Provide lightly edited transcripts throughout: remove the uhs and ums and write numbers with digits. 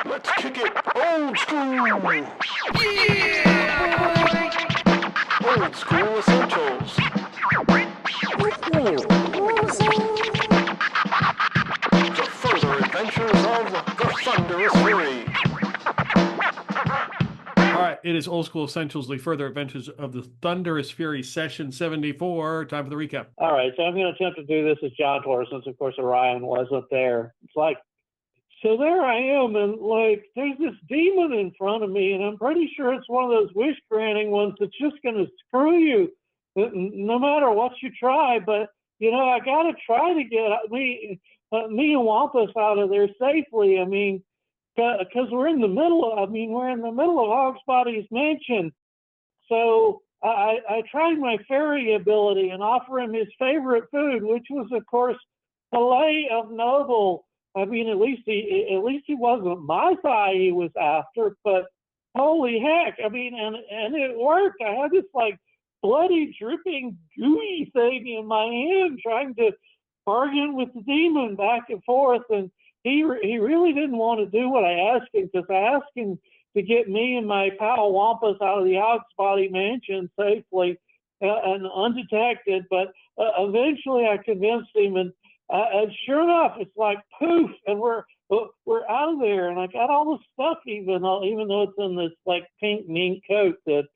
Let's kick it old school! Yeah! Old school essentials. The further adventures of the Thunderous Fury. All right, it is Old School Essentials, the further adventures of the Thunderous Fury, session 74. Time for the recap. All right, so I'm going to attempt to do this as Johntor, since of course Orion wasn't there. It's like, so there I am, and like there's this demon in front of me, and I'm pretty sure it's one of those wish granting ones that's just going to screw you, no matter what you try. But you know, I got to try to get me and Wampus out of there safely. I mean, because we're in the middle of Ogsbody's mansion. So I tried my fairy ability and offer him his favorite food, which was, of course, fillet of noble. I mean, at least he wasn't my thigh he was after, but holy heck! I mean, and it worked. I had this like bloody, dripping, gooey thing in my hand, trying to bargain with the demon back and forth, and he really didn't want to do what I asked him, because I asked him to get me and my pal Wampus out of the Ogsbody mansion safely and undetected. But eventually I convinced him, and sure enough, it's like poof, and we're out of there. And I got all the stuff, even though it's in this like pink mink coat that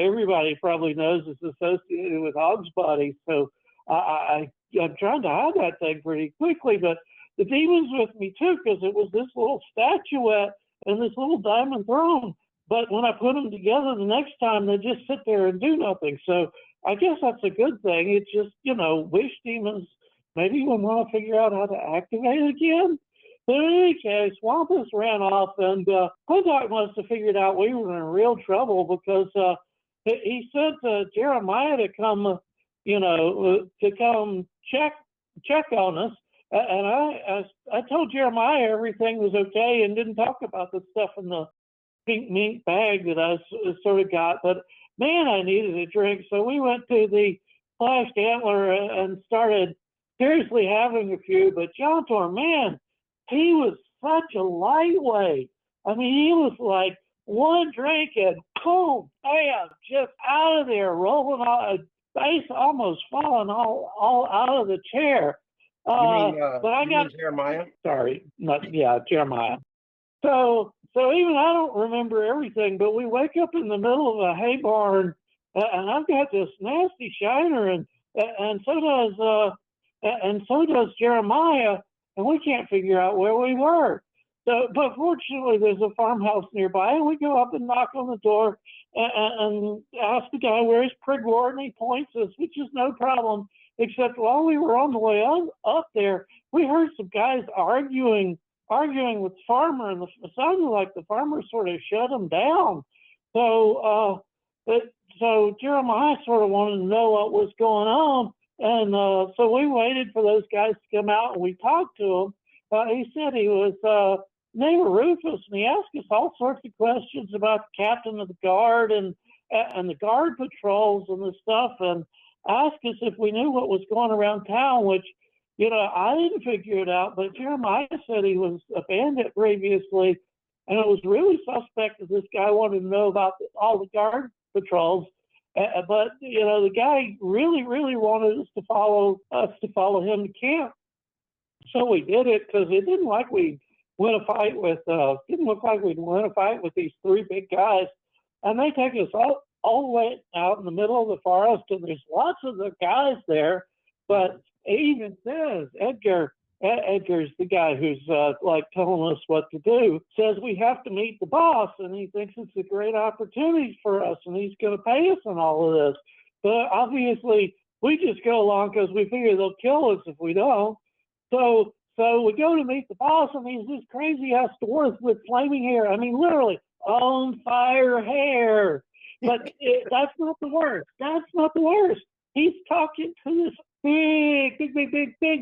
everybody probably knows is associated with Ogsbody. So I'm trying to hide that thing pretty quickly, but the demon's with me too, because it was this little statuette and this little diamond throne. But when I put them together the next time, they just sit there and do nothing. So I guess that's a good thing. It's just, you know, wish demons maybe we want to figure out how to activate it again. But in any case, Wampus ran off, and Clintok must have figured out we were in real trouble, because he sent Jeremiah to come, to come check on us. And I told Jeremiah everything was okay and didn't talk about the stuff in the pink mink bag that I sort of got. But man, I needed a drink. So we went to the Flashed Antler and started seriously having a few. But Johntor, man, he was such a lightweight. I mean, he was like one drink and boom, bam, just out of there, rolling out, face almost falling all out of the chair. But I got Jeremiah. Sorry, Jeremiah. So even I don't remember everything, but we wake up in the middle of a hay barn, and I've got this nasty shiner, and so does Jeremiah, and we can't figure out where we were. So, but fortunately, there's a farmhouse nearby, and we go up and knock on the door and ask the guy where his Prigwort, and he points us, which is no problem. Except while we were on the way up there, we heard some guys arguing with the farmer, and it sounded like the farmer sort of shut them down. So Jeremiah sort of wanted to know what was going on, and so we waited for those guys to come out, and we talked to him. He said he was named Rufus, and he asked us all sorts of questions about the captain of the guard and the guard patrols and the stuff, and asked us if we knew what was going around town, which, I didn't figure it out, but Jeremiah said he was a bandit previously, and it was really suspect that this guy wanted to know about all the guard patrols. But, the guy really, really wanted us to follow him to camp. So we did it, because it didn't look like we'd win a fight with these three big guys. And they take us all the way out in the middle of the forest, and there's lots of the guys there, but it even says Edgar's the guy who's telling us what to do, says we have to meet the boss, and he thinks it's a great opportunity for us, and he's going to pay us and all of this. But obviously we just go along because we figure they'll kill us if we don't. So we go to meet the boss, and he's this crazy ass dwarf with flaming hair. I mean, literally on fire hair. But that's not the worst. That's not the worst. He's talking to this big,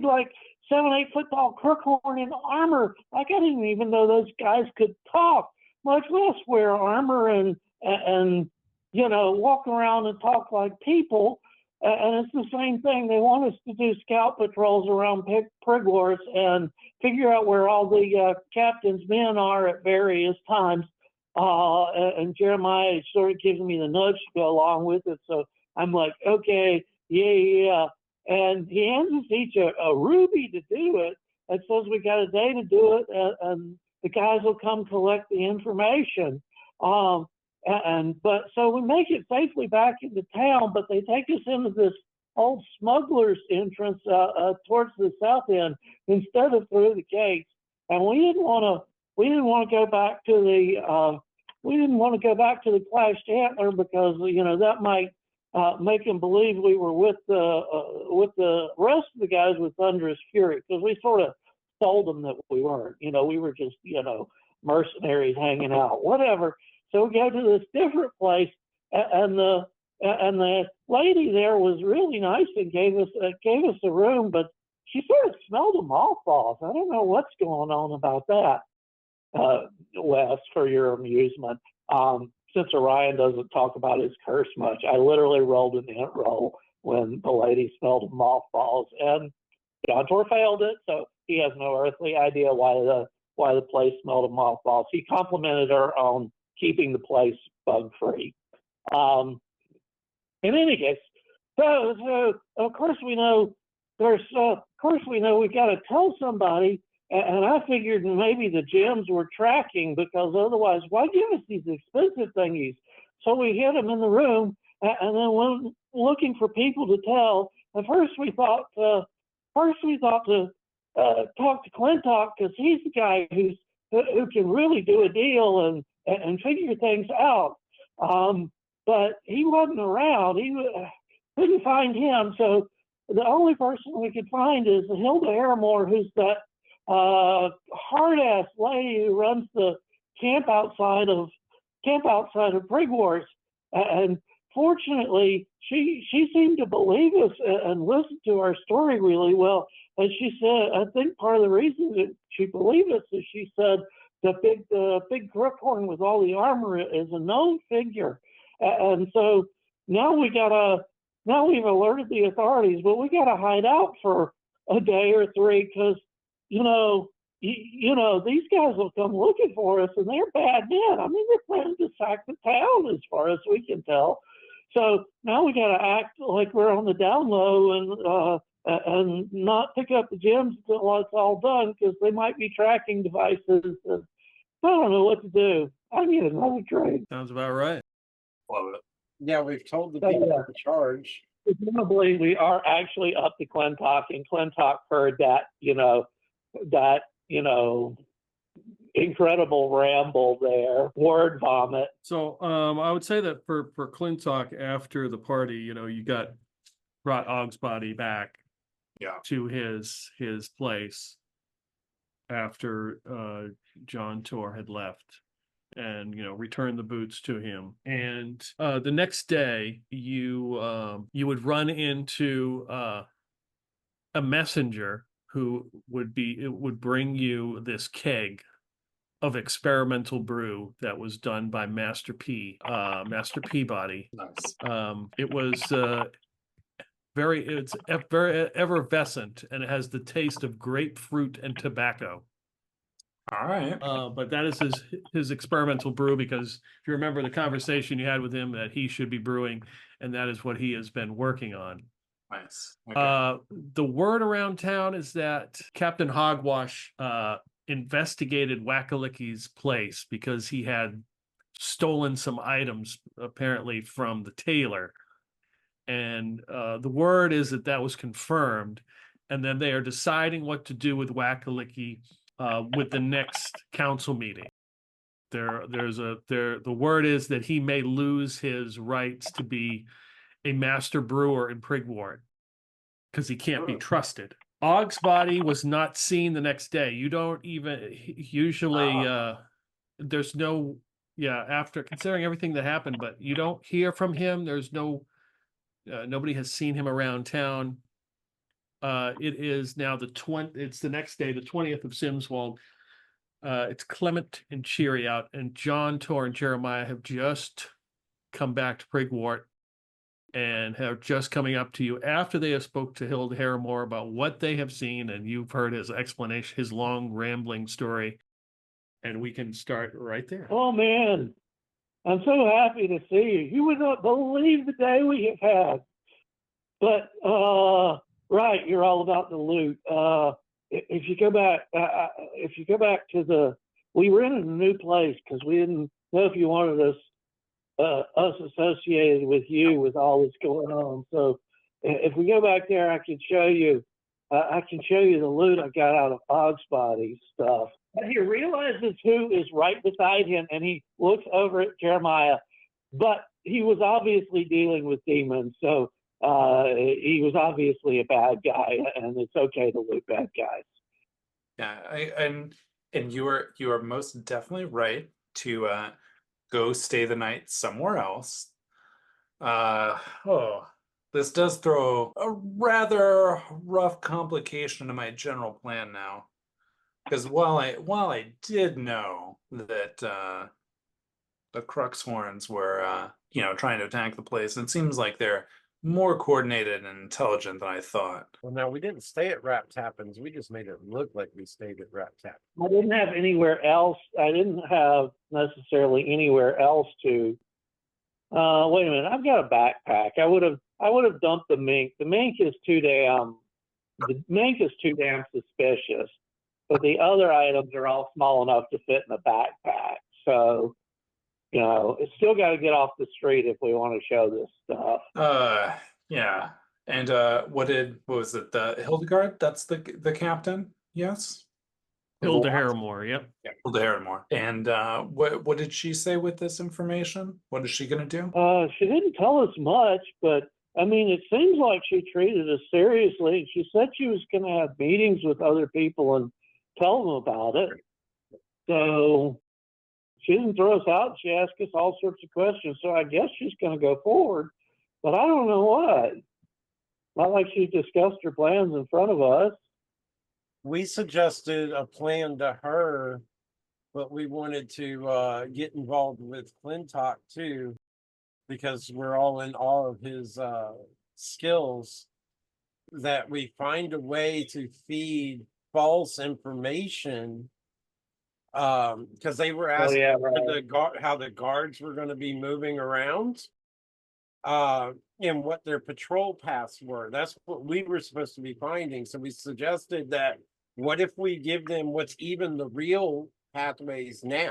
like 7-8 foot tall crookhorn in armor. Like, I didn't even know those guys could talk, much less wear armor and walk around and talk like people. And it's the same thing. They want us to do scout patrols around Prigwort and figure out where all the captain's men are at various times. And Jeremiah sort of gives me the nudge to go along with it. So I'm like, okay, yeah. And he hands us each a ruby to do it. And says we got a day to do it, and the guys will come collect the information. But so we make it safely back into town, but they take us into this old smuggler's entrance towards the south end instead of through the gates. And we didn't want to go back to the clashed antler because that might make them believe we were with the rest of the guys with Thunderous Fury, because we sort of told them that we weren't. We were just mercenaries hanging out, whatever. So we go to this different place, and the lady there was really nice and gave us a room, but she sort of smelled of mothballs. I don't know what's going on about that, Wes, for your amusement. Since Orion doesn't talk about his curse much, I literally rolled an int roll when the lady smelled of mothballs, and Johntor failed it, so he has no earthly idea why the place smelled of mothballs. He complimented her on keeping the place bug free. In any case, so of course we know we've got to tell somebody. And I figured maybe the gems were tracking, because otherwise, why give us these expensive thingies? So we hid them in the room, and then went looking for people to tell. And first we thought to talk to Clintok, because he's the guy who can really do a deal and figure things out. But he wasn't around. Couldn't find him. So the only person we could find is Hilda Harrowmoor, who's that hard-ass lady who runs the camp outside of Prigwort. And fortunately, she seemed to believe us and listen to our story really well. And she said, I think part of the reason that she believed us is she said the big crookhorn with all the armor is a known figure. And so now we've alerted the authorities, but we got to hide out for a day or three, because these guys will come looking for us, and they're bad men. I mean, they're planning to sack the town as far as we can tell. So now we got to act like we're on the down low and not pick up the gems until it's all done, because they might be tracking devices. And I don't know what to do. I need another drink. Sounds about right. Love it. Yeah, we've told the people in charge. Presumably, we are actually up to Clintok, and Clintok heard that incredible ramble there, word vomit. So I would say that for Clintok, after the party, you brought Ogsbody back to his place after Johntor had left, and returned the boots to him. And the next day you would run into a messenger who would bring you this keg of experimental brew that was done by Master Peabody. Nice. It was it's very effervescent, and it has the taste of grapefruit and tobacco. All right. But that is his experimental brew, because if you remember the conversation you had with him, that he should be brewing, and that is what he has been working on. Nice. Okay. The word around town is that Captain Hogwash investigated Wakylyke's place because he had stolen some items apparently from the tailor, and the word is that was confirmed, and then they are deciding what to do with Wakelyke with the next council meeting. The word is that he may lose his rights to be a master brewer in Prigwort because he can't be trusted. Ogsbody was not seen the next day. You don't even usually there's no after considering everything that happened, but you don't hear from him. There's no nobody has seen him around town. It is now it's the next day, the 20th of Simswald. It's clement and cheery out, and Johntor and Jeremiah have just come back to Prigwort. and are just coming up to you after they have spoke to Hilda Harrowmoor about what they have seen, and you've heard his explanation, his long rambling story, and we can start right there. Oh man, I'm so happy to see you. You would not believe the day we have had. But right, you're all about the loot. If you go back, we were in a new place because we didn't know if you wanted us associated with you with all that's going on. So if we go back there, I can show you the loot I got out of Ogsbody's stuff. And he realizes who is right beside him, and he looks over at Jeremiah. But he was obviously dealing with demons, so he was obviously a bad guy, and it's okay to loot bad guys. Yeah, and you are most definitely right to go stay the night somewhere else. This does throw a rather rough complication to my general plan now. Because while I did know that the Cruxhorns were trying to attack the place, it seems like they're more coordinated and intelligent than I thought. Well, now we didn't stay at Raptappen's. We just made it look like we stayed at Raptappen. I didn't have anywhere else. I didn't have necessarily anywhere else to. Wait a minute. I've got a backpack. I would have dumped the mink. The mink is too damn suspicious. But the other items are all small enough to fit in a backpack. So, it's still got to get off the street if we want to show this stuff. Yeah. And what was it? The Hildegard? That's the captain? Yes. Hilda Harrowmoor, yep. Yeah, Hilda Harrowmoor. And what did she say with this information? What is she going to do? She didn't tell us much, but I mean, it seems like she treated us seriously. She said she was going to have meetings with other people and tell them about it. So she didn't throw us out. She asked us all sorts of questions. So I guess she's going to go forward, but I don't know what. Not like she discussed her plans in front of us. We suggested a plan to her, but we wanted to get involved with Clintok too, because we're all in awe of his skills, that we find a way to feed false information, because they were asking how the guards were going to be moving around, and what their patrol paths were. That's what we were supposed to be finding. So we suggested that, what if we give them what's even the real pathways now,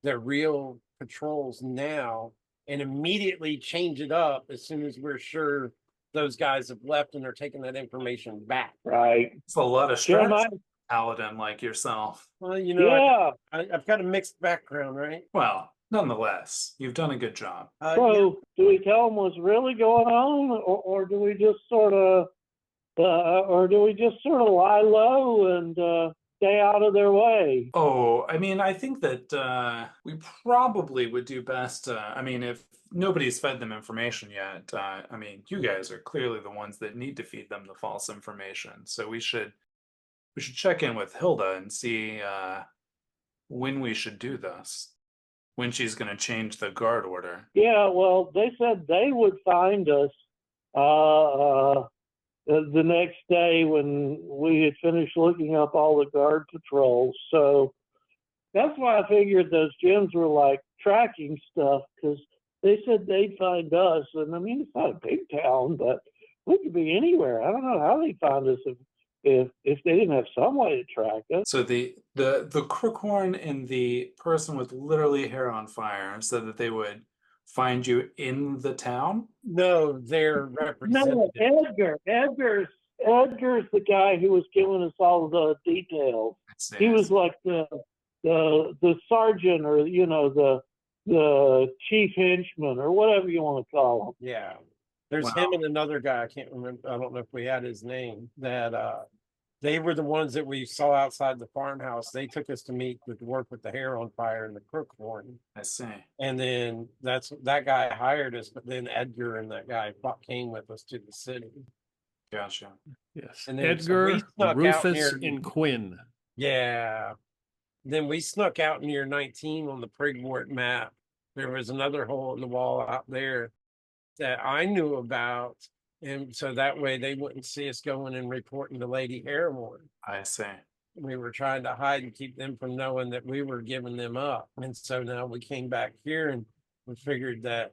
the real patrols now, and immediately change it up as soon as we're sure those guys have left and they're taking that information back. Right. It's a lot of stress, paladin like yourself. Well, yeah. I've got a mixed background, right? Well, nonetheless, you've done a good job. So do we tell them what's really going on, or do we just sort of lie low and stay out of their way? Oh, I mean, I think that we probably would do best. If nobody's fed them information yet, you guys are clearly the ones that need to feed them the false information. So we should check in with Hilda and see when we should do this, when she's going to change the guard order. Yeah, well, they said they would find us the next day when we had finished looking up all the guard patrols. So that's why I figured those gems were like tracking stuff, because they said they'd find us. And I mean, it's not a big town, but we could be anywhere. I don't know how they found us if they didn't have some way to track us. So the Crookhorn and the person with literally hair on fire said that they would find you in the town? No, they're representatives. No, Edgar's the guy who was giving us all the details. He was like the sergeant, or the chief henchman, or whatever you want to call him. Yeah, there's him and another guy. I can't remember. I don't know if we had his name. That they were the ones that we saw outside the farmhouse. They took us to meet the dwarf with the hair on fire and the Crookhorn. I see. And then that guy hired us, but then Edgar and that guy came with us to the city. Gotcha. Yes. And then, Edgar, Rufus, and Quinn. Yeah. Then we snuck out near 19 on the Prigwort map. There was another hole in the wall out there that I knew about. And so that way they wouldn't see us going and reporting to Lady Harrowmoor. I see. We were trying to hide and keep them from knowing that we were giving them up. And so now we came back here and we figured that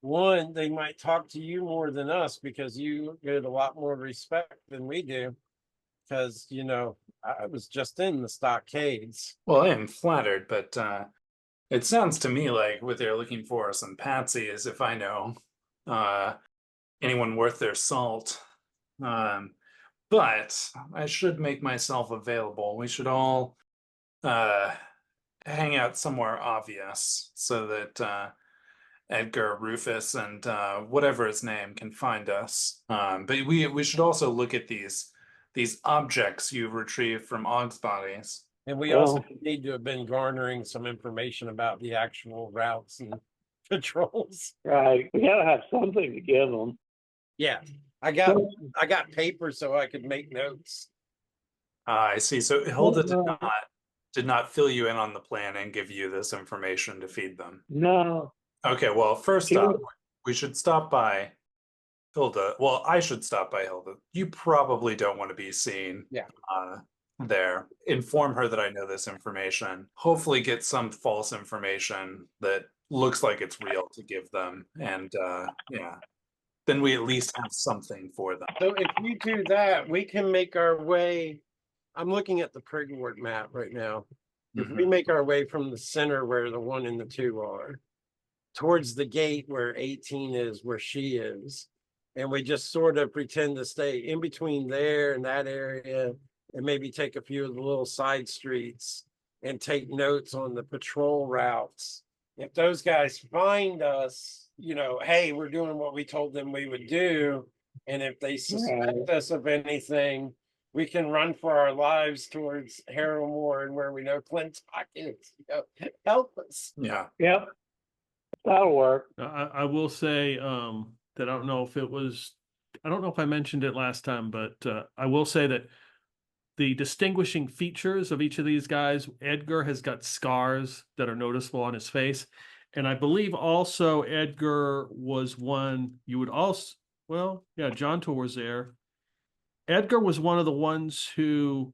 one, they might talk to you more than us because you get a lot more respect than we do. Because, you know, I was just in the stockades. Well, I am flattered, but it sounds to me like what they're looking for are some patsies, if I know anyone worth their salt. But I should make myself available. We should all hang out somewhere obvious so that Edgar, Rufus, and whatever his name can find us. But we should also look at these objects you've retrieved from Ogsbodies. And we also need to have been garnering some information about the actual routes and patrols. Right. We gotta have something to give them. Yeah. I got paper so I could make notes. I see. So Hilda did not fill you in on the plan and give you this information to feed them. No. Okay, well, first up, we should stop by Hilda. Well, I should stop by Hilda. You probably don't want to be seen there. Inform her that I know this information. Hopefully get some false information that looks like it's real to give them. And yeah, then we at least have something for them. So if you do that, we can make our way. I'm looking at the Prigwort map right now. If we make our way from the center where the 1 and the 2 are, towards the gate where 18 is, where she is, and we just sort of pretend to stay in between there and that area, and maybe take a few of the little side streets and take notes on the patrol routes. If those guys find us, you know, hey, we're doing what we told them we would do. And if they suspect us of anything, we can run for our lives towards Harrowmoor and where we know Clintok is. You know, help us. Yeah. Yep. That'll work. I will say that I don't know if I mentioned it last time, but I will say that the distinguishing features of each of these guys, Edgar has got scars that are noticeable on his face. And I believe also Edgar was one you would also, well, yeah, Johntor was there. Edgar was one of the ones who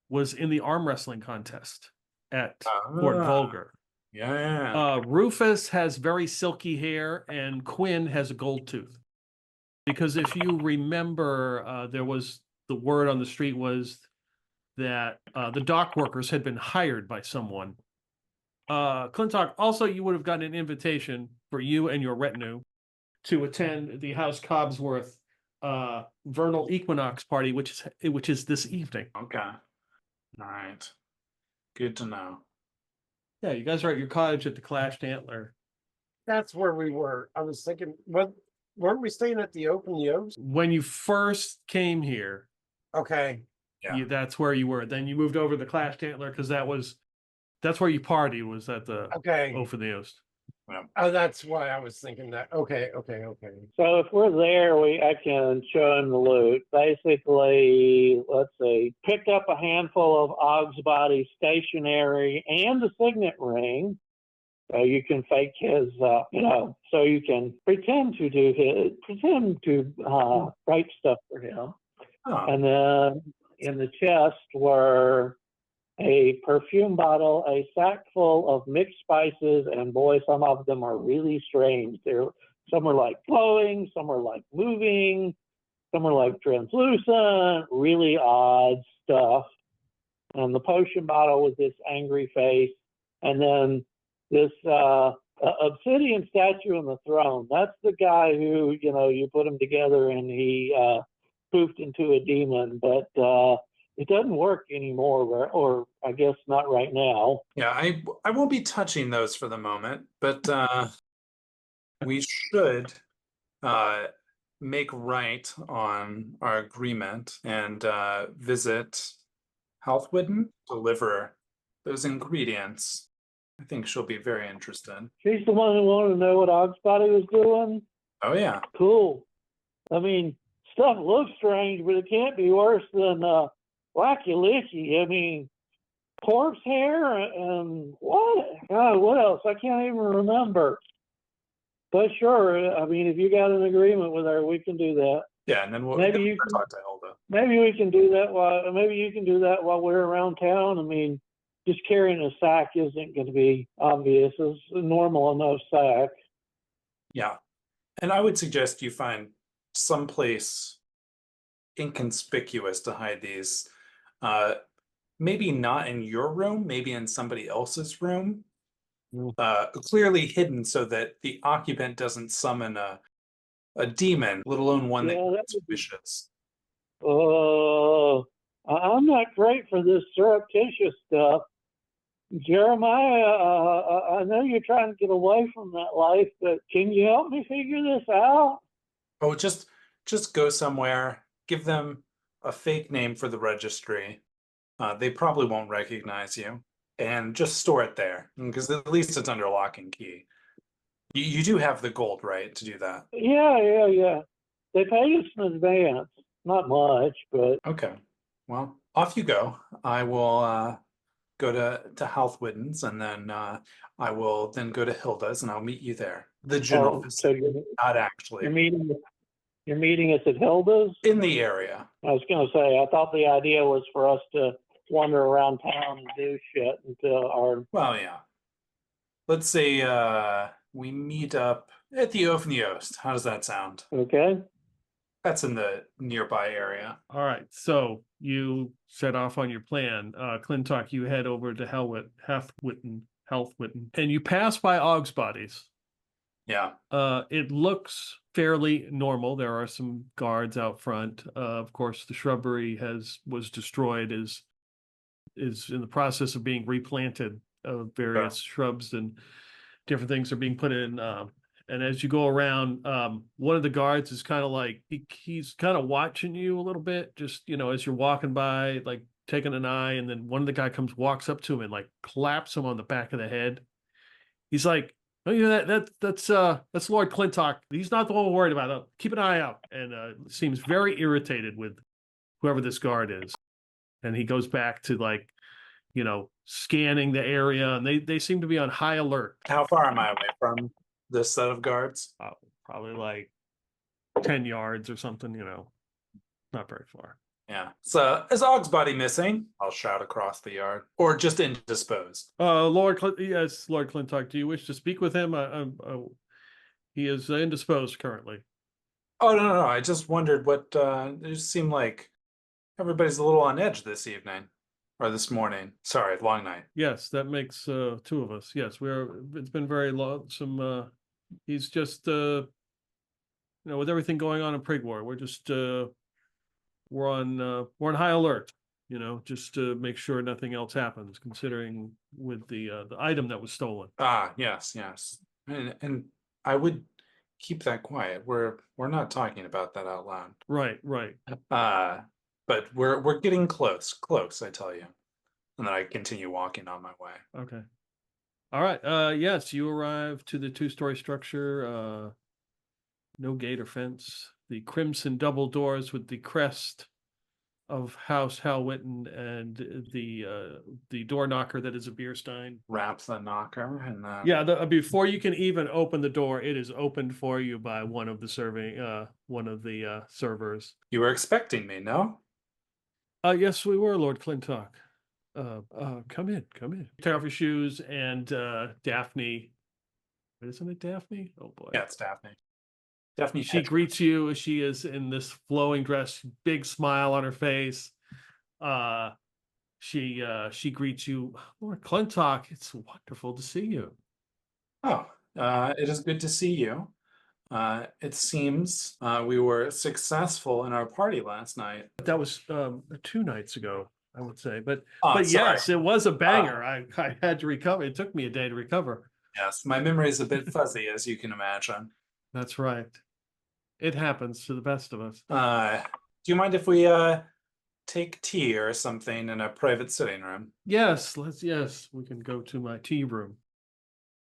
was in the arm wrestling contest at Fort Vulgar. Yeah. Rufus has very silky hair and Quinn has a gold tooth. Because if you remember, there was the word on the street was that the dock workers had been hired by someone. Clintok, also you would have gotten an invitation for you and your retinue to attend the House Cobsworth Vernal Equinox party, which is this evening. Okay. All right. Good to know. Yeah, you guys are at your cottage at the Clashed Antler. That's where we were. I was thinking, weren't we staying at the Open Yost? When you first came here, okay, yeah, that's where you were. Then you moved over to the Clashed Antler because that's where you partied, was at the Open Yost. Yeah. Oh, that's why I was thinking that. Okay. So if we're there, I can show him the loot. Basically, let's see, picked up a handful of Ogsbody stationery and the signet ring. So you can fake his, so you can pretend to write stuff for him. Oh. And then in the chest were a perfume bottle, a sack full of mixed spices, and boy, some of them are really strange. Some are like glowing, some are like moving, some are like translucent, really odd stuff. And the potion bottle with this angry face, and then this obsidian statue on the throne. That's the guy who, you put him together and he poofed into a demon, but it doesn't work anymore, or I guess not right now. Yeah, I won't be touching those for the moment, but we should make right on our agreement and visit Halthwidden, deliver those ingredients. I think she'll be very interested. She's the one who wanted to know what Ogsbody was doing? Oh, yeah. Cool. I mean, stuff looks strange, but it can't be worse than Wakelyke. I mean, corpse hair and what? God, what else? I can't even remember. But sure, I mean, if you got an agreement with her, we can do that. Yeah, and then we'll Maybe then you we'll can- talk to Hilda. Maybe we can do that while maybe you can do that while we're around town. I mean, just carrying a sack isn't going to be obvious. It's a normal enough sack. Yeah. And I would suggest you find someplace inconspicuous to hide these. Maybe not in your room, maybe in somebody else's room. Clearly hidden so that the occupant doesn't summon a demon, let alone one that Yeah, that grants would be- wishes. Oh, I'm not great for this surreptitious stuff. Jeremiah, I know you're trying to get away from that life, but can you help me figure this out? Oh, just go somewhere, give them a fake name for the registry. They probably won't recognize you, and just store it there because at least it's under lock and key. You do have the gold, right, to do that? Yeah. They paid us in advance. Not much, but Okay. Well, off you go. I will go to Halthwidden's, and then I will then go to Hilda's, and I'll meet you there. The general so vicinity, not actually you're meeting us at Hilda's? in the area. I was going to say, I thought the idea was for us to wander around town and do shit until our. Well, yeah. Let's say we meet up at the Oofniost. How does that sound? Okay. That's in the nearby area. All right, so you set off on your plan. Clintok, you head over to Halthwidden, and you pass by Ogsbody's. Yeah. It looks fairly normal. There are some guards out front. Of course, the shrubbery was destroyed, is in the process of being replanted. Various shrubs and different things are being put in. And as you go around, one of the guards is kind of like, he's kind of watching you a little bit, just, as you're walking by, like taking an eye. And then one of the guy walks up to him and like claps him on the back of the head. He's like, oh, that's Lord Clintok. He's not the one we're worried about. Keep an eye out. And seems very irritated with whoever this guard is. And he goes back to like, scanning the area, and they seem to be on high alert. How far am I away from this set of guards? Probably like 10 yards or something, not very far. Yeah. So is Ogsbody missing? I'll shout across the yard. Or just indisposed. Yes, Lord Clintok, do you wish to speak with him? He is indisposed currently. Oh, no. I just wondered what, it just seemed like everybody's a little on edge this evening. Or this morning. Sorry, long night. Yes, that makes two of us. Yes, it's been very long. He's just, with everything going on in Prigwort, we're just, we're on high alert, just to make sure nothing else happens, considering with the item that was stolen. Ah, yes. And I would keep that quiet. We're not talking about that out loud. Right. But we're getting close, I tell you. And then I continue walking on my way. Okay. All right. Yes, you arrive to the two-story structure. No gate or fence. The crimson double doors with the crest of House Halthwidden and the door knocker that is a beer stein. Wrap the knocker and then Yeah, before you can even open the door, it is opened for you by one of the servers. You were expecting me, no? Yes, we were, Lord Clintok. Come in. Take off your shoes, and Daphne. Isn't it Daphne? Oh boy. Yeah, it's Daphne. Daphne. She greets you. She is in this flowing dress, big smile on her face. She greets you, Lord Clintok. It's wonderful to see you. Oh, it is good to see you. It seems we were successful in our party last night. That was 2 nights ago, I would say. But Sorry. yes, it was a banger. I had to recover. It took me a day to recover. Yes, my memory is a bit fuzzy, as you can imagine. That's right. It happens to the best of us. Do you mind if we take tea or something in a private sitting room? Yes, we can go to my tea room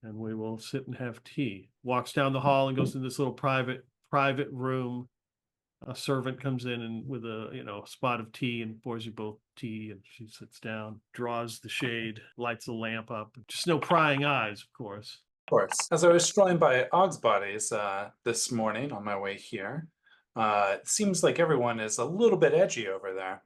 and we will sit and have tea. Walks down the hall and goes in this little private room. A servant comes in and with a spot of tea and pours you both tea, and she sits down, draws the shade, lights the lamp up. Just no prying eyes, of course. Of course. As I was strolling by Ogsbody's this morning on my way here, it seems like everyone is a little bit edgy over there.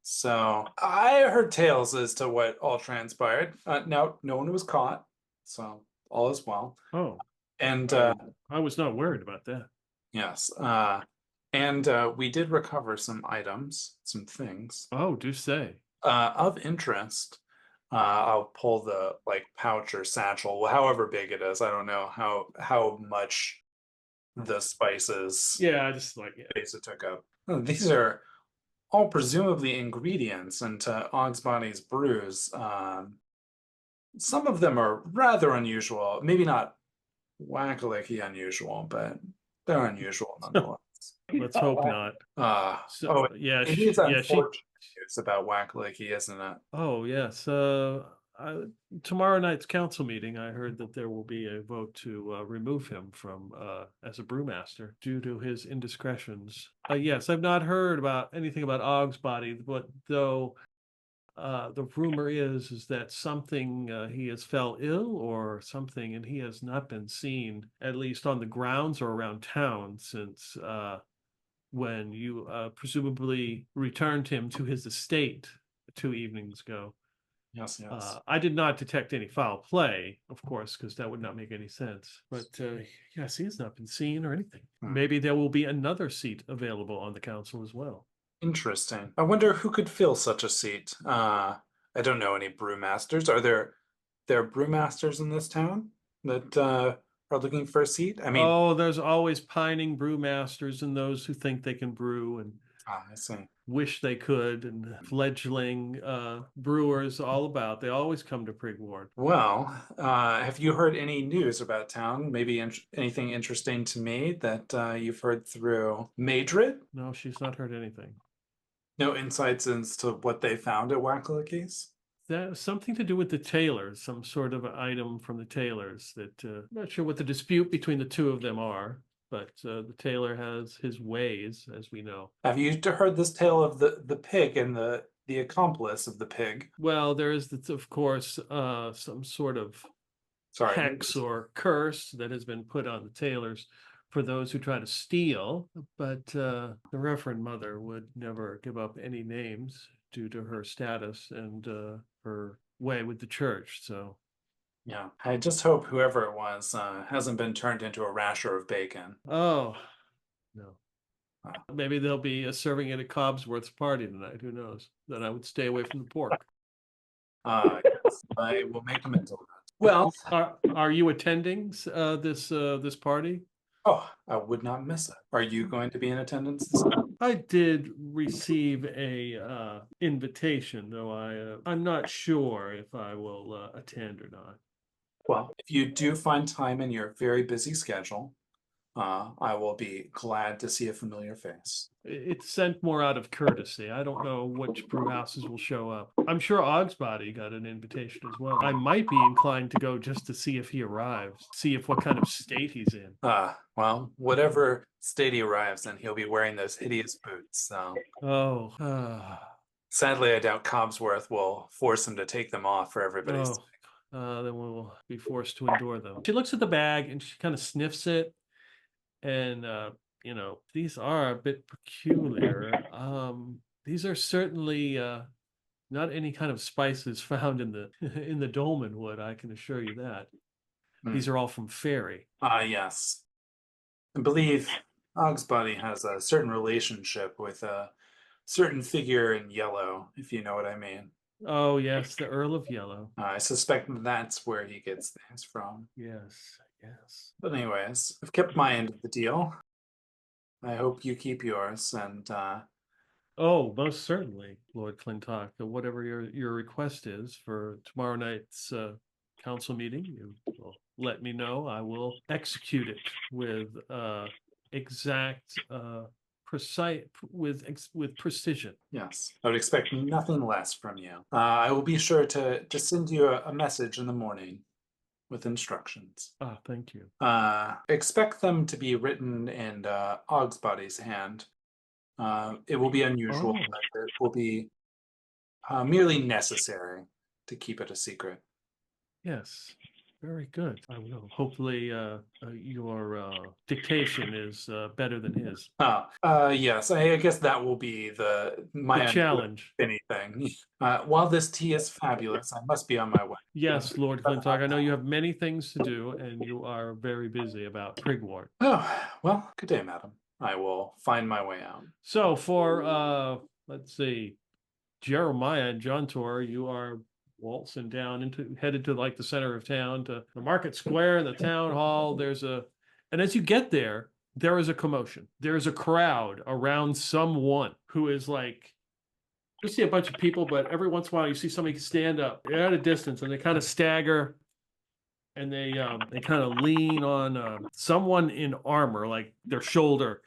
So I heard tales as to what all transpired. Now, no one was caught, so all is well. Oh, And I was not worried about that. yes, and we did recover some items, some things Oh, do say. of interest. I'll pull the like pouch or satchel, however big it is. I don't know how much the spices Yeah, I just like it. base it took up. Oh, these are all presumably ingredients into Ogsbody's brews. Some of them are rather unusual, maybe not Wakelyke unusual, but they're unusual nonetheless. Let's hope not. Yeah, it is yeah, unfortunate news about Wakelyke, isn't it? Oh, yes. Tomorrow night's council meeting, I heard that there will be a vote to remove him from as a brewmaster due to his indiscretions. Yes, I've not heard about anything about Ogsbody, but though the rumor is that something he has fell ill or something, and he has not been seen, at least on the grounds or around town, since when you presumably returned him to his estate 2 evenings ago. Yes, yes. I did not detect any foul play, of course, because that would not make any sense. But yes, he has not been seen or anything. Maybe there will be another seat available on the council as well. Interesting. I wonder who could fill such a seat. I don't know any brewmasters. Are there brewmasters in this town that are looking for a seat? I mean, Oh, there's always pining brewmasters and those who think they can brew and I see. wish they could, and fledgling brewers all about. They always come to Prigwort. Well, have you heard any news about town? Maybe anything interesting to me that you've heard through Madrid? No, she's not heard anything. No insights into what they found at Wakelyke's? That something to do with the tailors, some sort of item from the tailors that I'm not sure what the dispute between the two of them are, but the tailor has his ways, as we know. Have you heard this tale of the pig and the accomplice of the pig? Well, there is, of course, some sort of hex or curse that has been put on the tailors for those who try to steal, but the Reverend Mother would never give up any names due to her status and her way with the church. So yeah, I just hope whoever it was hasn't been turned into a rasher of bacon. oh no, maybe they'll be serving it at Cobsworth's party tonight. Who knows? Then I would stay away from the pork. Yes, I will make a mental note. Well, are you attending this party? Oh, I would not miss it. Are you going to be in attendance this time? I did receive a invitation, though I'm not sure if I will attend or not. Well, if you do find time in your very busy schedule, I will be glad to see a familiar face. It's sent more out of courtesy. I don't know which brew houses will show up. I'm sure Ogsbody got an invitation as well. I might be inclined to go just to see if he arrives, see if what kind of state he's in. Well, whatever state he arrives in, he'll be wearing those hideous boots. So. Oh. Sadly, I doubt Cobsworth will force him to take them off for everybody's sake. Then we'll be forced to endure them. She looks at the bag and she kind of sniffs it. And, these are a bit peculiar. These are certainly not any kind of spices found in the dolmen wood, I can assure you that. These are all from Fairy. Yes. I believe Ogsbody has a certain relationship with a certain figure in yellow, if you know what I mean. Oh, yes, the Earl of Yellow. I suspect that's where he gets things from. Yes. Yes. But anyways, I've kept my end of the deal. I hope you keep yours, and oh, most certainly, Lord Clintok. Whatever your request is for tomorrow night's council meeting, you will let me know. I will execute it with exact precise with precision. Yes, I would expect nothing less from you. I will be sure to send you a message in the morning with instructions. Thank you. Expect them to be written in Ogsbody's hand. It will be unusual, but it will be merely necessary to keep it a secret. Yes. Very good. I will. Hopefully, your dictation is better than his. Yes, I guess that will be my challenge. Anything. While this tea is fabulous, I must be on my way. Yes, Lord Clintok. I know you have many things to do, and you are very busy about Prigwort. Oh, well, good day, madam. I will find my way out. So for let's see, Jeremiah and Johntor, you are waltzing down headed to like the center of town to the market square, the town hall. And as you get there, there is a commotion. There is a crowd around someone who is like, you see a bunch of people, but every once in a while you see somebody stand up. They're at a distance and they kind of stagger, and they kind of lean on someone in armor, like their shoulder,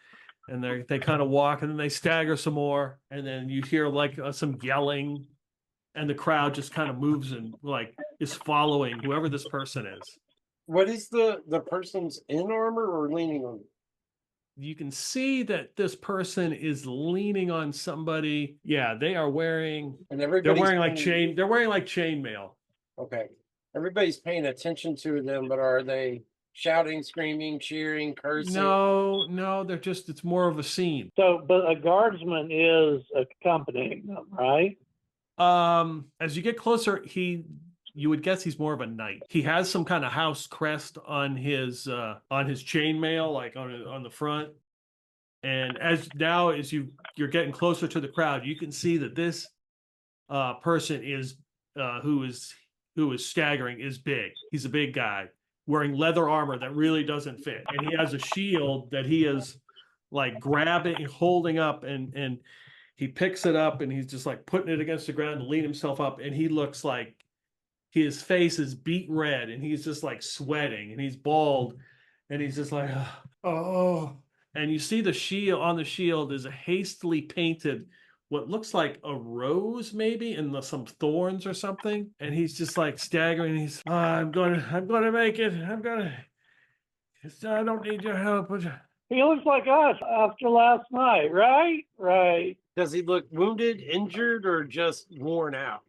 and they kind of walk, and then they stagger some more, and then you hear like some yelling, and the crowd just kind of moves and like is following whoever this person is. What is the person's in armor or leaning on? You can see that this person is leaning on somebody. Yeah, they are wearing. And they're wearing like chainmail. Okay, everybody's paying attention to them, but are they shouting, screaming, cheering, cursing? No, they're just. It's more of a scene. So, but a guardsman is accompanying them, right? As you get closer, you would guess he's more of a knight. He has some kind of house crest on his chainmail, like on the front. And as you're getting closer to the crowd, you can see that this person is who is staggering is big. He's a big guy wearing leather armor that really doesn't fit, and he has a shield that he is like grabbing, holding up, and he picks it up and he's just like putting it against the ground to lean himself up, and he looks like his face is beet red, and he's just like sweating, and he's bald, and he's just like, oh. And you see the shield is a hastily painted, what looks like a rose maybe, and some thorns or something. And he's just like staggering. He's, I'm gonna make it. I don't need your help. He looks like us after last night, right? Right. Does he look wounded, injured, or just worn out?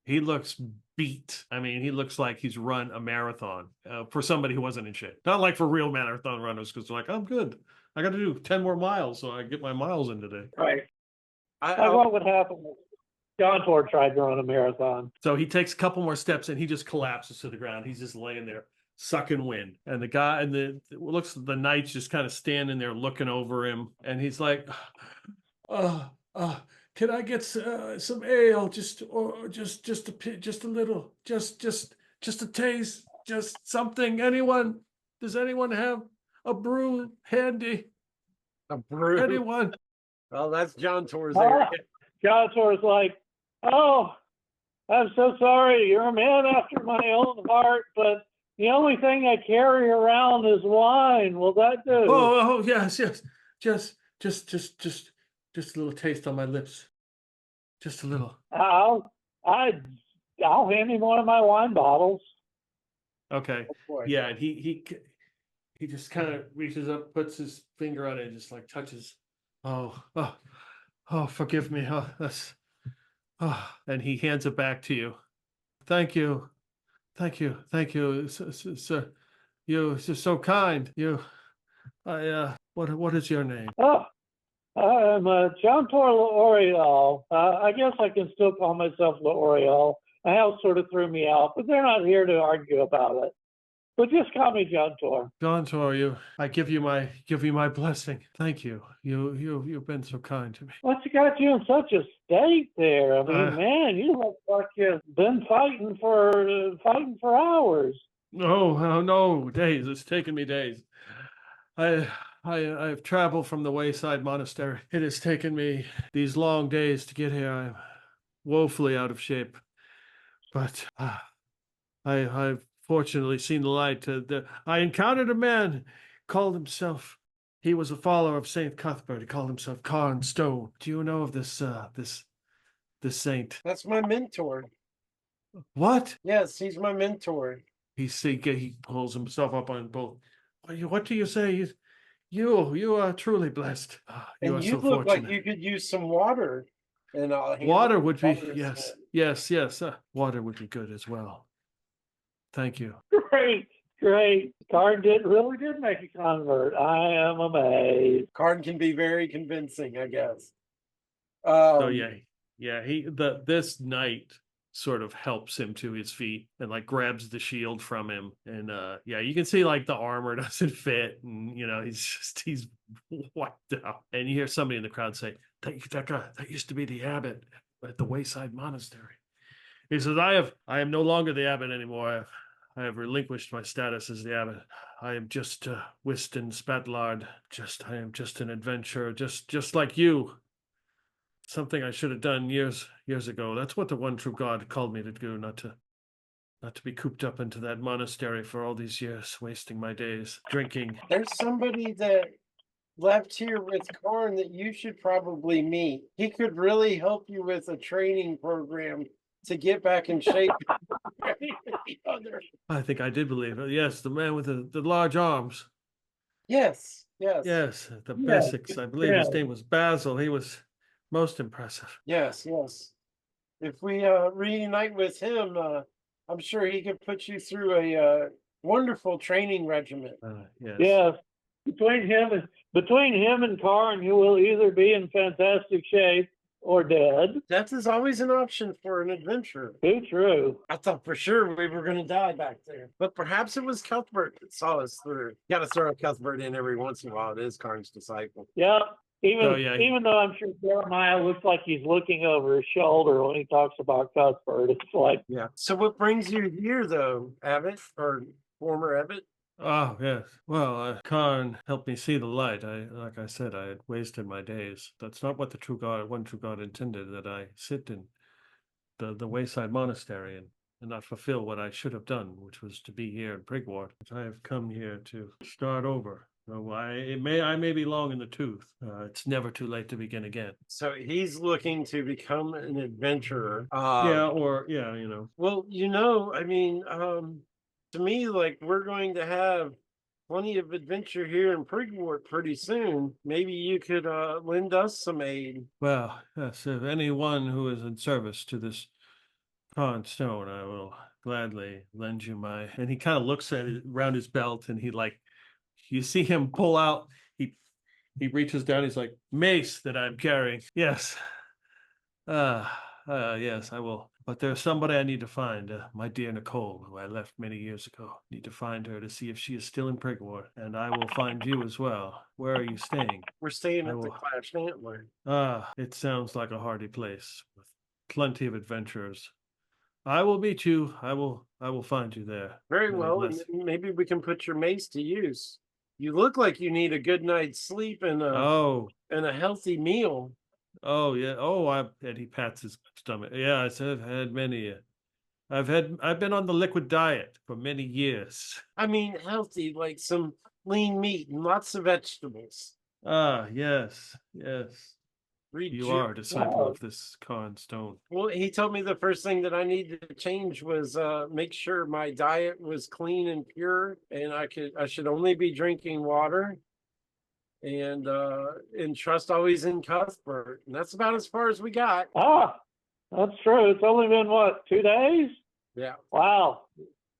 He looks beat. I mean, he looks like he's run a marathon for somebody who wasn't in shape. Not like for real marathon runners, because they're like, I'm good. I got to do 10 more miles so I get my miles in today. Right. What would happen if Johntor tried to run a marathon? So he takes a couple more steps and he just collapses to the ground. He's just laying there, sucking wind. And the guy, and the knight's just kind of standing there looking over him. And he's like, can I get some ale? Just a little, just a taste, just something. Anyone? Does anyone have a brew handy? A brew? Anyone? Well, that's Johntor's area. Johntor's like, oh, I'm so sorry. You're a man after my own heart, but the only thing I carry around is wine. Will that do? Oh, yes. Just a little taste on my lips. Just a little. I'll hand him one of my wine bottles. Okay. Oh, yeah, and he just kind of reaches up, puts his finger on it, and just like touches. Oh, forgive me. And he hands it back to you. Thank you, sir. You're just so kind. What is your name? Oh, I'm Johntor L'Oreal. I guess I can still call myself L'Oreal. The house sort of threw me out, but they're not here to argue about it. But just call me Johntor. Johntor, I give you my blessing. Thank you. You've been so kind to me. What's got you in such a state there? I mean, man, you look like you've been fighting for hours. No, days. It's taken me days. I've traveled from the Wayside Monastery. It has taken me these long days to get here. I'm woefully out of shape, but I've fortunately seen the light. I encountered a man, he was a follower of Saint Cuthbert. He called himself Carn Stone. Do you know of this saint? That's my mentor. What? Yes, he's my mentor. He pulls himself up on both. What do you say? You are truly blessed. You are so look fortunate. like you could use some water. And water would be yes. Water would be good as well. Thank you. Great. Karn really did make a convert. I am amazed. Karn can be very convincing, I guess. So this knight sort of helps him to his feet and like grabs the shield from him, and you can see like the armor doesn't fit, and he's wiped out. And you hear somebody in the crowd say, that guy, that used to be the abbot at the Wayside Monastery. He says, I am no longer the abbot anymore. I have relinquished my status as the abbot. I am just Wystan Spatlard. I am just an adventurer, just like you. Something I should have done years ago. That's what the one true God called me to do, not to be cooped up into that monastery for all these years, wasting my days drinking. There's somebody that left here with Karn that you should probably meet. He could really help you with a training program to get back in shape. I think I did believe it. Yes, the man with the large arms. Yes. Yes, the basics. I believe his name was Basil. He was most impressive. Yes. If we reunite with him, I'm sure he could put you through a wonderful training regimen. Yes. Between him and Karn, you will either be in fantastic shape or dead. Death is always an option for an adventurer. Too true. I thought for sure we were going to die back there, but perhaps it was Cuthbert that saw us through. Got to throw a Cuthbert in every once in a while. It is Karn's disciple. Yeah. Even though I'm sure Jeremiah looks like he's looking over his shoulder when he talks about Cuthbert, it's like, yeah. So what brings you here, though, Abbott, or former Abbott? Oh, yes. Well, Karn helped me see the light. Like I said, I had wasted my days. That's not what one true God intended, that I sit in the Wayside Monastery and not fulfill what I should have done, which was to be here in Prigwort. I have come here to start over. So I may be long in the tooth. It's never too late to begin again. So he's looking to become an adventurer. Well, I mean, to me, like, we're going to have plenty of adventure here in Prigwort pretty soon. Maybe you could lend us some aid. Well, yes, if anyone who is in service to this Karn stone, I will gladly lend you my. And he kind of looks at it around his belt, and you see him pull out. He reaches down. He's like, mace that I'm carrying. Yes. Yes, I will. But there's somebody I need to find, my dear Nicole, who I left many years ago. Need to find her to see if she is still in Prigwort, and I will find you as well. Where are you staying? We're staying at the Clashed Antler. It sounds like a hardy place with plenty of adventurers. I will meet you. I will find you there. Very well. And maybe we can put your mace to use. You look like you need a good night's sleep and a healthy meal. Oh yeah. And he pats his stomach. Yes, I've had many. I've been on the liquid diet for many years. I mean, healthy, like some lean meat and lots of vegetables. Yes. You are a disciple of this Karn stone. Well, he told me the first thing that I needed to change was make sure my diet was clean and pure, and I should only be drinking water. And trust always in Cuthbert. And that's about as far as we got. That's true. It's only been, 2 days? Yeah. Wow.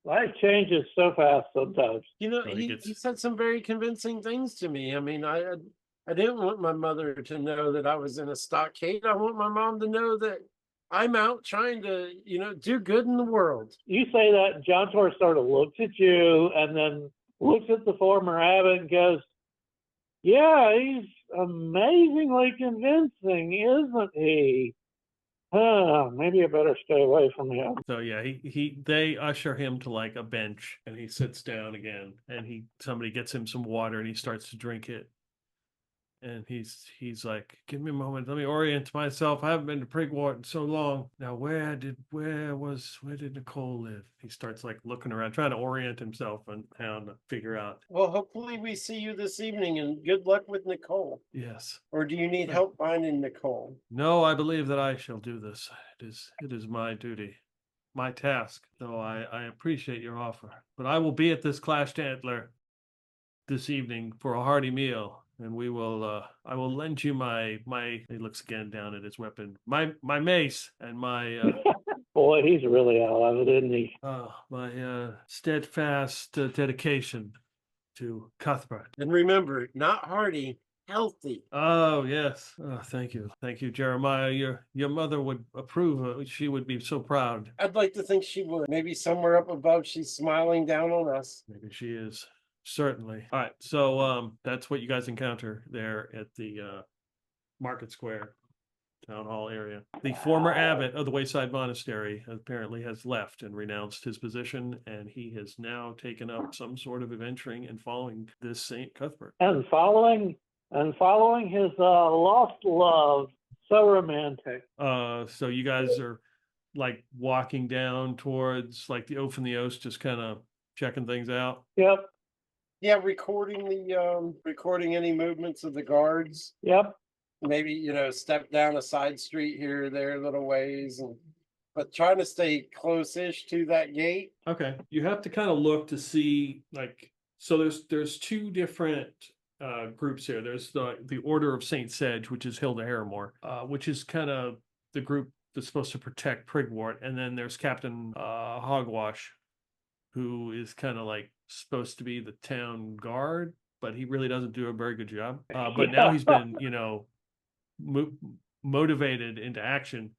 Life changes so fast sometimes. He said some very convincing things to me. I mean, I didn't want my mother to know that I was in a stockade. I want my mom to know that I'm out trying to, do good in the world. You say that, and Johntor sort of looks at you and then looks at the former abbot and goes, yeah, he's amazingly convincing, isn't he? Maybe I better stay away from him. So yeah, they usher him to like a bench, and he sits down again, and somebody gets him some water, and he starts to drink it. And he's like, give me a moment, let me orient myself. I haven't been to Prigwort in so long. Now, where did Nicole live? He starts like looking around, trying to orient himself and how to figure out. Well, hopefully we see you this evening, and good luck with Nicole. Yes. Or do you need help finding Nicole? No, I believe that I shall do this. It is my duty, my task. So I appreciate your offer. But I will be at this Clashed Antler this evening for a hearty meal. And we will. I will lend you my. He looks again down at his weapon. My mace and my. Boy, he's really out of it, isn't he? My steadfast dedication to Cuthbert. And remember, not hardy, healthy. Oh yes. Thank you, Jeremiah. Your mother would approve. She would be so proud. I'd like to think she would. Maybe somewhere up above, she's smiling down on us. Maybe she is. Certainly. All right. So that's what you guys encounter there at the Market Square Town Hall area. The former abbot of the Wayside Monastery apparently has left and renounced his position, and he has now taken up some sort of adventuring and following this Saint Cuthbert. And following his lost love. So romantic. So you guys are like walking down towards like the Oath and the Oast, just kind of checking things out. Yep. Yeah, recording any movements of the guards. Yep. Maybe, step down a side street here or there a little ways, but trying to stay close-ish to that gate. Okay. You have to kind of look to see so there's two different groups here. There's the Order of Saint Sedge, which is Hilda Harrowmoor, which is kind of the group that's supposed to protect Prigwort, and then there's Captain Hogwash, who is kind of like supposed to be the town guard, but he really doesn't do a very good job. But now he's been, motivated into action.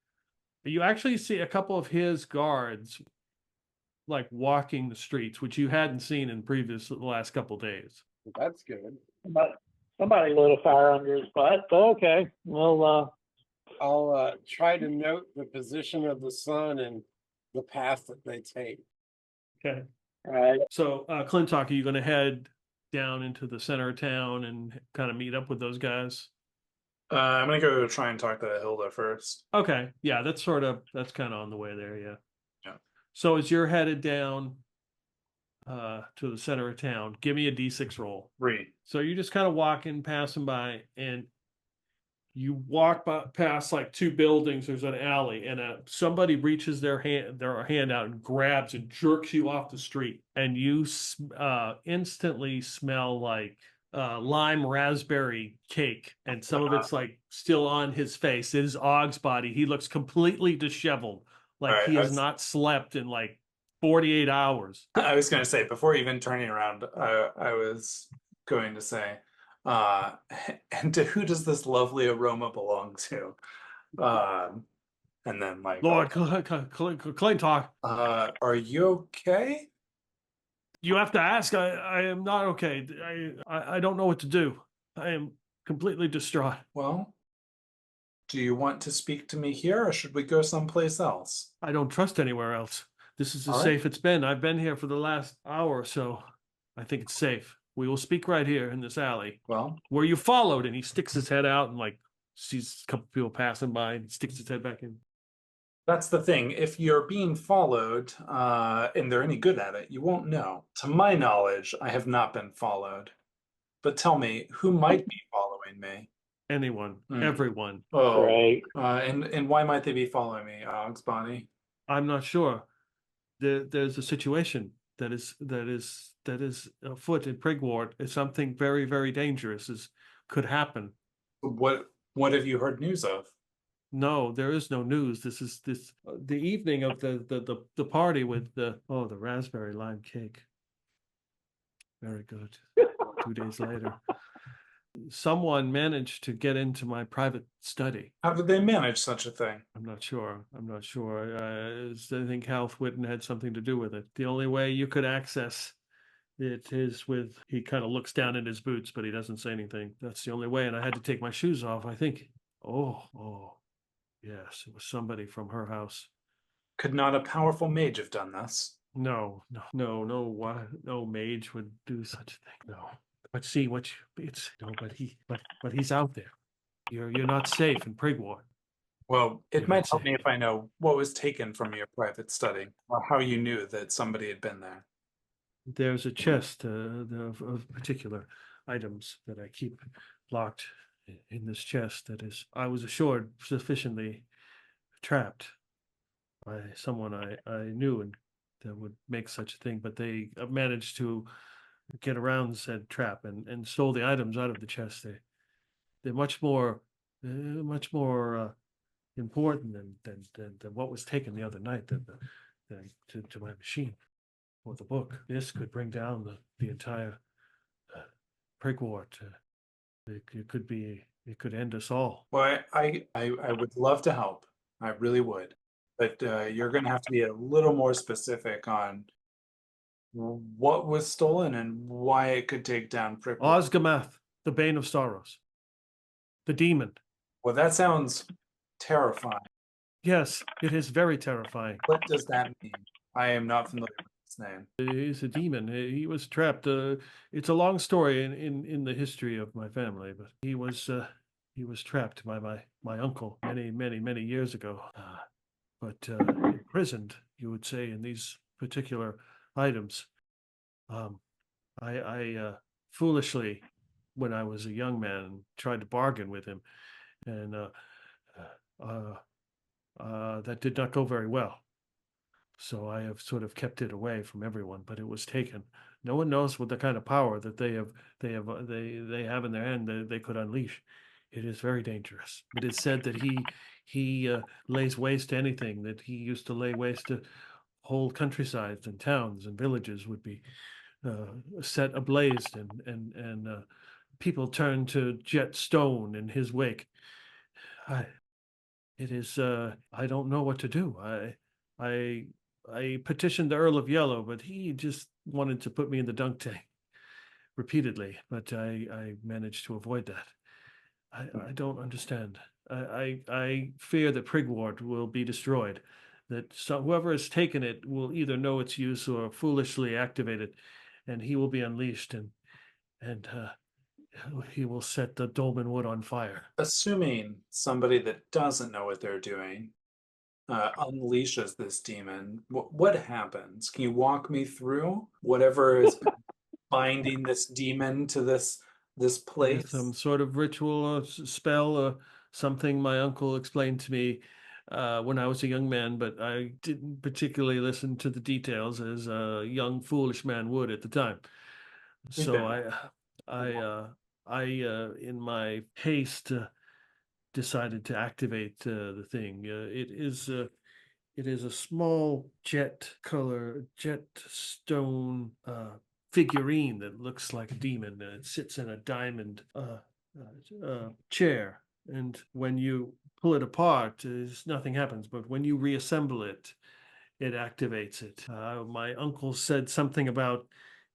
You actually see a couple of his guards like walking the streets, which you hadn't seen in the last couple of days. That's good. But somebody lit a fire under his butt, but okay. Well, I'll try to note the position of the sun and the path that they take. Okay. all right. So, Clintok, are you going to head down into the center of town and kind of meet up with those guys? I'm gonna go try and talk to Hilda first. Okay. Yeah, that's kind of on the way there. Yeah. Yeah. So as you're headed down to the center of town, give me a D6 roll. 3. So you're just kind of passing by, and you walk past like two buildings. There's an alley, and somebody reaches their hand out and grabs and jerks you off the street, and you instantly smell like lime raspberry cake, and some of it's like still on his face. It is Ogsbody. He looks completely disheveled, like he has not slept in like 48 hours. I was going to say, before even turning around, I was going to say, and to who does this lovely aroma belong to? And then like, Lord Clintok, are you okay? you have to ask. I am not okay. I don't know what to do. I am completely distraught. Well, do you want to speak to me here, or should we go someplace else? I don't trust anywhere else. This is as All safe it's been. I've been here for the last hour or so. I think it's safe. We will speak right here in this alley. Well, Where you followed, and he sticks his head out and like sees a couple people passing by, and he sticks his head back in. that's the thing. If you're being followed, and they're any good at it, you won't know. To my knowledge, I have not been followed. But tell me, who might be following me? Anyone, everyone. Oh, Right. And why might they be following me, Ogsbody? I'm not sure. There's a situation that is afoot in Prigwort. It's something very, very dangerous could happen. What have you heard news of? No, there is no news. This is the evening of the party with the raspberry lime cake. Very good. 2 days later, someone managed to get into my private study. How did they manage such a thing? I'm not sure. I think Halthwidden had something to do with it. The only way you could access it is with, he kind of looks down at his boots, but he doesn't say anything. That's the only way. And I had to take my shoes off, I think. Oh, yes, it was somebody from her house. Could not a powerful mage have done this? No, mage would do such a thing. No. But see but he's out there. You're not safe in Prigwort. Well, it You're might not help me safe. if I know what was taken from your private study, or how you knew that somebody had been there. There's a chest of particular items that I keep locked in this chest that is, I was assured, sufficiently trapped by someone I knew and that would make such a thing, but they managed to get around said trap and stole the items out of the chest. They're much more important than what was taken the other night to my machine or the book. This could bring down the entire Prigwort. It could end us all. Well, I would love to help. I really would. But you're going to have to be a little more specific on what was stolen and why it could take down Prigwort. Osgamath, the Bane of Sorrows. The demon. Well, that sounds terrifying. Yes, it is very terrifying. What does that mean? I am not familiar with this name. He's a demon. He was trapped. It's a long story in the history of my family, but he was trapped by my uncle many years ago. But imprisoned, you would say, in these particular items. I foolishly, when I was a young man, tried to bargain with him, and that did not go very well. So I have sort of kept it away from everyone, but it was taken. No one knows what the kind of power that they have in their hand they could unleash. It is very dangerous. It is said that he lays waste to anything, that he used to lay waste to whole countrysides and towns and villages would be set ablaze, and people turned to jet stone in his wake. I don't know what to do. I petitioned the Earl of Yellow, but he just wanted to put me in the dunk tank repeatedly, but I managed to avoid that. I don't understand. I fear that Prigwort will be destroyed, that whoever has taken it will either know its use or foolishly activate it, and he will be unleashed, and he will set the Dolmen Wood on fire. Assuming somebody that doesn't know what they're doing unleashes this demon, what happens? Can you walk me through whatever is binding this demon to this place? Some sort of ritual or spell or something my uncle explained to me when I was a young man, but I didn't particularly listen to the details as a young foolish man would at the time. So I in my haste decided to activate the thing. It is a small jet stone figurine that looks like a demon. It sits in a diamond chair, and when you pull it apart, nothing happens. But when you reassemble it, it activates it. My uncle said something about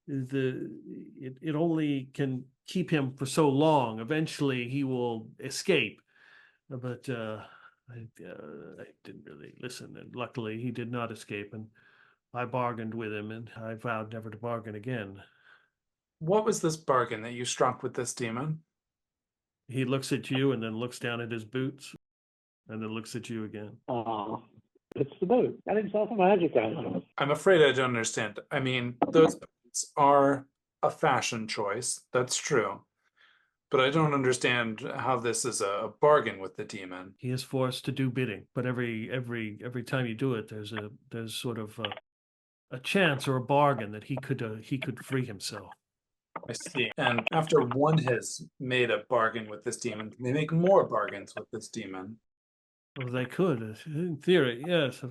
it only can keep him for so long. Eventually, he will escape. But I didn't really listen, and luckily he did not escape, and I bargained with him, and I vowed never to bargain again. What was this bargain that you struck with this demon? He looks at you and then looks down at his boots and then looks at you again. It's the boot. Got himself a magic item. I'm afraid I don't understand. I mean, those boots are a fashion choice. That's true. But I don't understand how this is a bargain with the demon. He is forced to do bidding, but every time you do it, there's sort of a chance or a bargain that he could free himself. I see. And after one has made a bargain with this demon, can they make more bargains with this demon? Well, they could, in theory, yes.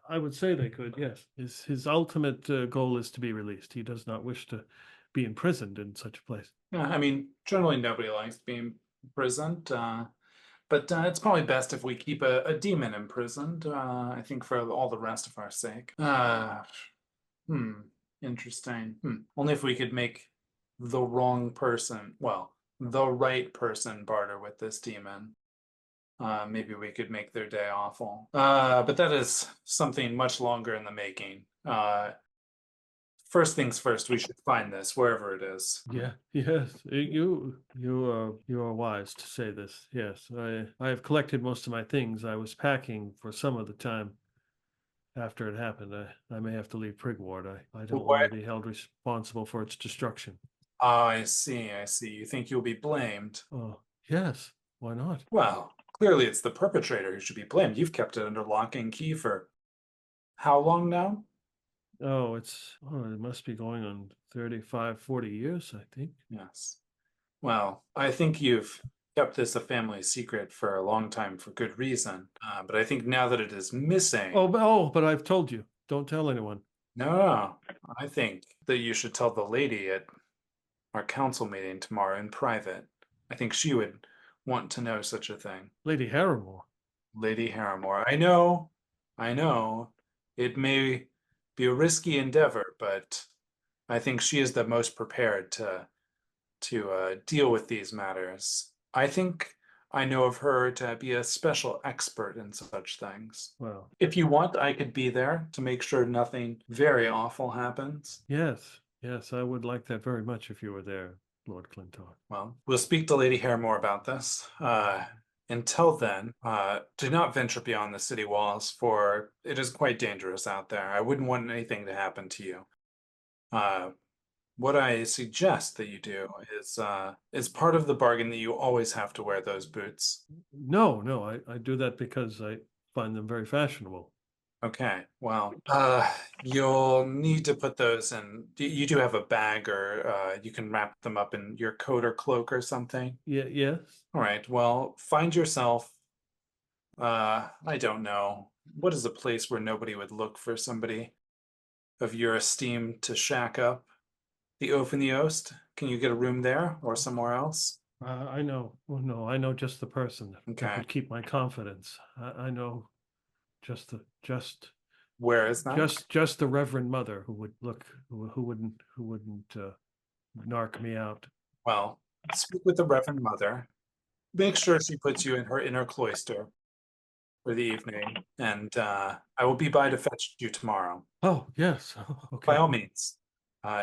I would say they could, yes. His ultimate goal is to be released. He does not wish to be imprisoned in such a place. Yeah, I mean, generally nobody likes being imprisoned, but it's probably best if we keep a demon imprisoned, I think for all the rest of our sake. Interesting. Only if we could make the wrong person, well, the right person barter with this demon. Maybe we could make their day awful. But that is something much longer in the making. First things first, we should find this wherever it is. Yeah, yes. You are wise to say this. Yes, I have collected most of my things. I was packing for some of the time after it happened. I may have to leave Prigwort. I don't want to be held responsible for its destruction. Oh, I see. You think you'll be blamed? Oh, yes. Why not? Well, clearly it's the perpetrator who should be blamed. You've kept it under lock and key for how long now? Oh, it must be going on 35, 40 years, I think. Yes. Well, I think you've kept this a family secret for a long time for good reason. But I think now that it is missing. But I've told you, don't tell anyone. No, I think that you should tell the lady at our council meeting tomorrow in private. I think she would want to know such a thing. Lady Harrowmoor. Lady Harrowmoor. I know. It may be a risky endeavor, but I think she is the most prepared to deal with these matters. I think I know of her to be a special expert in such things. Well, If you want, I could be there to make sure nothing very awful happens. yes, I would like that very much if you were there, Lord Clintok. Well, we'll speak to Lady Harrowmoor about this. Until then, do not venture beyond the city walls, for it is quite dangerous out there. I wouldn't want anything to happen to you. What I suggest that you do is part of the bargain that you always have to wear those boots. No, I do that because I find them very fashionable. Okay, well, you'll need to put those in. You do have a bag, or you can wrap them up in your coat or cloak or something. Yes. All right, well, find yourself, I don't know, what is a place where nobody would look for somebody of your esteem to shack up? The Oaf and the Oast? Can you get a room there or somewhere else? I know. Well, no, I know just the person that Okay. would keep my confidence. I know just Where is that? just the Reverend Mother who would look, who wouldn't narc me out. Well, speak with the Reverend Mother. Make sure she puts you in her inner cloister for the evening, and I will be by to fetch you tomorrow. Oh, yes. Okay. By all means,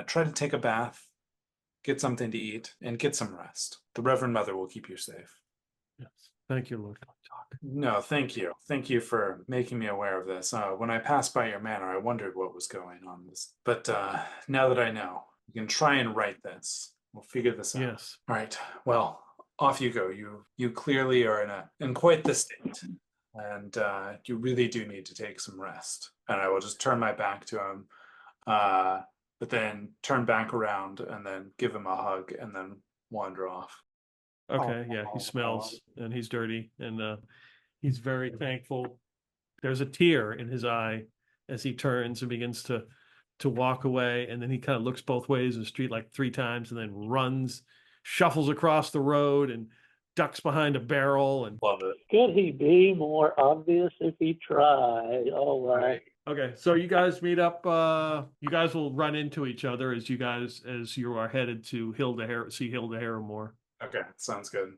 try to take a bath, get something to eat, and get some rest. The Reverend Mother will keep you safe. Yes. Thank you, Lord Clintok. No, thank you. Thank you for making me aware of this. When I passed by your manor, I wondered what was going on. But now that I know, you can try and write this. We'll figure this out. Yes. All right. Well, off you go. You clearly are in quite the state, and you really do need to take some rest. And I will just turn my back to him, but then turn back around and then give him a hug and then wander off. Okay, yeah, he smells and he's dirty and he's very thankful. There's a tear in his eye as he turns and begins to walk away, and then he kind of looks both ways in the street like 3 times and then runs, shuffles across the road and ducks behind a barrel. And Love it. Could he be more obvious if he tried? All right. okay, so you guys meet up. You guys will run into each other as you are headed to Hilda Harrowmoor. Okay, sounds good.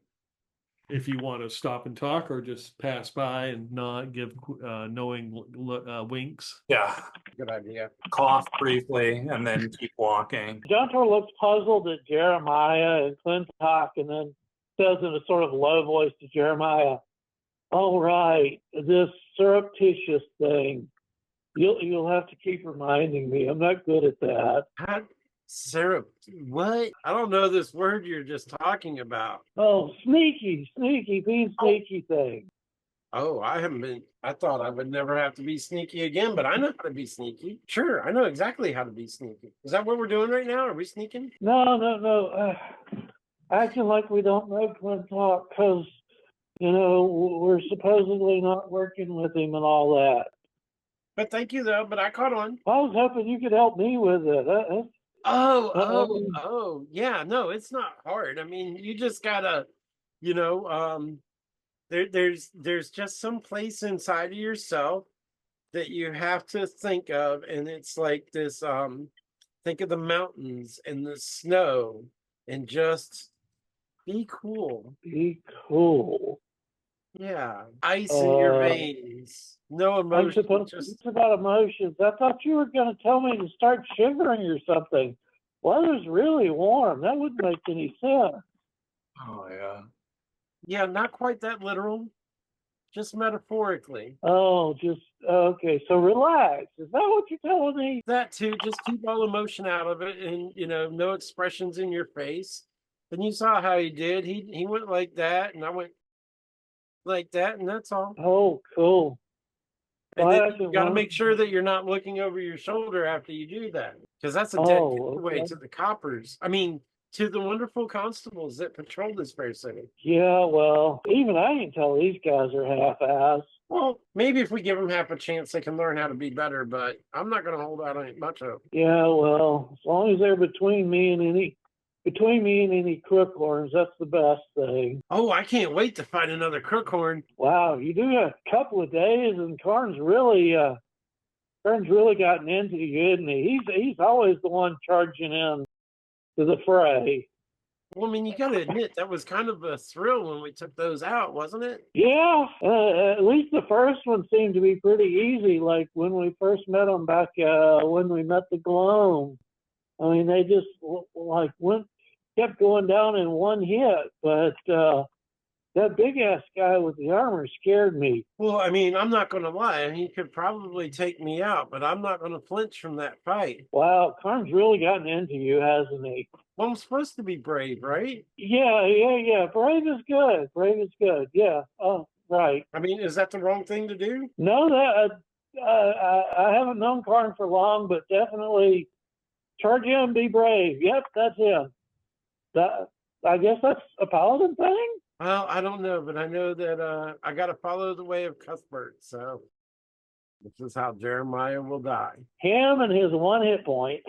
If you want to stop and talk or just pass by and not give knowing winks. Yeah, Good idea. cough briefly and then keep walking. Johntor looks puzzled at Jeremiah and Clintok, and then says in a sort of low voice to Jeremiah, "All right, this surreptitious thing. You'll have to keep reminding me. I'm not good at that." Syrup. What? I don't know this word you're just talking about. Oh, sneaky thing. Oh, I haven't been. I thought I would never have to be sneaky again, but I know how to be sneaky. Sure, I know exactly how to be sneaky. Is that what we're doing right now? Are we sneaking? No. Acting like we don't know Clintok because, we're supposedly not working with him and all that. But thank you though. But I caught on. I was hoping you could help me with it. Yeah. No, it's not hard. I mean, you just gotta, there's just some place inside of yourself that you have to think of, and it's like this. Think of the mountains and the snow, and just be cool. Be cool. Yeah, ice in your veins. No emotion. It's about emotions. I thought you were going to tell me to start shivering or something. Weather's really warm. That wouldn't make any sense. Oh, yeah. Yeah, not quite that literal. Just metaphorically. Oh, okay. So relax. Is that what you're telling me? That too. Just keep all emotion out of it, and no expressions in your face. And you saw how he did. He went like that, and I went like that, and that's all. Oh, cool. And then you got to make sure that you're not looking over your shoulder after you do that, because that's a dead giveaway to the coppers. I mean, to the wonderful constables that patrol this fair city. Yeah, well, even I can tell these guys are half-assed. Well, maybe if we give them half a chance, they can learn how to be better, but I'm not going to hold out any much hope. Yeah, well, as long as they're between me and any crookhorns, that's the best thing. Oh, I can't wait to find another crookhorn. Wow, you do a couple of days, and Karn's really gotten into you, isn't he? He's always the one charging in to the fray. Well, I mean, you got to admit that was kind of a thrill when we took those out, wasn't it? Yeah, at least the first one seemed to be pretty easy. Like when we first met them back when we met the Gloam. I mean, they just like kept going down in one hit, but that big ass guy with the armor scared me. Well, I mean, I'm not going to lie. He could probably take me out, but I'm not going to flinch from that fight. Wow, Karn's really gotten into you, hasn't he? Well, I'm supposed to be brave, right? Yeah. Brave is good. Brave is good. Yeah. Oh, right. I mean, is that the wrong thing to do? No, that I haven't known Karn for long, but definitely charge him, be brave. Yep, that's him. I guess that's a paladin thing. Well, I don't know, but I know that I got to follow the way of Cuthbert. So this is how Jeremiah will die. Him and his one hit point.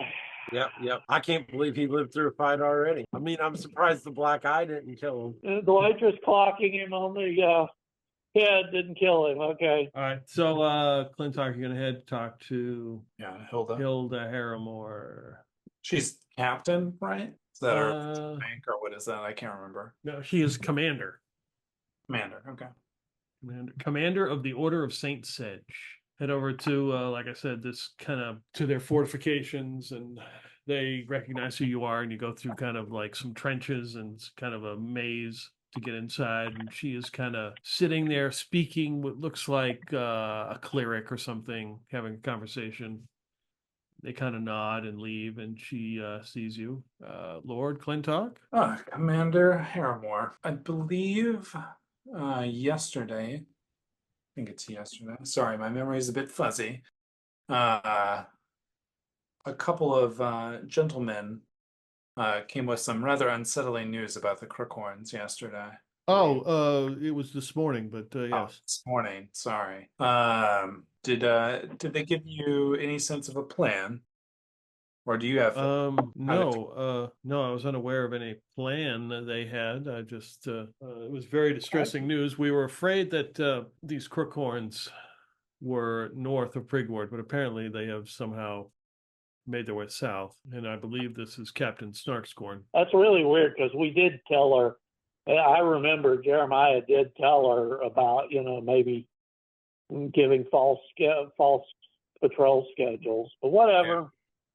Yep. I can't believe he lived through a fight already. I mean, I'm surprised the black eye didn't kill him. The waitress clocking him on the head didn't kill him. Okay. All right. So, Clintok, you're going to head to talk to Hilda Harrowmoor. She's captain, right? Is that her rank or what is that? I can't remember. No, she is commander. Commander, okay. Commander of the Order of Saint Sedge. Head over to, like I said, this kind of to their fortifications, and they recognize who you are, and you go through kind of like some trenches and it's kind of a maze to get inside. And she is kind of sitting there speaking what looks like a cleric or something, having a conversation. They kind of nod and leave, and she sees you. Lord Clintok? Commander Harrowmoor. I believe yesterday, I think it's yesterday. Sorry, my memory is a bit fuzzy. A couple of gentlemen came with some rather unsettling news about the Crookhorns yesterday. Oh, it was this morning, but yes. This morning, sorry. Did they give you any sense of a plan? Or do you have no, I was unaware of any plan that they had. I just it was very distressing news. We were afraid that these Crookhorns were north of Prigwort, but apparently they have somehow made their way south. And I believe this is Captain Snarkscorn. That's really weird because we did tell her. I remember Jeremiah did tell her about, maybe giving false patrol schedules, but whatever. Yeah.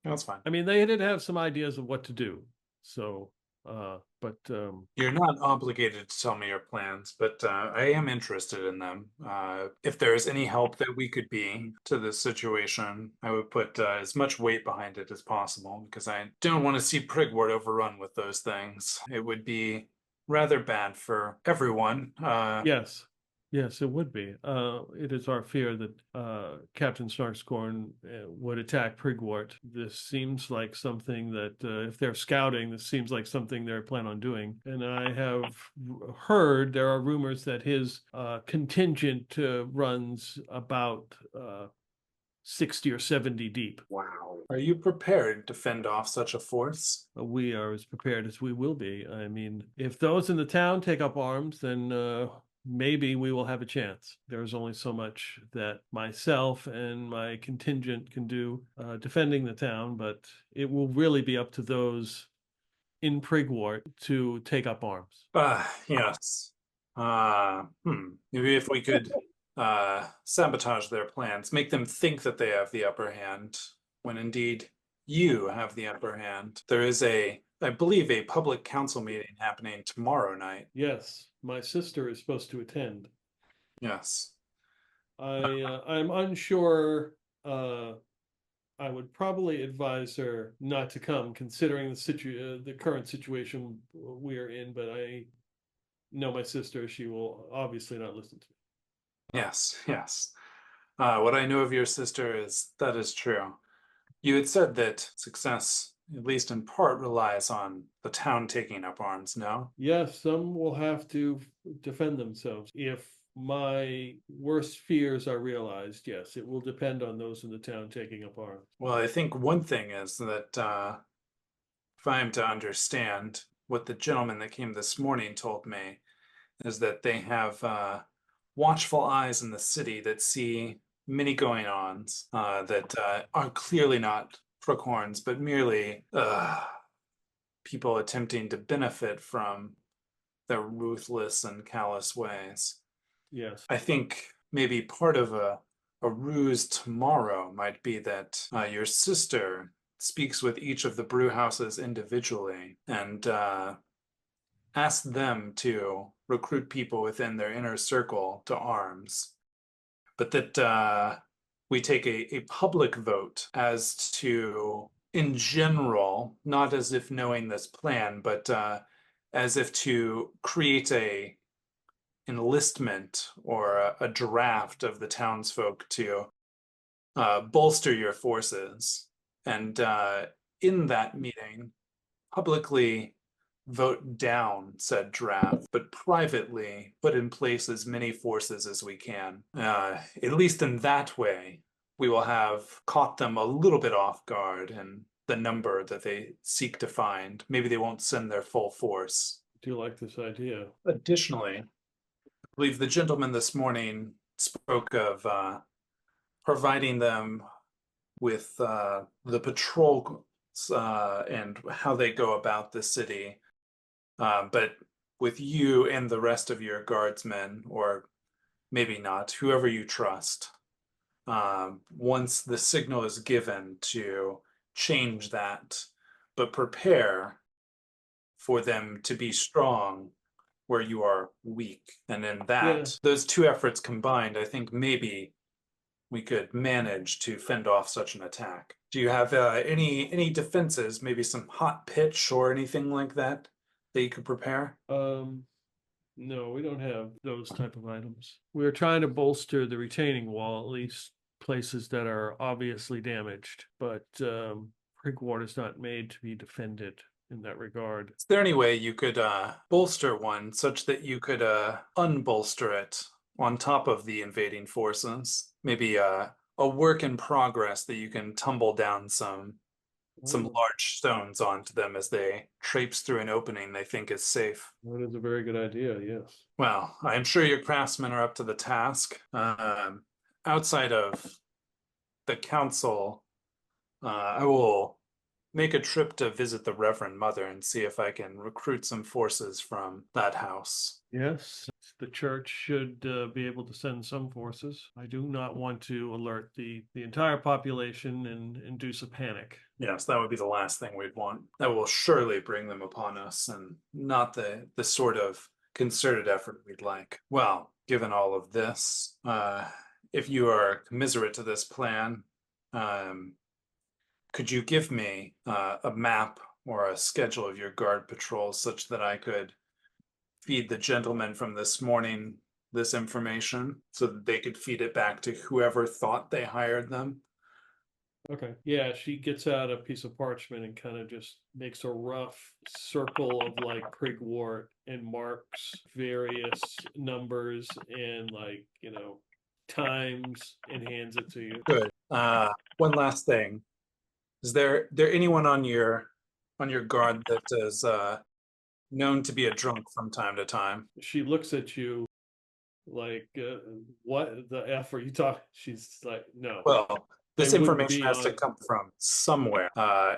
That's fine. I mean, they did have some ideas of what to do. So, but you're not obligated to tell me your plans, but I am interested in them. If there is any help that we could be to this situation, I would put as much weight behind it as possible, because I don't want to see Prigwort overrun with those things. It would be rather bad for everyone. Yes, it would be. It is our fear that Captain Snarkscorn would attack Prigwort. This seems like something that, if they're scouting, this seems like something they plan on doing. And I have heard there are rumors that his contingent runs about 60 or 70 deep. Wow. Are you prepared to fend off such a force? We are as prepared as we will be. I mean, if those in the town take up arms, then maybe we will have a chance. There's only so much that myself and my contingent can do defending the town, but it will really be up to those in Prigwort to take up arms. Yes. Maybe if we could sabotage their plans, make them think that they have the upper hand, when indeed you have the upper hand. There is I believe, a public council meeting happening tomorrow night. Yes, my sister is supposed to attend. Yes. I'm unsure. I would probably advise her not to come, considering the current situation we are in. But I know my sister; she will obviously not listen to me. Yes. What I know of your sister is that is true. You had said that success at least in part, relies on the town taking up arms, no? Yes, some will have to defend themselves. If my worst fears are realized, yes, it will depend on those in the town taking up arms. Well, I think one thing is that if I am to understand what the gentleman that came this morning told me, is that they have watchful eyes in the city that see many going-ons that are clearly not crookhorns, but merely people attempting to benefit from their ruthless and callous ways. Yes. I think maybe part of a ruse tomorrow might be that your sister speaks with each of the brew houses individually and ask them to recruit people within their inner circle to arms, but that we take a public vote as to, in general, not as if knowing this plan, but as if to create a enlistment or a draft of the townsfolk to bolster your forces. And in that meeting, publicly vote down said draft, but privately put in place as many forces as we can. At least in that way, we will have caught them a little bit off guard and the number that they seek to find. Maybe they won't send their full force. I do like this idea. Additionally, I believe the gentleman this morning spoke of providing them with the patrol and how they go about the city. But with you and the rest of your guardsmen, or maybe not, whoever you trust, once the signal is given to change that, but prepare for them to be strong where you are weak. And in that, those two efforts combined, I think maybe we could manage to fend off such an attack. Do you have any defenses, maybe some hot pitch or anything like that you could prepare? No, we don't have those type of items. We're trying to bolster the retaining wall, at least places that are obviously damaged, but Prigwort is not made to be defended in that regard. Is there any way you could bolster one such that you could unbolster it on top of the invading forces? Maybe a work in progress that you can tumble down some large stones onto them as they traipse through an opening they think is safe. That is a very good idea, yes. Well, I'm sure your craftsmen are up to the task. Outside of the council, I will make a trip to visit the Reverend Mother and see if I can recruit some forces from that house. Yes, the church should be able to send some forces. I do not want to alert the entire population and induce a panic. Yes, that would be the last thing we'd want. That will surely bring them upon us, and not the sort of concerted effort we'd like. Well, given all of this, if you are commiserate to this plan, could you give me a map or a schedule of your guard patrols such that I could feed the gentleman from this morning this information so that they could feed it back to whoever thought they hired them? Okay. Yeah, she gets out a piece of parchment and kind of just makes a rough circle of like Prigwort and marks various numbers and times and hands it to you. Good. One last thing. Is there anyone on your guard that is known to be a drunk from time to time? She looks at you like, what the F are you talking? She's like, no. Well, this They wouldn't information be has to on- come from somewhere,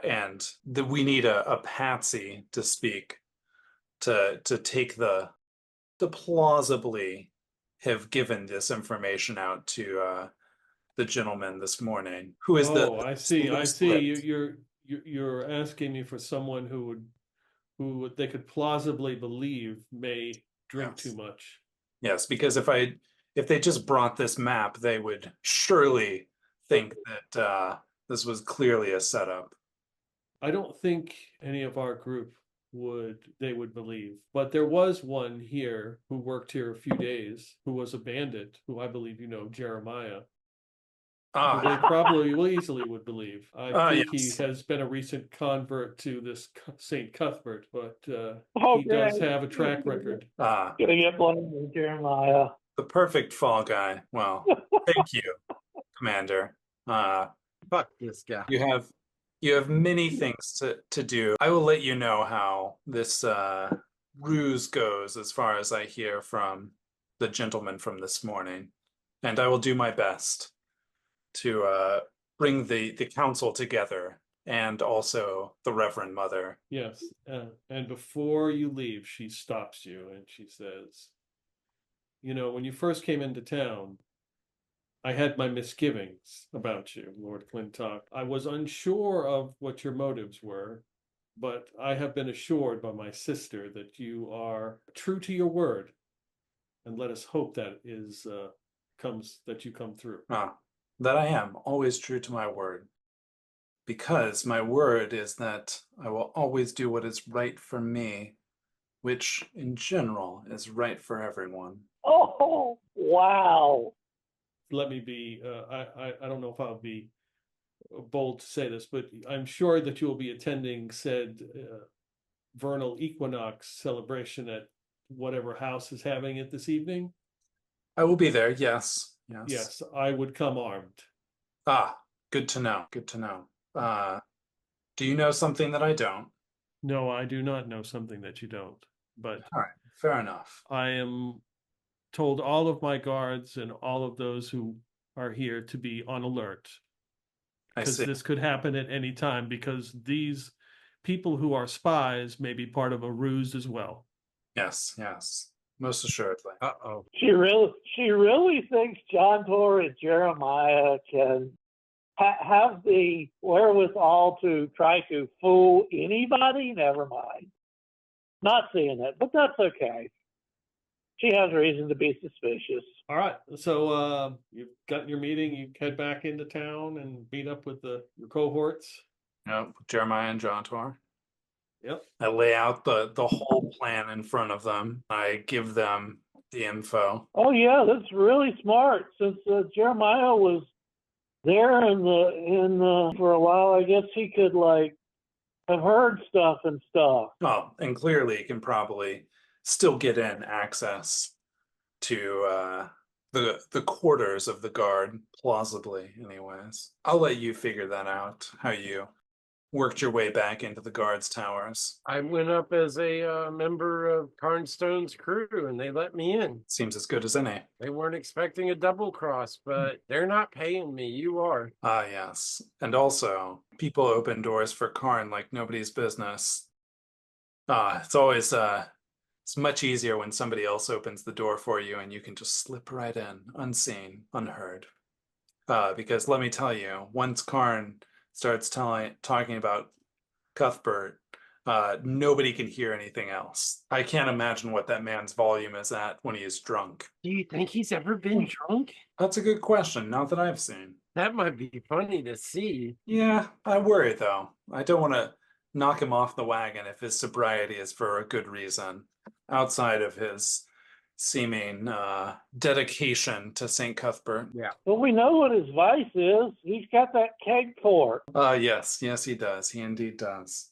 and that we need a patsy to speak to take the plausibly have given this information out to the gentleman this morning. Who is the? I see. loose-lipped- You're asking me for someone who they could plausibly believe may drink Yes. too much. Yes, because if they just brought this map, they would surely think that this was clearly a setup. I don't think any of our group would believe, but there was one here who worked here a few days, who was a bandit, who I believe you know, Jeremiah. They probably will easily would believe. I think yes. he has been a recent convert to this Saint Cuthbert, but Okay. he does have a track record. Ah, Gonna get blamed with Jeremiah. the perfect fall guy. Well, thank you, Commander. Fuck this guy. You have many things to do. I will let you know how this ruse goes as far as I hear from the gentleman from this morning. And I will do my best to bring the council together and also the Reverend Mother. Yes, and before you leave, she stops you and she says, "You know, when you first came into town, I had my misgivings about you, Lord Clintok. I was unsure of what your motives were, but I have been assured by my sister that you are true to your word, and let us hope that you come through." That I am always true to my word, because my word is that I will always do what is right for me, which in general is right for everyone. Oh, wow. Let me be, I don't know if I'll be bold to say this, but I'm sure that you will be attending said Vernal Equinox celebration at whatever house is having it this evening. I will be there, yes. Yes, I would come armed. Good to know. Good to know. Do you know something that I don't? No, I do not know something that you don't, but All right, fair enough. I am told all of my guards and all of those who are here to be on alert, I because see. this could happen at any time, because these people who are spies may be part of a ruse as well. Yes, most assuredly. Uh-oh. She really thinks Johntor and Jeremiah can have the wherewithal to try to fool anybody? Never mind. Not seeing it, but that's okay. She has reason to be suspicious. All right, so you've gotten your meeting. You head back into town and meet up with your cohorts. Yep, Jeremiah and Johntor. Yep. I lay out the whole plan in front of them. I give them the info. Oh yeah, that's really smart. Since Jeremiah was there for a while, I guess he could have heard stuff and stuff. Oh, and clearly you can probably still get in access to the quarters of the guard, plausibly anyways. I'll let you figure that out, how you worked your way back into the guards' towers. I went up as a member of Carnstone's crew, and they let me in. Seems as good as any. They weren't expecting a double cross, but they're not paying me. You are. Yes. And also, people open doors for Karn like nobody's business. It's always it's much easier when somebody else opens the door for you and you can just slip right in, unseen, unheard. Because let me tell you, once Karn starts talking about Cuthbert, nobody can hear anything else. I can't imagine what that man's volume is at when he is drunk. Do you think he's ever been drunk? That's a good question, not that I've seen. That might be funny to see. Yeah, I worry though. I don't want to knock him off the wagon if his sobriety is for a good reason, outside of his seeming dedication to St. Cuthbert. Yeah. Well, we know what his vice is. He's got that keg fort. Yes, he does. He indeed does.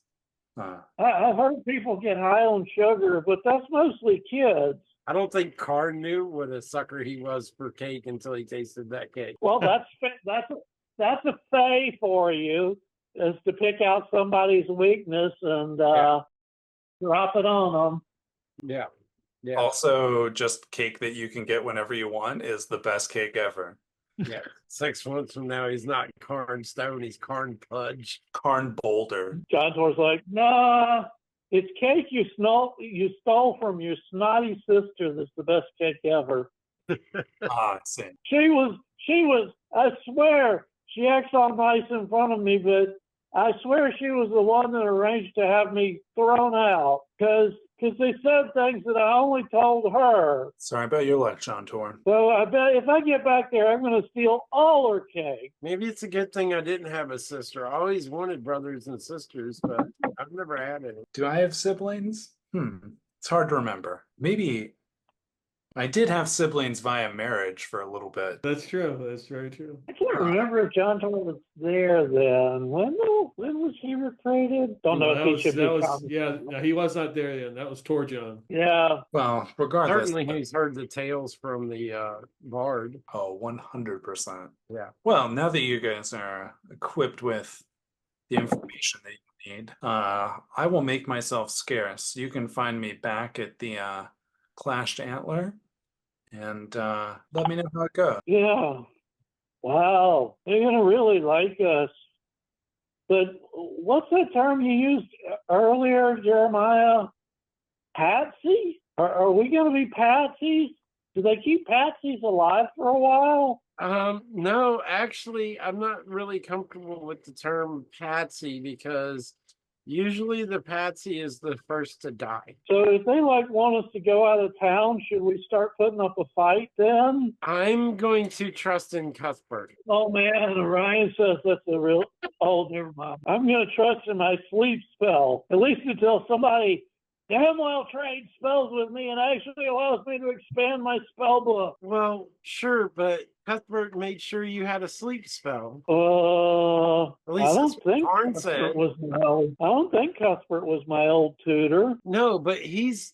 I've heard people get high on sugar, but that's mostly kids. I don't think Karn knew what a sucker he was for cake until he tasted that cake. Well, that's a fay for you, is to pick out somebody's weakness and drop it on them. Yeah. Yeah. Also, just cake that you can get whenever you want is the best cake ever. Yeah. 6 months from now, he's not Karn Stone, he's Karn Pudge. Karn Boulder. Johntor's like, nah, it's cake you stole from your snotty sister that's the best cake ever. I see. She was, I swear, she acts all nice in front of me, but I swear she was the one that arranged to have me thrown out because they said things that I only told her. Sorry about your luck, Johntor. So I bet if I get back there, I'm going to steal all her cake. Maybe it's a good thing I didn't have a sister. I always wanted brothers and sisters, but I've never had any. Do I have siblings? It's hard to remember. Maybe I did have siblings via marriage for a little bit. That's true. That's very true. I can't remember if Johntor was there then. When was he recruited? Don't know if he should be. Yeah, no, he was not there then. That was Torjon. Yeah. Well, regardless. Certainly he's heard the tales from the bard. Oh, 100%. Yeah. Well, now that you guys are equipped with the information that you need, I will make myself scarce. You can find me back at the Clashed Antler, and let me know how it goes. Yeah. Wow. They're going to really like us. But what's that term you used earlier, Jeremiah? Patsy? Are we going to be patsies? Do they keep patsies alive for a while? No, actually, I'm not really comfortable with the term patsy because usually the patsy is the first to die. So if they want us to go out of town, should we start putting up a fight then? I'm going to trust in Cuthbert. Oh man, Orion says that's a real. Oh, never mind. I'm going to trust in my sleep spell, at least until somebody damn well trades spells with me and actually allows me to expand my spell book. Well, sure, but Cuthbert made sure you had a sleep spell. At least I that's don't what think Karn Cuthbert said. was I don't think Cuthbert was my old tutor. No, but he's,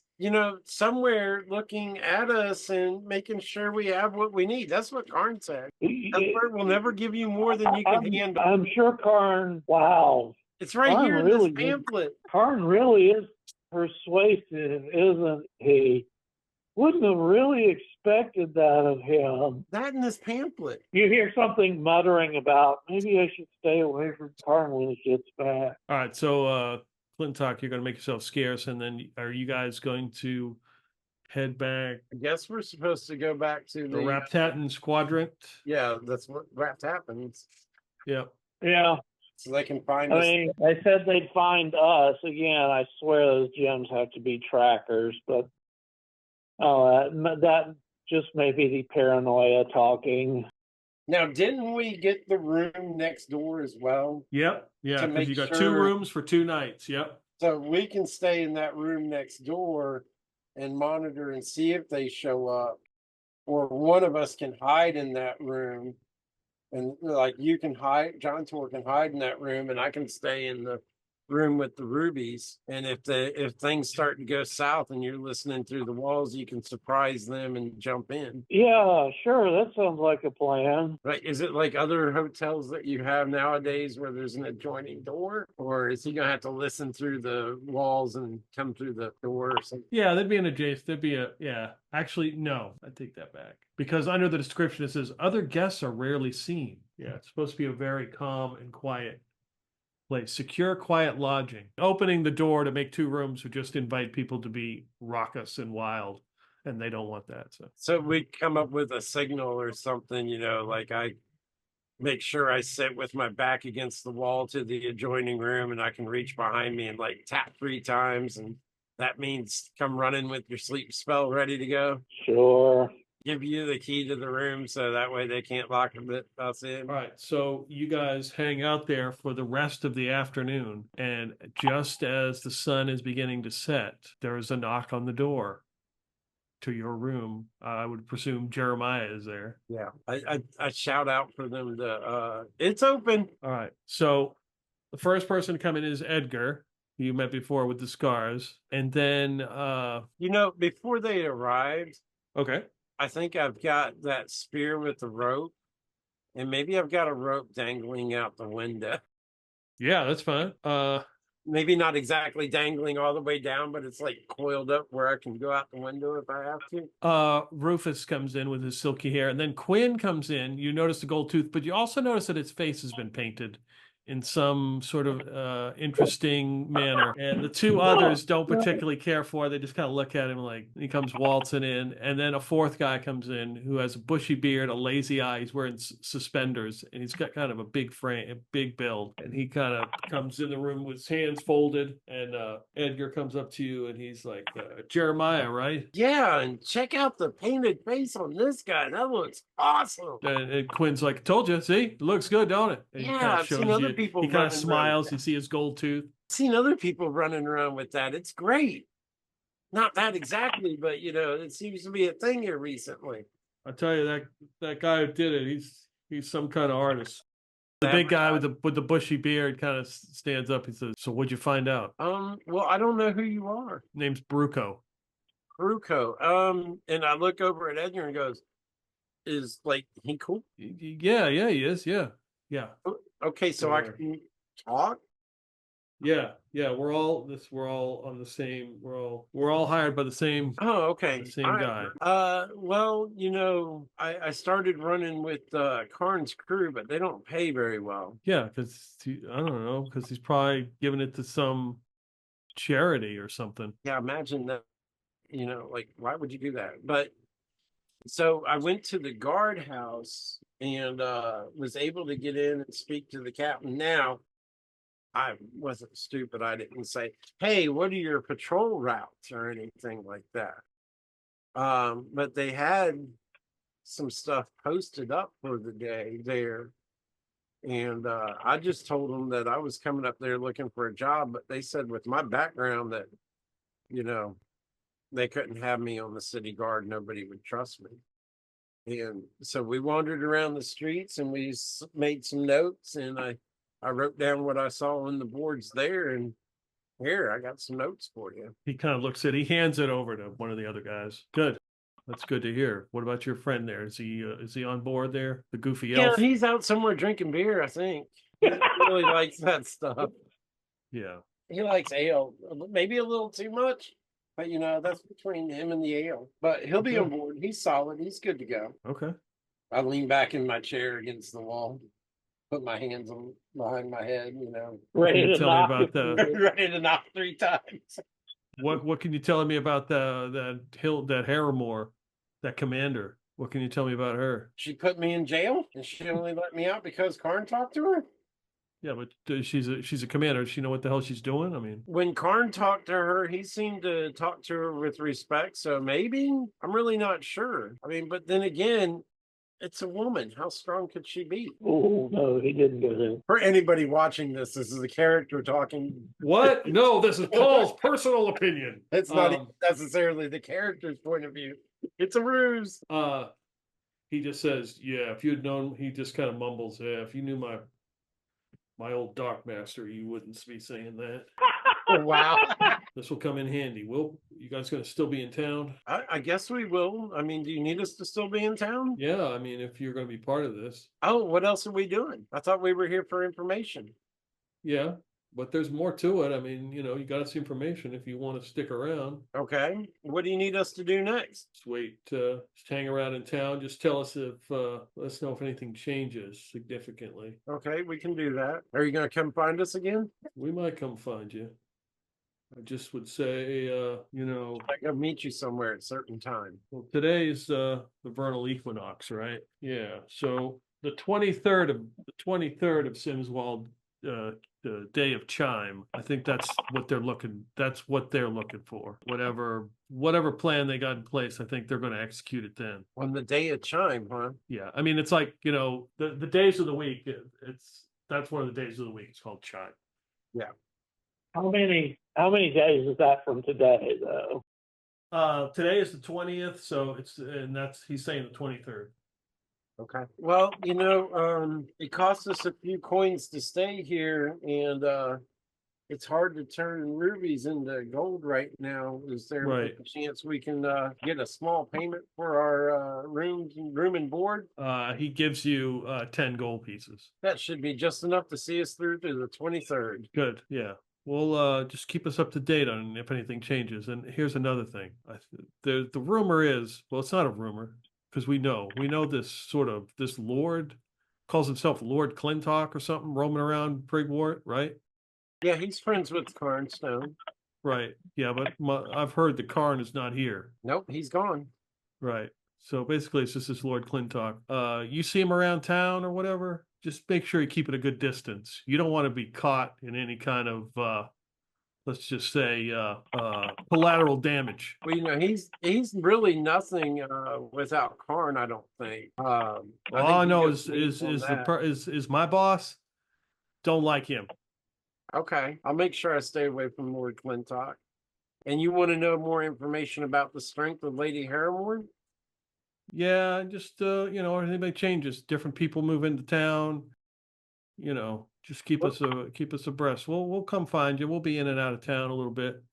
somewhere looking at us and making sure we have what we need. That's what Karn said. Cuthbert will never give you more than you can handle. I'm sure Karn, wow. It's right Karn here in really this pamphlet. Karn really is persuasive, isn't he? Wouldn't have really expected that of him. That in this pamphlet. You hear something muttering about, maybe I should stay away from Karn when he gets back. All right, so Clintok, you're going to make yourself scarce, and then are you guys going to head back? I guess we're supposed to go back to the Raptappen quadrant. Yeah, that's what Raptappen. Yep. Yeah. So they can find us. I mean, they said they'd find us. Again, I swear those gems have to be trackers, but that just may be the paranoia talking. Now, didn't we get the room next door as well? Yep. Yeah, To because make you got sure- 2 rooms for 2 nights. Yep. So we can stay in that room next door and monitor and see if they show up. Or one of us can hide in that room. And you can hide, Johntor can hide in that room, and I can stay in the room with the rubies. And if things start to go south and you're listening through the walls, you can surprise them and jump in. Yeah, sure. That sounds like a plan. Right? Is it like other hotels that you have nowadays where there's an adjoining door, or is he gonna have to listen through the walls and come through the door or something? Yeah, there'd be an adjacent. There'd be Actually, no, I take that back because under the description it says other guests are rarely seen. Yeah, it's supposed to be a very calm and quiet place. Secure, quiet lodging. Opening the door to make 2 rooms would just invite people to be raucous and wild, and they don't want that. So we come up with a signal or something, I make sure I sit with my back against the wall to the adjoining room, and I can reach behind me and tap 3 times, and that means come running with your sleep spell ready to go. Sure. Give you the key to the room so that way they can't lock us in. All right, so you guys hang out there for the rest of the afternoon, and just as the sun is beginning to set, there is a knock on the door to your room. I would presume Jeremiah is there. Yeah, I shout out for them to, it's open. All right, so the first person to come in is Edgar, who you met before with the scars, and then before they arrived, okay, I think I've got that spear with the rope, and maybe I've got a rope dangling out the window. Yeah, that's fine. Maybe not exactly dangling all the way down, but it's coiled up where I can go out the window if I have to. Rufus comes in with his silky hair, and then Quinn comes in. You notice the gold tooth, but you also notice that its face has been painted in some sort of interesting manner. And the 2 others don't particularly care for it. They just kind of look at him he comes waltzing in. And then a 4th guy comes in who has a bushy beard, a lazy eye. He's wearing suspenders, and he's got kind of a big frame, a big build. And he kind of comes in the room with his hands folded. And Edgar comes up to you, and he's like, Jeremiah, right? Yeah, and check out the painted face on this guy. That looks awesome. And Quinn's like, told you, see? It looks good, don't it? And Yeah, I've seen other people. He kind of smiles. You see his gold tooth. I've seen other people running around with that. It's great. Not that exactly, but it seems to be a thing here recently. I tell you, that guy who did it, he's some kind of artist. The That big guy with the bushy beard kind of stands up. He says, "So what'd you find out?" Well, I don't know who you are. Name's Bruco. Bruco. And I look over at Edgar and goes, "Is like he cool?" Yeah, he is. Yeah. Okay, so I can talk. Yeah. We're all on the same. We're all hired by the same. Oh, okay. The same All right. guy. Well, I started running with Karn's crew, but they don't pay very well. Yeah, because I don't know, because he's probably giving it to some charity or something. Yeah, imagine that. Like, why would you do that? But so I went to the guardhouse and was able to get in and speak to the captain. Now, I wasn't stupid. I didn't say, "Hey, what are your patrol routes?" or anything like that. But they had some stuff posted up for the day there. And I just told them that I was coming up there looking for a job, but they said with my background that, they couldn't have me on the city guard. Nobody would trust me. And so we wandered around the streets and we made some notes, and I wrote down what I saw on the boards there, and here I got some notes for you. He kind of looks at it. He hands it over to one of the other guys. Good. That's good to hear. What about your friend there? Is he on board there? The goofy elf? Yeah, he's out somewhere drinking beer, I think. He really likes that stuff. Yeah. He likes ale, maybe a little too much, but that's between him and the ale. But he'll be on board. He's solid. He's good to go. Okay. I lean back in my chair against the wall, put my hands behind my head, Ready to tell me knock. about the ready to knock 3 times. what can you tell me about that Harrowmoor, that commander? What can you tell me about her? She put me in jail, and she only let me out because Karn talked to her. Yeah, but she's a commander. Does she know what the hell she's doing? I mean, When Karn talked to her, he seemed to talk to her with respect. So maybe, I'm really not sure. I mean, but then again, it's a woman. How strong could she be? Oh, no, he didn't go there. For anybody watching this is a character talking. what? No, this is Paul's personal opinion. It's not even necessarily the character's point of view. It's a ruse. He just says, "Yeah, if you'd known," he just kind of mumbles, "Yeah, if you knew my old dark master, you wouldn't be saying that." Oh, wow. This will come in handy. You guys gonna still be in town? I guess we will. I mean, do you need us to still be in town? Yeah, I mean, if you're gonna be part of this. Oh, what else are we doing? I thought we were here for information. Yeah, but there's more to it. I mean, you got us information if you want to stick around. Okay. What do you need us to do next? Just wait, just hang around in town. Just tell us let us know if anything changes significantly. Okay, we can do that. Are you going to come find us again? We might come find you. I just would say, I'll go meet you somewhere at a certain time. well, today's the vernal equinox, right? Yeah. So the 23rd of Simswald, the day of chime. I think that's what they're looking for. Whatever plan they got in place, I think they're going to execute it then. On the day of chime, huh? Yeah. I mean, it's like, the days of the week, that's one of the days of the week. It's called chime. Yeah. How many days is that from today, though? Today is the 20th, so he's saying the 23rd. Okay. Well, it costs us a few coins to stay here, and it's hard to turn rubies into gold right now. Is there a chance we can get a small payment for our room and board? He gives you 10 gold pieces. That should be just enough to see us through to the 23rd. Good. Yeah. Well, just keep us up to date on if anything changes. And here's another thing. The rumor is, well, it's not a rumor, because we know this Lord calls himself Lord Clintok or something, roaming around Prigwort, right? Yeah, he's friends with Carnstone. Right. Yeah, but I've heard the Karn is not here. Nope, he's gone. Right. So basically, it's just this Lord Clintok. You see him around town or whatever, just make sure you keep it a good distance. You don't want to be caught in any kind of, let's just say, collateral damage. Well, he's really nothing without Karn, I don't think. All I know is my boss don't like him. Okay, I'll make sure I stay away from Lord Clintok. And you want to know more information about the strength of Lady Harrowmoor? Yeah, just everything changes. Different people move into town. Just keep us abreast. We'll come find you. We'll be in and out of town a little bit.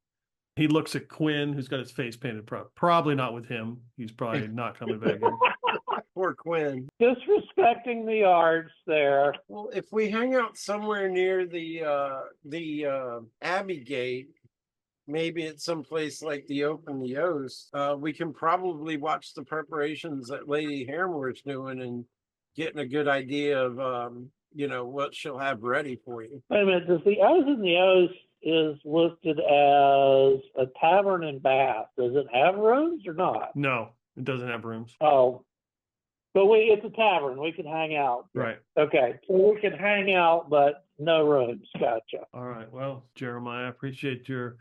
He looks at Quinn, who's got his face painted. Probably not with him. He's probably not coming back here. Poor Quinn. Disrespecting the arts there. Well, if we hang out somewhere near the Abbey Gate, maybe at some place like the Open the Oast, we can probably watch the preparations that Lady Harrowmoor's doing and getting a good idea of what she'll have ready for you. Wait a minute, does the O's in the O's is listed as a tavern and bath? Does it have rooms or not? No, it doesn't have rooms. Oh, but it's a tavern. We can hang out. Right. Okay, so we can hang out, but no rooms. Gotcha. All right. Well, Jeremiah, I appreciate you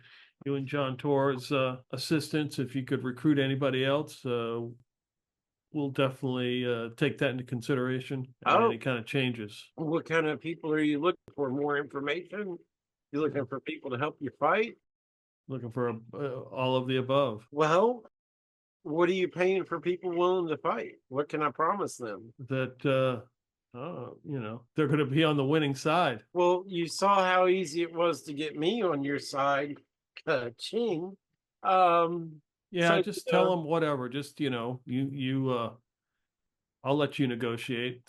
and Johntor's assistance. If you could recruit anybody else, we'll definitely take that into consideration. Any kind of changes. What kind of people are you looking for? More information? You looking for people to help you fight? Looking for all of the above. Well, what are you paying for people willing to fight? What can I promise them? That they're going to be on the winning side. Well, you saw how easy it was to get me on your side. Ching. Yeah, just tell them whatever. Just I'll let you negotiate.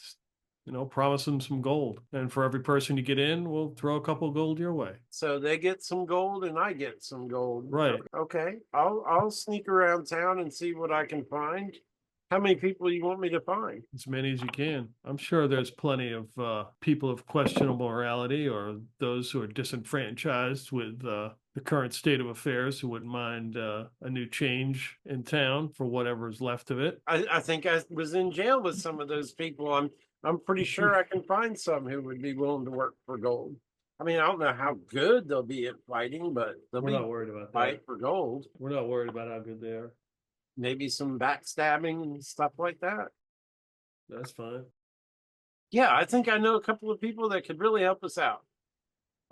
Promise them some gold, and for every person you get in, we'll throw a couple of gold your way. So they get some gold, and I get some gold. Right. Okay. I'll sneak around town and see what I can find. How many people do you want me to find? As many as you can. I'm sure there's plenty of people of questionable morality or those who are disenfranchised with the current state of affairs who wouldn't mind a new change in town for whatever is left of it. I think I was in jail with some of those people. I'm pretty sure I can find some who would be willing to work for gold. I mean, I don't know how good they'll be at fighting, but they'll We're not worried about fight that. for gold. We're not worried about how good they are. Maybe some backstabbing and stuff like that. That's fine. Yeah, I think I know a couple of people that could really help us out.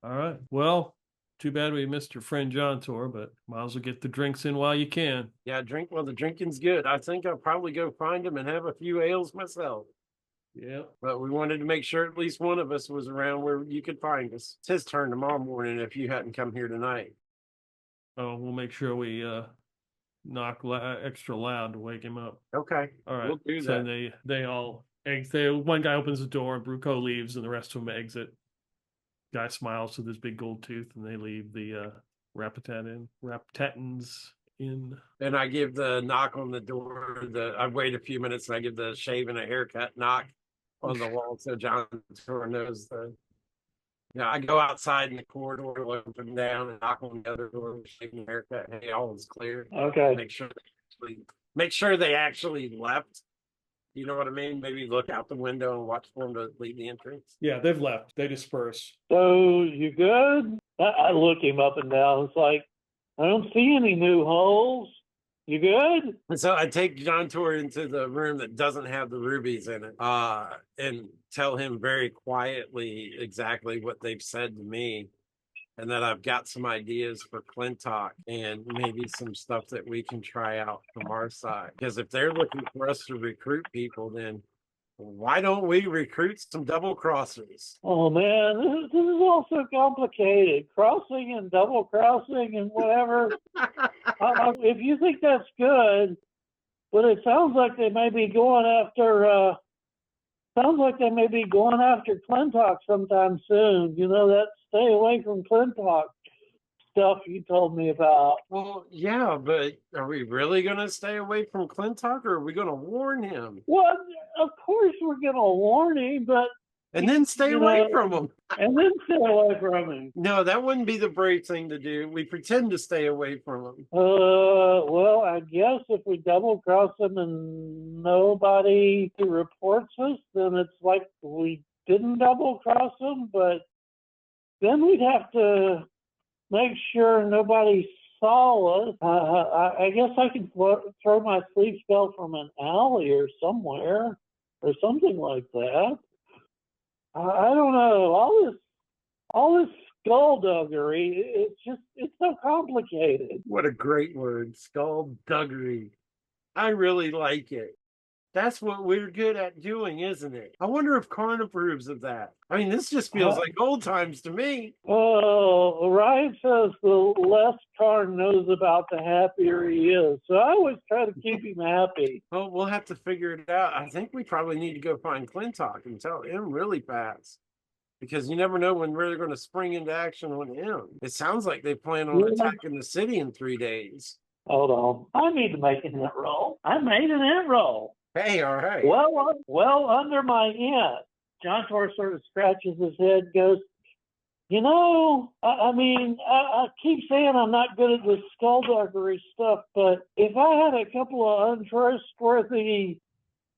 All right. Well, too bad we missed your friend Johntor, but might as well get the drinks in while you can. Yeah, the drinking's good. I think I'll probably go find him and have a few ales myself. Yeah. But we wanted to make sure at least one of us was around where you could find us. It's his turn tomorrow morning if you hadn't come here tonight. Oh, we'll make sure we knock extra loud to wake him up. Okay. All right. We'll do so that. they all exit. One guy opens the door, Bruco leaves, and the rest of them exit. Guy smiles with his big gold tooth, and they leave the Raptappens in. And I give the knock on the door. I wait a few minutes and I give the shave and a haircut knock on the wall so Johntor knows I go outside in the corridor, look them down, and knock on the other door, shave and haircut. Hey, all is clear. Okay. Make sure they actually left. You know what I mean? Maybe look out the window and watch for them to leave the entrance. Yeah, they've left. They disperse. So you good? I look him up and down. It's like, I don't see any new holes. You good? And so I take Johntor into the room that doesn't have the rubies in it, and tell him very quietly exactly what they've said to me, and that I've got some ideas for Clintok and maybe some stuff that we can try out from our side. Because if they're looking for us to recruit people, then why don't we recruit some double crossers? Oh man, this is all so complicated. Crossing and double crossing and whatever. If you think that's good, but it sounds like they may be going after. Sounds like they may be going after Clintok sometime soon. That stay away from Clintok stuff you told me about. Well, yeah, but are we really going to stay away from Clintok, or are we going to warn him? Well, of course we're going to warn him, but and then stay away from him. And then stay away from him. No, that wouldn't be the brave thing to do. We pretend to stay away from him. Well, I guess if we double cross him and nobody reports us, then it's like we didn't double cross him, but then we'd have to make sure nobody saw us. I guess I could throw my sleep spell from an alley or somewhere or something like that. I don't know. All this skullduggery. It's so complicated. What a great word, skullduggery. I really like it. That's what we're good at doing, isn't it? I wonder if Karn approves of that. I mean, this just feels like old times to me. Oh, Ryan says the less Karn knows about, the happier he is. So I always try to keep him happy. Well, we'll have to figure it out. I think we probably need to go find Clintok and tell him really fast. Because you never know when we're going to spring into action on him. It sounds like they plan on attacking the city in 3 days. Hold on. I need to make an int roll. I made an int roll. Hey, all right. Well under my int. Johntor sort of scratches his head, goes, you know, I mean, I keep saying I'm not good at this skullduggery stuff, but if I had a couple of untrustworthy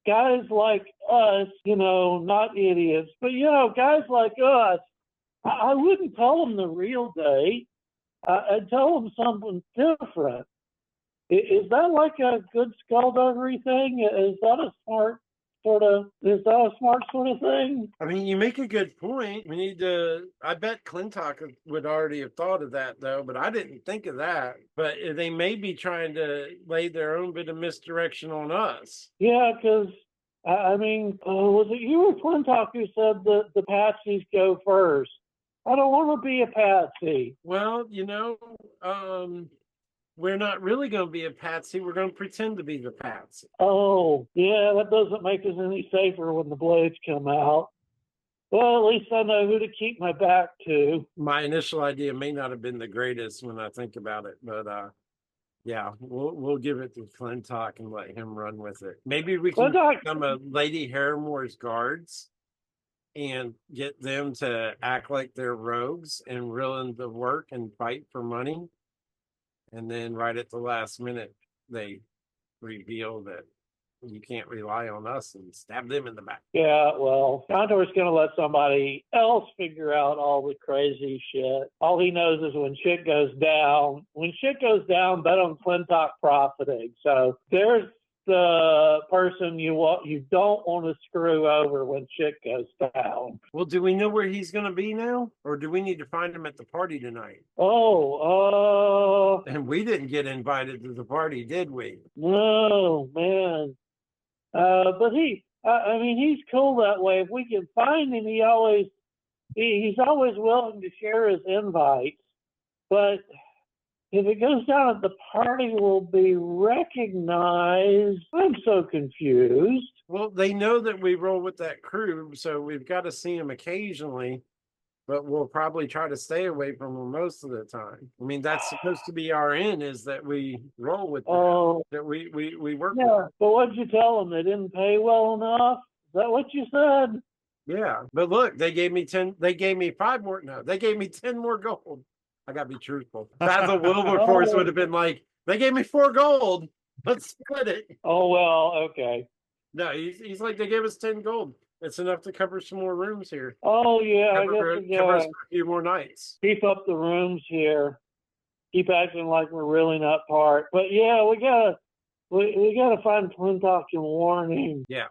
guys like us, you know, not idiots, but, you know, guys like us, I wouldn't tell them the real date. I'd tell them something different. Is that like a good skullduggery thing? Is that a smart sort of thing? I mean, you make a good point. We need to, I bet Clintok would already have thought of that, though, but I didn't think of that. But they may be trying to lay their own bit of misdirection on us. Yeah, because, I mean, was it you or Clintok who said that the patsies go first? I don't want to be a patsy. Well, you know, we're not really going to be a patsy. We're going to pretend to be the patsy. Oh, yeah, that doesn't make us any safer when the blades come out. Well, at least I know who to keep my back to. My initial idea may not have been the greatest when I think about it, but yeah, we'll give it to Clintok and let him run with it. Maybe we can become a Lady Harrowmoor's guards and get them to act like they're rogues and ruin the work and fight for money. And then right at the last minute, they reveal that you can't rely on us and stab them in the back. Yeah, well, Johntor's going to let somebody else figure out all the crazy shit. All he knows is when shit goes down, bet on Clintok profiting. So there's the person you don't want to screw over when shit goes down. Well, do we know where he's going to be now? Or do we need to find him at the party tonight? And we didn't get invited to the party, did we? No, man. But I mean, he's cool that way. If we can find him, he's always willing to share his invites. But if it goes down at the party, we'll be recognized. I'm so confused. Well, they know that we roll with that crew, so we've got to see them occasionally, but we'll probably try to stay away from them most of the time. I mean, that's supposed to be our end, is that we roll with them, that we work with them. But what'd you tell them? They didn't pay well enough? Is that what you said? Yeah, but look, they gave me 10 more gold. I gotta be truthful. Basil Wilberforce would have been like, they gave me 4 gold. Let's split it. Oh, well, okay. No, he's like, they gave us 10 gold. It's enough to cover some more rooms here. Oh, yeah, cover us for a few more nights. Keep up the rooms here. Keep acting like we're really not part. But yeah, we gotta find Clintok and warn him. Yeah.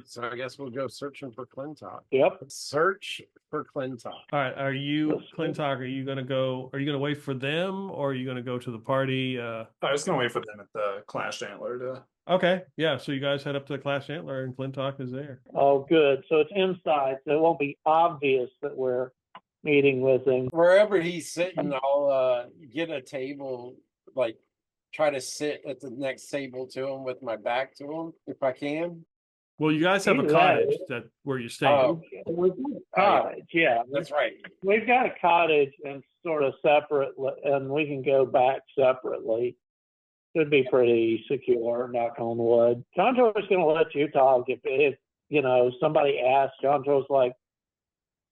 So I guess we'll go searching for Clintok. Yep. Search for Clintok. All right. Clintok, are you gonna wait for them, or are you gonna go to the party? I was gonna wait for them at the Clashed Antler to. Okay. Yeah. So you guys head up to the Clashed Antler, and Clintok is there. Oh, good. So it's inside, so it won't be obvious that we're meeting with him. Wherever he's sitting, I'll get a table, like try to sit at the next table to him with my back to him if I can. Well, you guys have a cottage where you stay. We've got a cottage, yeah. That's right. We've got a cottage and sort of separate, and we can go back separately. Should be pretty secure, knock on wood. Johntor's going to let you talk if you know, somebody asks. Johntor's like,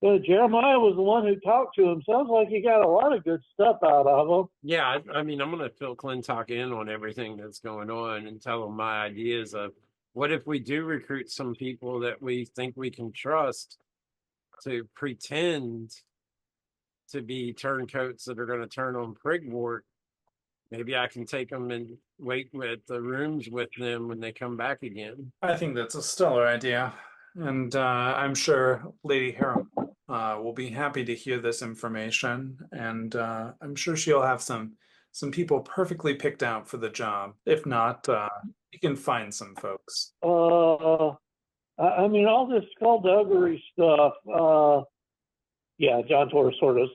well, Jeremiah was the one who talked to him. Sounds like you got a lot of good stuff out of him. Yeah, I mean, I'm going to fill Clintok in on everything that's going on and tell him my ideas of, what if we do recruit some people that we think we can trust to pretend to be turncoats that are going to turn on Prigwort? Maybe I can take them and wait at the rooms with them when they come back again. I think that's a stellar idea. And I'm sure Lady will be happy to hear this information, and I'm sure she'll have some people perfectly picked out for the job. If not, you can find some folks. I mean, all this skullduggery stuff. Yeah, Johntor sort of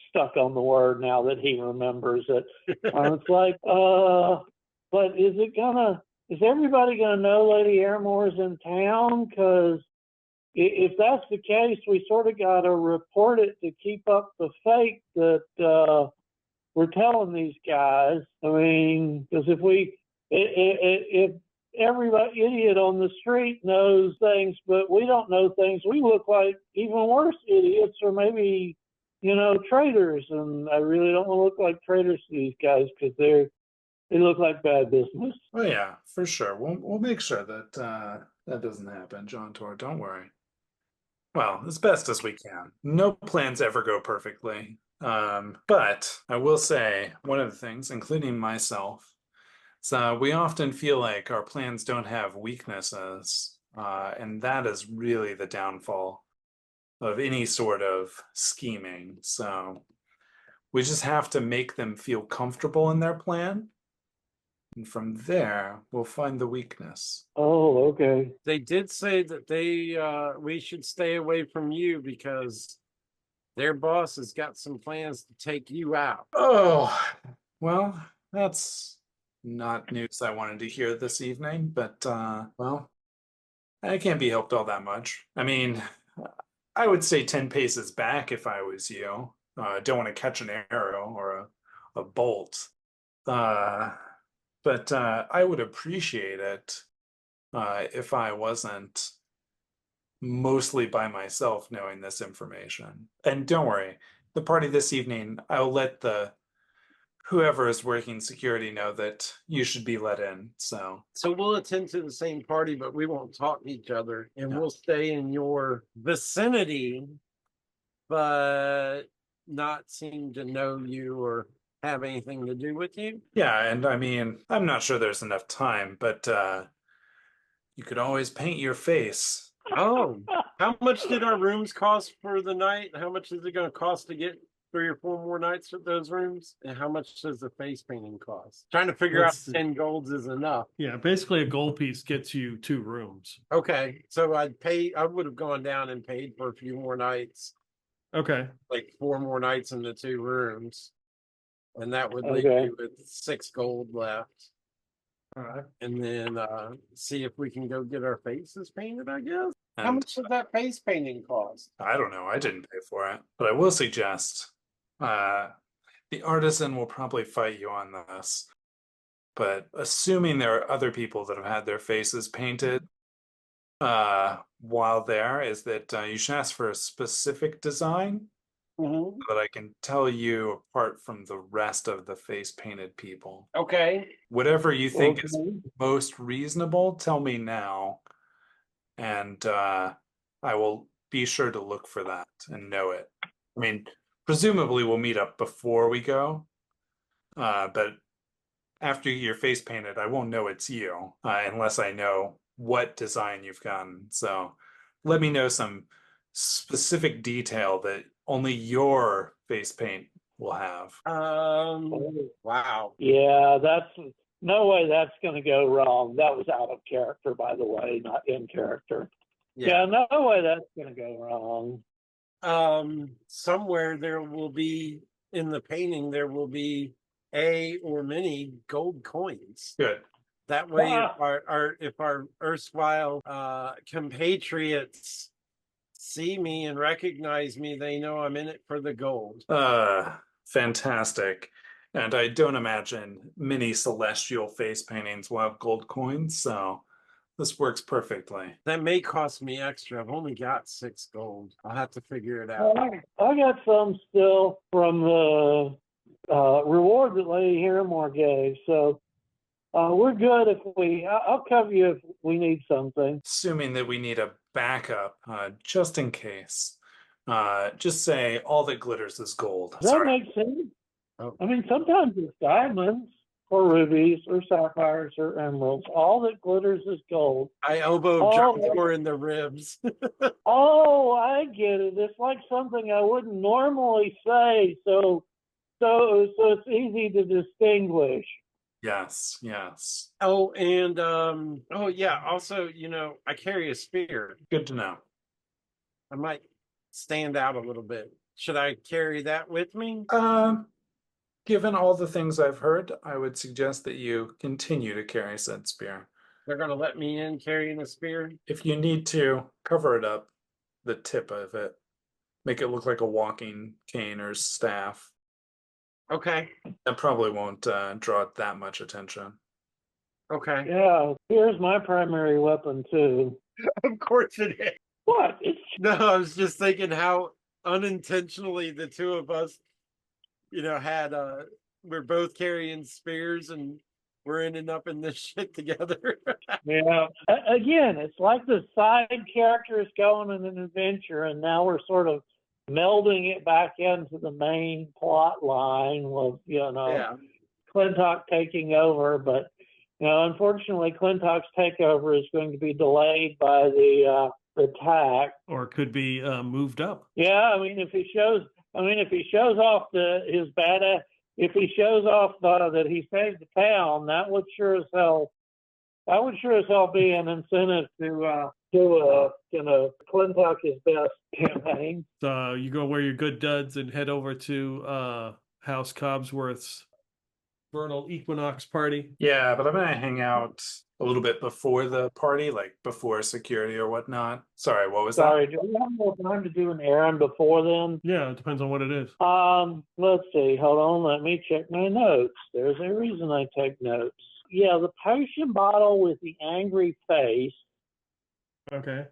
stuck on the word now that he remembers it. It's like, but is everybody gonna know Lady Harrowmoor is in town? Because if that's the case, we sort of got to report it to keep up the fake that we're telling these guys. I mean, because if every idiot on the street knows things, but we don't know things, we look like even worse idiots, or maybe, traitors. And I really don't want to look like traitors to these guys, because they look like bad business. Oh yeah, for sure. We'll make sure that that doesn't happen, Johntor. Don't worry. Well, as best as we can. No plans ever go perfectly. But I will say one of the things, including myself, so we often feel like our plans don't have weaknesses, and that is really the downfall of any sort of scheming. So we just have to make them feel comfortable in their plan, and from there we'll find the weakness. Oh, okay. They did say that we should stay away from you because their boss has got some plans to take you out. Oh, well, that's not news I wanted to hear this evening, but well, I can't be helped all that much. I mean, I would say 10 paces back if I was you. Don't want to catch an arrow or a bolt. But I would appreciate it if I wasn't mostly by myself knowing this information. And don't worry, the party this evening, I'll let whoever is working security know that you should be let in. So we'll attend to the same party, but we won't talk to each other, and we'll stay in your vicinity, but not seem to know you or have anything to do with you. Yeah, and I mean, I'm not sure there's enough time, but you could always paint your face. Oh, how much did our rooms cost for the night? How much is it going to cost to get 3 or 4 more nights at those rooms? And how much does the face painting cost? Trying to figure out if 10 golds is enough. Yeah, basically a gold piece gets you 2 rooms. Okay, so I would have gone down and paid for a few more nights. Okay. Like 4 more nights in the 2 rooms. And that would leave me with 6 gold left. All right. And then see if we can go get our faces painted, I guess. And how much does that face painting cost? I don't know. I didn't pay for it. But I will suggest the artisan will probably fight you on this. But assuming there are other people that have had their faces painted while there, is that you should ask for a specific design that I can tell you apart from the rest of the face painted people. Okay. Whatever you think is most reasonable, tell me now. And I will be sure to look for that and know it. I mean, presumably we'll meet up before we go. But after your face painted, I won't know it's you unless I know what design you've gotten. So let me know some specific detail that only your face paint will have. Wow. Yeah, that's no way that's going to go wrong. That was out of character, by the way, not in character. Yeah, no way that's going to go wrong. Somewhere there will be, in the painting, there will be a or many gold coins. Good. That way, if our erstwhile compatriots see me and recognize me, they know I'm in it for the gold. Fantastic. And I don't imagine many celestial face paintings will have gold coins, so this works perfectly. That may cost me extra. I've only got 6 gold. I'll have to figure it out. I got some still from the reward that Lady Harrowmoor gave, so we're good I'll cover you if we need something. Assuming that we need a backup, just in case. Just say all that glitters is gold. Does that make sense? Oh. I mean, sometimes it's diamonds. or rubies or sapphires or emeralds. All that glitters is gold. I elbowed Oh. Johntor in the ribs. Oh, I get it. It's like something I wouldn't normally say, so it's easy to distinguish. Yes, yes. Oh, and oh yeah, also, I carry a spear. Good to know. I might stand out a little bit. Should I carry that with me? Given all the things I've heard, I would suggest that you continue to carry said spear. They're gonna let me in carrying a spear? If you need to, cover it up, the tip of it. Make it look like a walking cane or staff. Okay. That probably won't draw that much attention. Okay. Yeah, here's my primary weapon too. Of course it is. What? It's No, I was just thinking how unintentionally the two of us, had we're both carrying spears and we're ending up in this shit together. yeah. Again, it's like the side character is going on an adventure, and now we're sort of melding it back into the main plot line with Yeah. Clintok taking over. But unfortunately, Clintok's takeover is going to be delayed by the attack, or could be moved up. Yeah, I mean, if he shows off his badass, if he shows off that he saved the town, that would sure as hell be an incentive to Clintok his best campaign. So you go wear your good duds and head over to House Cobsworth's Vernal Equinox party. Yeah, but I'm gonna hang out a little bit before the party, like before security or whatnot. Sorry, what was that? Sorry, do we have more time to do an errand before then? Yeah, it depends on what it is. Let's see. Hold on. Let me check my notes. There's a reason I take notes. Yeah, the potion bottle with the angry face. Okay.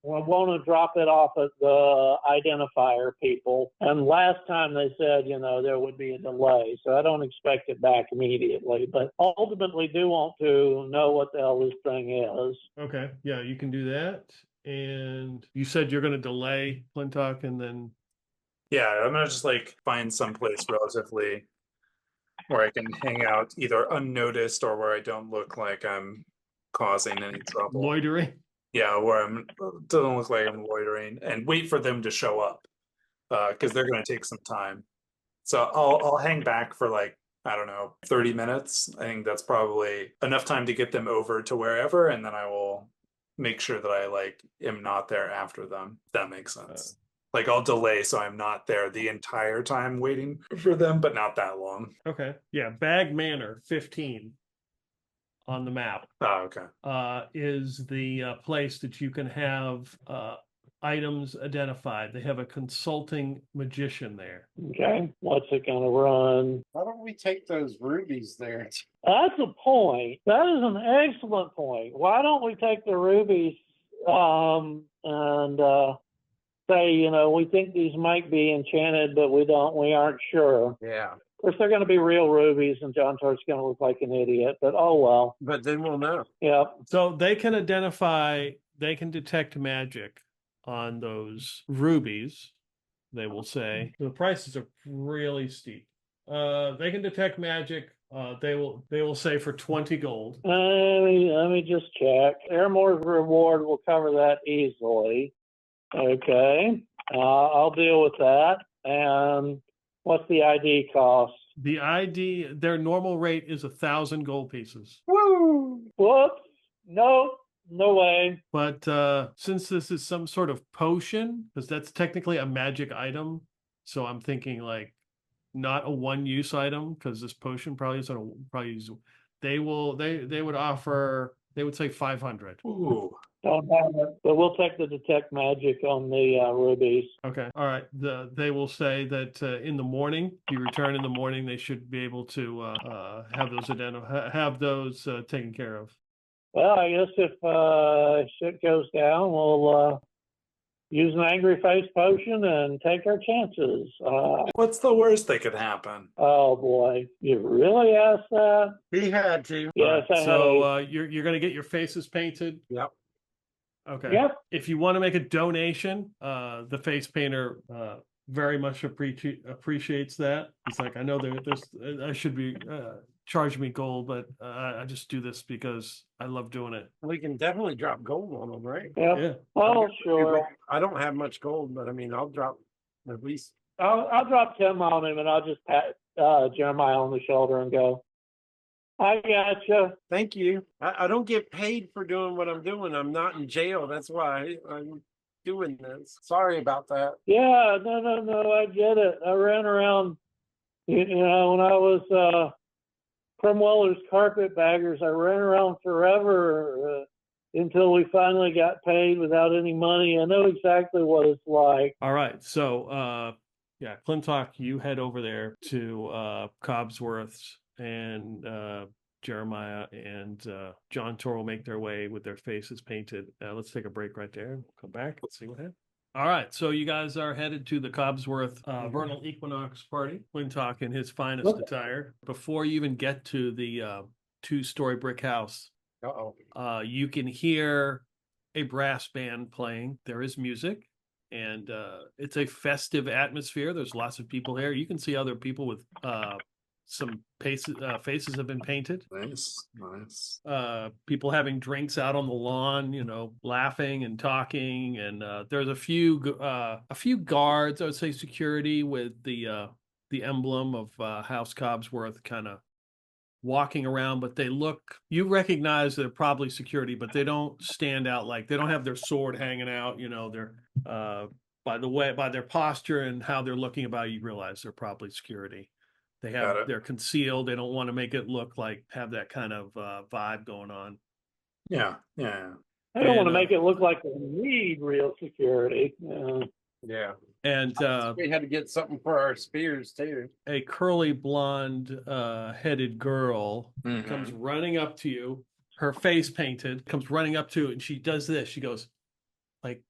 I want to drop it off at the identifier people. And last time they said, there would be a delay. So I don't expect it back immediately. But ultimately do want to know what the hell this thing is. Okay. Yeah, you can do that. And you said you're going to delay Clintok and then... Yeah, I'm going to just find someplace relatively where I can hang out either unnoticed or where I don't look like I'm causing any trouble. Loitering? Yeah, where doesn't look like I'm loitering, and wait for them to show up, because they're going to take some time. So I'll hang back for I don't know, 30 minutes. I think that's probably enough time to get them over to wherever, and then I will make sure that I am not there after them. If that makes sense. I'll delay so I'm not there the entire time waiting for them, but not that long. Okay. Yeah, Bag Manor 15. On the map. Oh, okay. Is the place that you can have items identified. They have a consulting magician there. Okay. What's it going to run? Why don't we take those rubies there? That's a point. That is an excellent point. Why don't we take the rubies and say, we think these might be enchanted, but we aren't sure. Yeah. Of course, they're going to be real rubies, and Johntor's going to look like an idiot, but oh well. But then we'll know. Yeah. So they can detect magic on those rubies, they will say. The prices are really steep. They can detect magic. They will say for 20 gold. Let me just check. Harrowmoor's reward will cover that easily. Okay. I'll deal with that. And what's the ID cost? The ID, their normal rate is 1,000 gold pieces. Woo! Whoops. No way. But since this is some sort of potion, because that's technically a magic item, so I'm thinking not a one-use item, because this potion probably use. They would say 500. Ooh. Don't have it, but we'll take the detect magic on the rubies. Okay. All right. They will say that in the morning, if you return in the morning, they should be able to have those taken care of. Well, I guess if shit goes down, we'll use an angry face potion and take our chances. What's the worst that could happen? Oh boy, you really asked that? He had to. Yes, So you're going to get your faces painted. Yep. Okay. Yep. If you want to make a donation, the face painter very much appreciates that. He's like, I know there's I should be charge me gold, but I just do this because I love doing it. We can definitely drop gold on them, right? Yep. Yeah. Oh, sure. I don't have much gold, but I mean, I'll drop at least. I'll drop 10 on him, and I'll just pat Jeremiah on the shoulder and go, I gotcha. Thank you. I don't get paid for doing what I'm doing. I'm not in jail. That's why I'm doing this. Sorry about that. Yeah, no, I get it. I ran around, when I was Cromweller's carpetbaggers, I ran around forever until we finally got paid without any money. I know exactly what it's like. All right. So, yeah, Clintok, you head over there to Cobsworth's, and Jeremiah and Johntor will make their way with their faces painted. Let's take a break right there. We'll come back. Let's see what happens. All right. So you guys are headed to the Cobsworth Vernal Equinox party. Clintok in his finest attire. Before you even get to the 2-story brick house, you can hear a brass band playing. There is music. And it's a festive atmosphere. There's lots of people here. You can see other people with some faces have been painted. Nice. People having drinks out on the lawn, laughing and talking. And there's a few guards, I would say security, with the emblem of House Cobsworth kind of walking around, but you recognize they're probably security, but they don't stand out, like they don't have their sword hanging out, they're by their posture and how they're looking about, you realize they're probably security. They're concealed. They don't want to make it look like have that kind of vibe going on. Yeah. I don't want to make it look like they need real security. Yeah. And we had to get something for our spears too. A curly blonde headed girl comes running up to you, her face painted, comes running up to you, and she does this. She goes, like,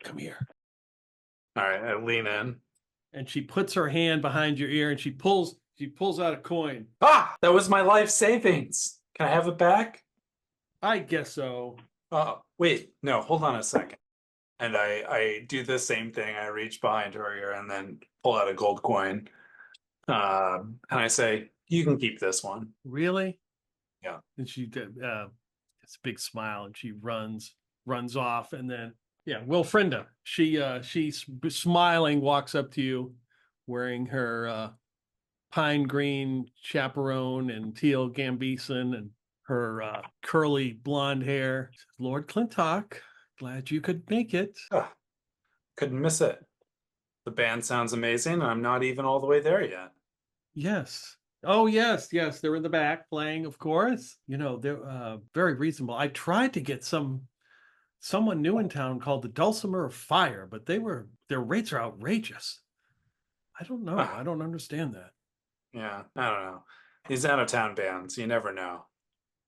come here. All right, I lean in. And she puts her hand behind your ear and she pulls out a coin. Ah, that was my life savings. Can I have it back? I guess so. Wait, no, hold on a second. And I do the same thing. I reach behind her ear and then pull out a gold coin. And I say, you can keep this one. Really? Yeah. And she did it's a big smile and she runs off, and then Wilfrinda, she's smiling, walks up to you wearing her pine green chaperone and teal gambeson and her curly blonde hair. Lord Clintok, glad you could make it. Couldn't miss it. The band sounds amazing. I'm not even all the way there yet. Yes. Oh, yes. They're in the back playing, of course. They're very reasonable. I tried to get someone new in town called the Dulcimer of Fire, but their rates are outrageous. I don't know. I don't understand that. Yeah, I don't know. These out of town bands, you never know.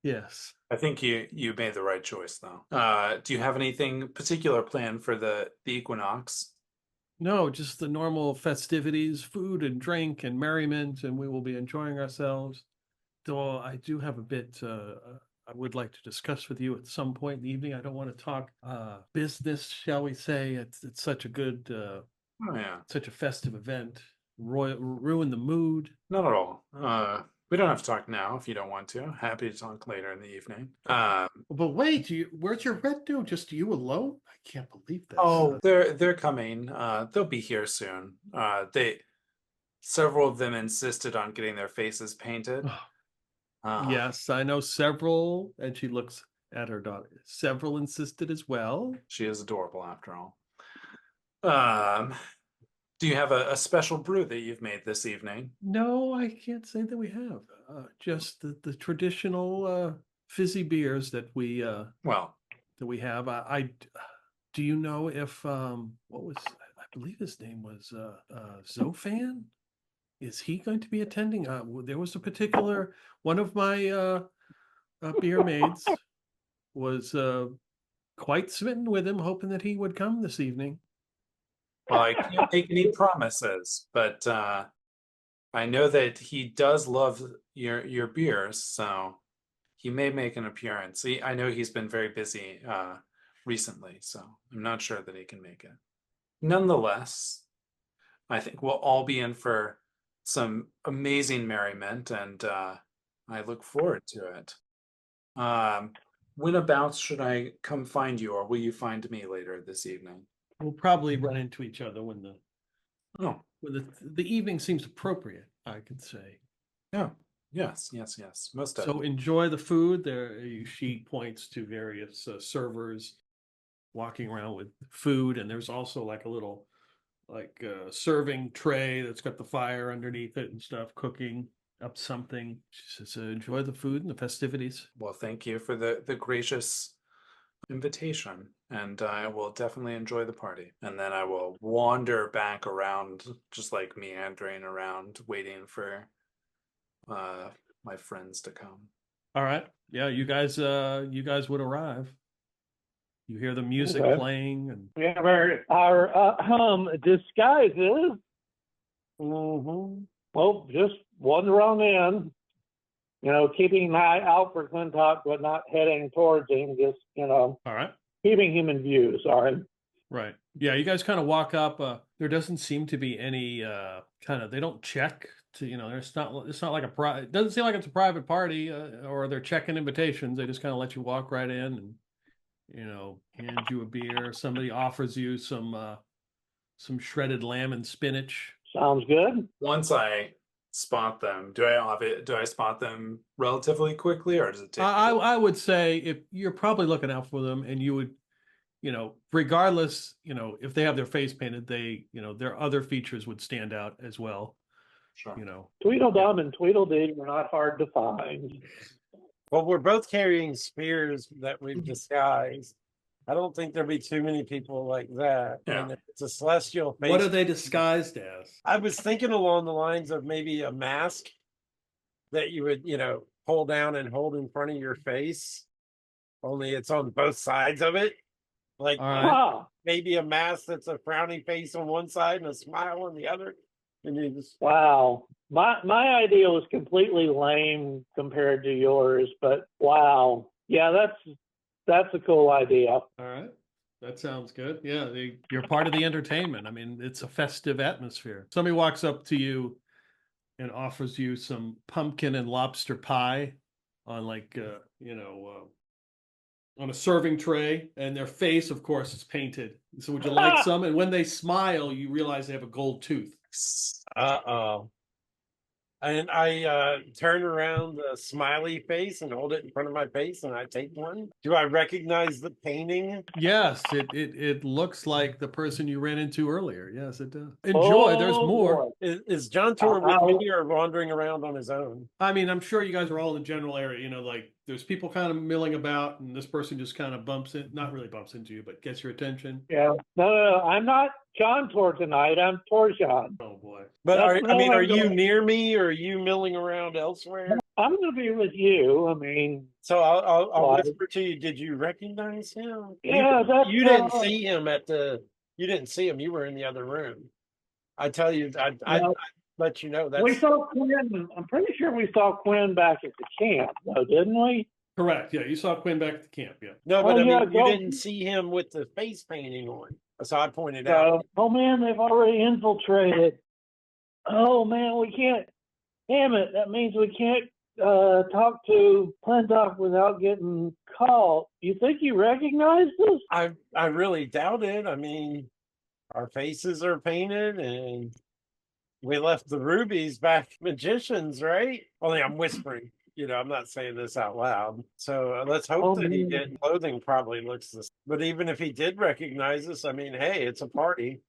Yes. I think you made the right choice though. Do you have anything particular planned for the Equinox? No, just the normal festivities, food and drink and merriment, and we will be enjoying ourselves. Though I do have a bit I would like to discuss with you at some point in the evening. I don't want to talk business, shall we say. It's such a good, such a festive event. Ruin the mood. Not at all. We don't have to talk now if you don't want to. Happy to talk later in the evening. But wait, where's your retinue? Just you alone? I can't believe this. Oh, they're coming. They'll be here soon. Several of them insisted on getting their faces painted. Yes, I know several, and she looks at her daughter. Several insisted as well. She is adorable after all. Do you have a special brew that you've made this evening? No, I can't say that we have. Just the traditional fizzy beers that we have. Do you know if I believe his name was Zofan? Is he going to be attending? There was a particular one of my beer maids was quite smitten with him, hoping that he would come this evening. Well, I can't make any promises, but I know that he does love your beers, so he may make an appearance. I know he's been very busy recently, so I'm not sure that he can make it. Nonetheless, I think we'll all be in for some amazing merriment, and I look forward to it. Whenabouts should I come find you, or will you find me later this evening? We'll probably run into each other when Oh, the evening seems appropriate, I could say. yeah. Yes. Most So definitely. enjoy the food. She points to various servers walking around with food, and there's also like a little serving tray that's got the fire underneath it and stuff, cooking up something. She says, enjoy the food and the festivities. Well, thank you for the gracious invitation, and I will definitely enjoy the party. And then I will wander back around, just like meandering around, waiting for my friends to come. All right. Yeah, you guys would arrive. You hear the music playing, and We have our disguises. Well, just wander on in. You know, keeping an eye out for Clintok, but not heading towards him. Just, you know, all right. keeping him in view. Sorry. Right. Yeah, you guys kind of walk up. There doesn't seem to be any they don't check to, it's not like it doesn't seem like it's a private party or they're checking invitations. They just kind of let you walk right in and, hand you a beer. Somebody offers you some shredded lamb and spinach. Sounds good. Once I spot them, do I spot them relatively quickly, or does it take? I would say if you're probably looking out for them, and you would, regardless, if they have their face painted, their other features would stand out as well. Sure. Tweedledum and Tweedledee are not hard to find. Well, we're both carrying spears that we've disguised. I don't think there'll be too many people like that. Yeah. And if it's a celestial face. What are they disguised as? I was thinking along the lines of maybe a mask that you would, pull down and hold in front of your face. Only it's on both sides of it. Like maybe a mask that's a frowning face on one side and a smile on the other. And you just Wow. My idea was completely lame compared to yours, but wow. Yeah, that's a cool idea. All right. That sounds good. Yeah, you're part of the entertainment. I mean, it's a festive atmosphere. Somebody walks up to you and offers you some pumpkin and lobster pie on on a serving tray, and their face, of course, is painted. So would you like some? And when they smile, you realize they have a gold tooth. Uh-oh. And I turn around the smiley face and hold it in front of my face, and I take one. Do I recognize the painting? Yes, it looks like the person you ran into earlier. Yes, it does. Enjoy. There's more. Is Johntor with me or wandering around on his own? I mean, I'm sure you guys are all in the general area. There's people kind of milling about, and this person just kind of not really bumps into you, but gets your attention. Yeah. No, I'm not Johntor tonight. I'm Torjan. Oh boy. But are you near me, or are you milling around elsewhere? I'm going to be with you. I mean, so I'll whisper to you. Did you recognize him? Yeah, you didn't see him You didn't see him. You were in the other room. I tell you, I'd let you know that we saw Quinn. I'm pretty sure we saw Quinn back at the camp, though, didn't we? Correct. Yeah, you saw Quinn back at the camp. Yeah. No, but you didn't see him with the face painting on. So I pointed out. Oh man, they've already infiltrated. Oh man, we can't. Damn it! That means we can't talk to Clintok without getting caught. You think you recognize us? I really doubt it. I mean, our faces are painted, and we left the rubies back magicians, right? Only I'm whispering. I'm not saying this out loud. So let's hope that he did. Clothing probably looks the same. But even if he did recognize us, I mean, hey, it's a party.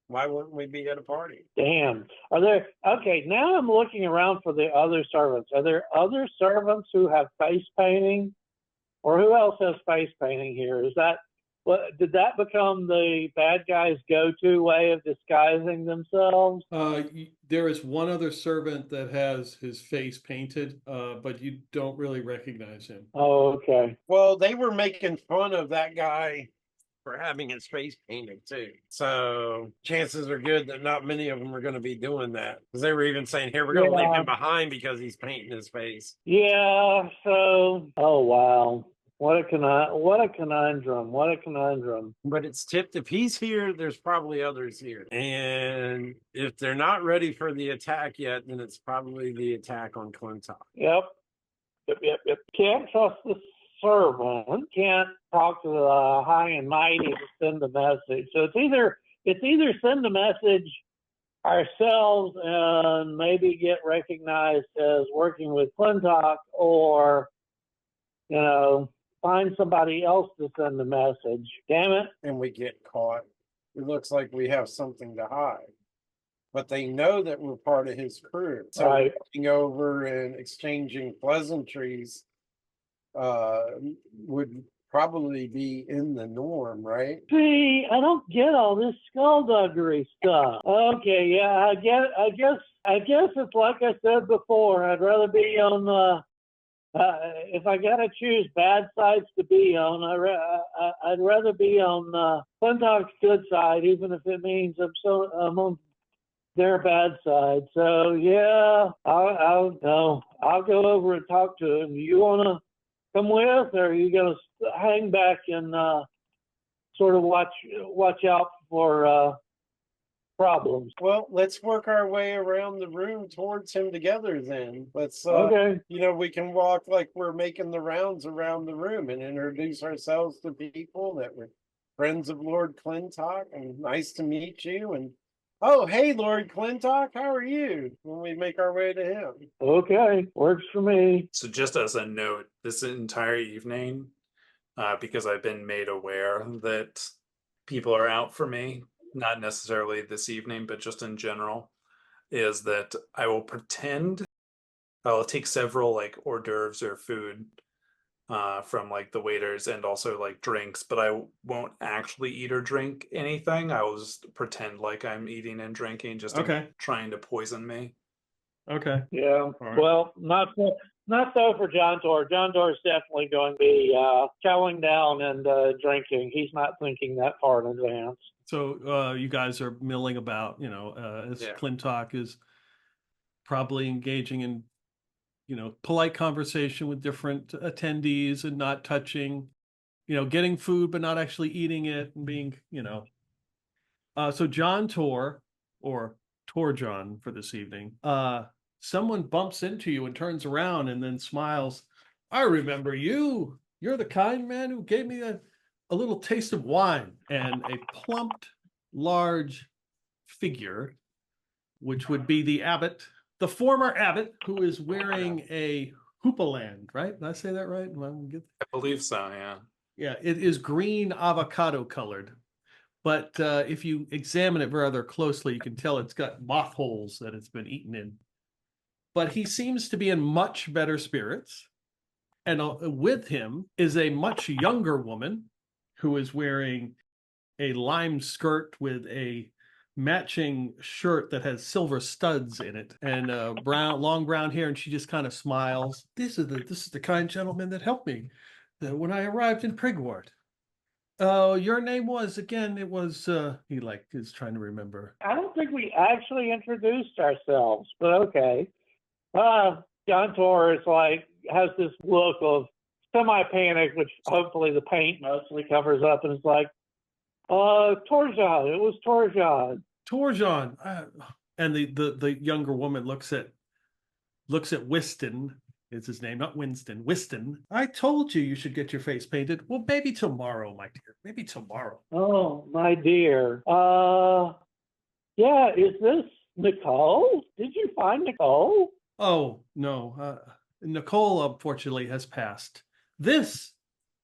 Why wouldn't we be at a party? Damn. Now I'm looking around for the other servants. Are there other servants who have face painting? Or who else has face painting here? Did that become the bad guys' go-to way of disguising themselves? There is one other servant that has his face painted, but you don't really recognize him. Oh, okay. Well, they were making fun of that guy for having his face painted too. So chances are good that not many of them are going to be doing that. Because they were even saying, here, we're going to leave him behind because he's painting his face. Yeah, so, oh, wow. What a conundrum. What a conundrum. But it's tipped if he's here, there's probably others here. And if they're not ready for the attack yet, then it's probably the attack on Clintok. Yep. Yep. Can't trust the servant. Can't talk to the high and mighty to send a message. So it's either send a message ourselves and maybe get recognized as working with Clintok, or, you know, find somebody else to send the message. Damn it. And we get caught. It looks like we have something to hide. But they know that we're part of his crew. So Right. going over and exchanging pleasantries would probably be in the norm, right? See, I don't get all this skullduggery stuff. Okay, yeah, I guess it's like I said before. I'd rather be on the if I gotta choose bad sides to be on, I'd rather be on Clintok's good side, even if it means I'm on their bad side. So yeah, I'll go over and talk to him. You wanna come with, or are you gonna hang back and sort of watch out for problems? Well, let's work our way around the room towards him together then. Let's Okay. you know, we can walk like we're making the rounds around the room and introduce ourselves to people that we're friends of Lord Clintok, and nice to meet you. And oh, hey, Lord Clintok, how are you? When we make our way to him. Okay, works for me. So just as a note, this entire evening, because I've been made aware that people are out for me, not necessarily this evening, but just in general, is that I will pretend I'll take several like hors d'oeuvres or food from like the waiters, and also like drinks, but I won't actually eat or drink anything. I will just pretend like I'm eating and drinking, just Okay. trying to poison me. Okay. Yeah. right. Well, not so for Johntor. Johntor is definitely going to be chowing down and drinking. He's not thinking that far in advance. So you guys are milling about, as Yeah. Clintok is probably engaging in, polite conversation with different attendees and not touching, getting food but not actually eating it, and being, so Johntor, or Torjon for this evening, someone bumps into you and turns around and then smiles. I remember you. You're the kind man who gave me a little taste of wine. And a plumped, large figure, which would be the abbot, the former abbot, who is wearing a hoopaland, right? Did I say that right? I believe so, yeah. Yeah, it is green avocado colored. But if you examine it rather closely, you can tell it's got moth holes that it's been eaten in. But he seems to be in much better spirits. And with him is a much younger woman who is wearing a lime skirt with a matching shirt that has silver studs in it, and long brown hair, and she just kind of smiles. This is the kind gentleman that helped me when I arrived in Prigwort. Oh, your name was, again, it was he is trying to remember. I don't think we actually introduced ourselves, but okay. Johntor is has this look of semi-panic, which hopefully the paint mostly covers up, and it's like, Torjon, it was Torjon. Torjon. And the younger woman looks at Whiston, is his name, not Winston. Whiston. I told you should get your face painted. Well, maybe tomorrow, my dear. Maybe tomorrow. Oh, my dear. Yeah, is this Nicole? Did you find Nicole? Oh, no. Nicole, unfortunately, has passed. This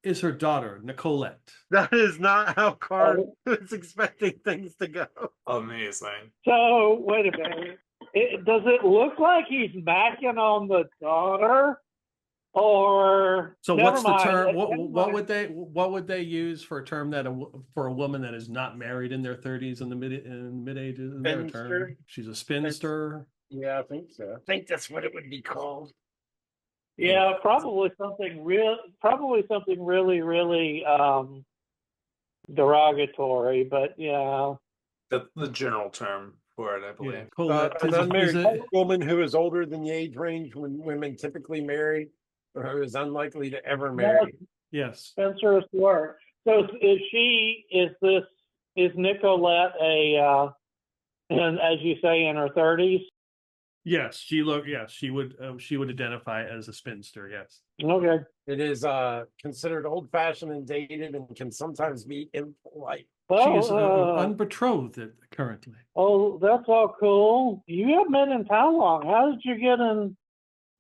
is her daughter, Nicolette. That is not how Card was expecting things to go. Amazing. So, wait a minute. Does it look like he's backing on the daughter? Or so never what's mind. the term? Never What would they use for a term that for a woman that is not married in their 30s and the mid ages? Spinster? She's a spinster. Yeah, I think so. I think that's what it would be called. Yeah, probably something really, really derogatory, but yeah. That's the general term for it, I believe. Yeah, Colette An is unmarried woman who is older than the age range when women typically marry, or who is unlikely to ever marry. Yes. Spencer's work. So is Nicolette and as you say, in her 30s? Yes, she would identify as a spinster, yes. Okay. It is considered old-fashioned and dated and can sometimes be impolite. She is Well, unbetrothed currently. oh, that's all cool. You haven't been in town long. How did you get an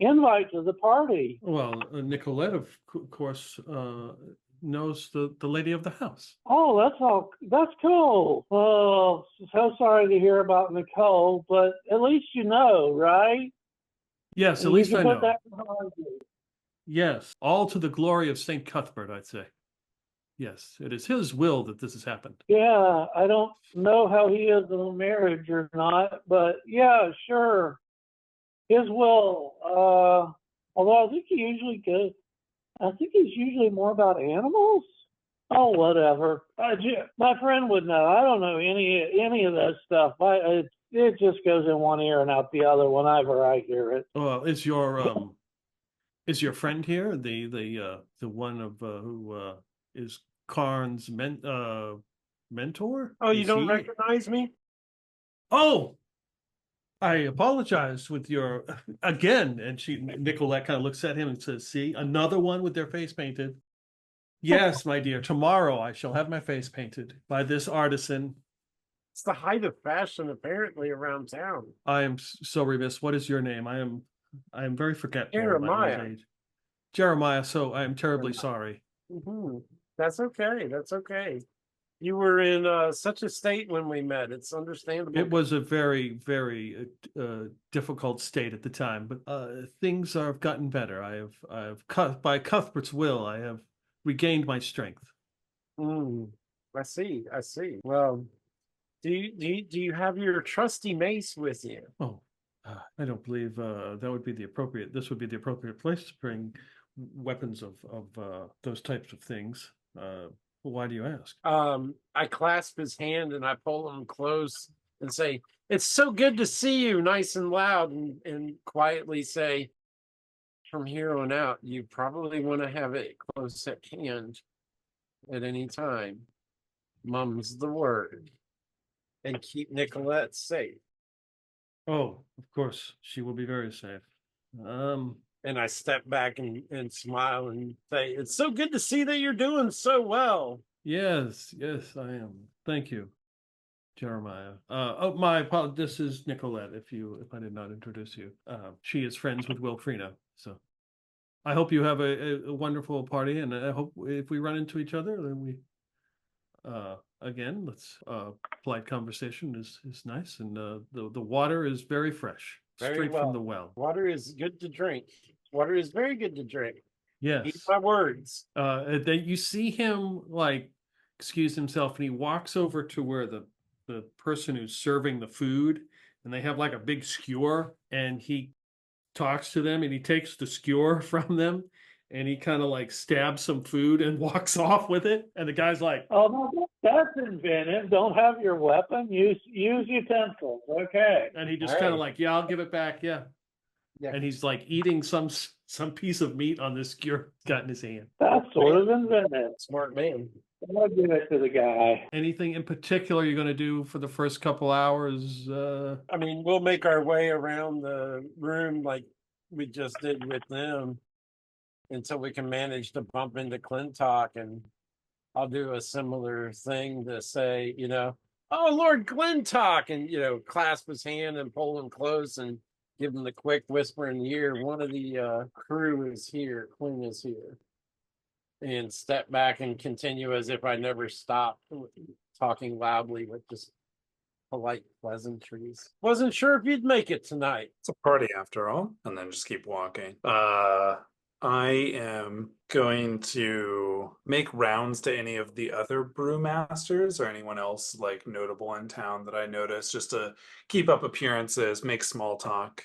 invite to the party? Well, Nicolette, of course, knows the lady of the house. Oh, that's cool. Oh, so sorry to hear about Nicole, but at least you know, right? Yes, at And least you I can know. put that behind you. Yes, all to the glory of St. Cuthbert, I'd say. Yes, it is his will that this has happened. Yeah, I don't know how he is in a marriage or not, but yeah, sure. His will. Although I think he's usually more about animals. Oh, whatever. My friend would know. I don't know any of that stuff. It just goes in one ear and out the other whenever I hear it. Well, is your friend here the one of who is Karn's mentor? Oh, you Is don't he? recognize me? Oh, I apologize with your again. And Nicolette kind of looks at him and says, "See, another one with their face painted." Yes, my dear. Tomorrow I shall have my face painted by this artisan. It's the height of fashion apparently around town. I am so remiss. What is your name? I am very forgetful in my Jeremiah. old age. Jeremiah. So I am terribly sorry. That's okay. That's okay. You were in such a state when we met. It's understandable. It was a very, very difficult state at the time, but things have gotten better. By Cuthbert's will, I have regained my strength. I see. I see. Well, do you have your trusty mace with you? Oh, I don't believe that would be the appropriate. This would be the appropriate place to bring weapons of those types of things. Why do you ask? I clasp his hand and I pull him close and say, "It's so good to see you," nice and loud, and quietly say, "From here on out, you probably want to have it close at hand at any time. Mum's the word. And keep Nicolette safe." Oh, of course, she will be very safe. And I step back and smile and say, "It's so good to see that you're doing so well." Yes, I am. Thank you, Jeremiah. Oh, my apologies. This is Nicolette. If I did not introduce you, she is friends with Wilfrina. So, I hope you have a wonderful party, and I hope if we run into each other, then we, again, polite conversation is nice, and the water is very fresh, straight from the well. Water is good to drink. Water is very good to drink. Yes. Eat my words. That you see him excuse himself, and he walks over to where the person who's serving the food, and they have like a big skewer, and he talks to them, and he takes the skewer from them, and he kind of stabs some food and walks off with it, and the guy's like, "Oh, no, that's inventive. Don't have your weapon. Use utensils." Okay. And he just kind of "Yeah, I'll give it back. Yeah." And he's eating some piece of meat on this skewer he's got in his hand. That's sort of inventive. Smart man. I'll give it to the guy. Anything in particular you're going to do for the first couple hours? I mean, we'll make our way around the room like we just did with them until we can manage to bump into Clintok, and I'll do a similar thing to say, "Oh, Lord Clintok," and, clasp his hand and pull him close and give him the quick whisper in the ear, "One of the crew is here, Quinn is here." And step back and continue as if I never stopped talking loudly with just polite pleasantries. "Wasn't sure if you'd make it tonight." It's a party after all. And then just keep walking. I am going to make rounds to any of the other brewmasters or anyone else notable in town that I notice, just to keep up appearances, make small talk.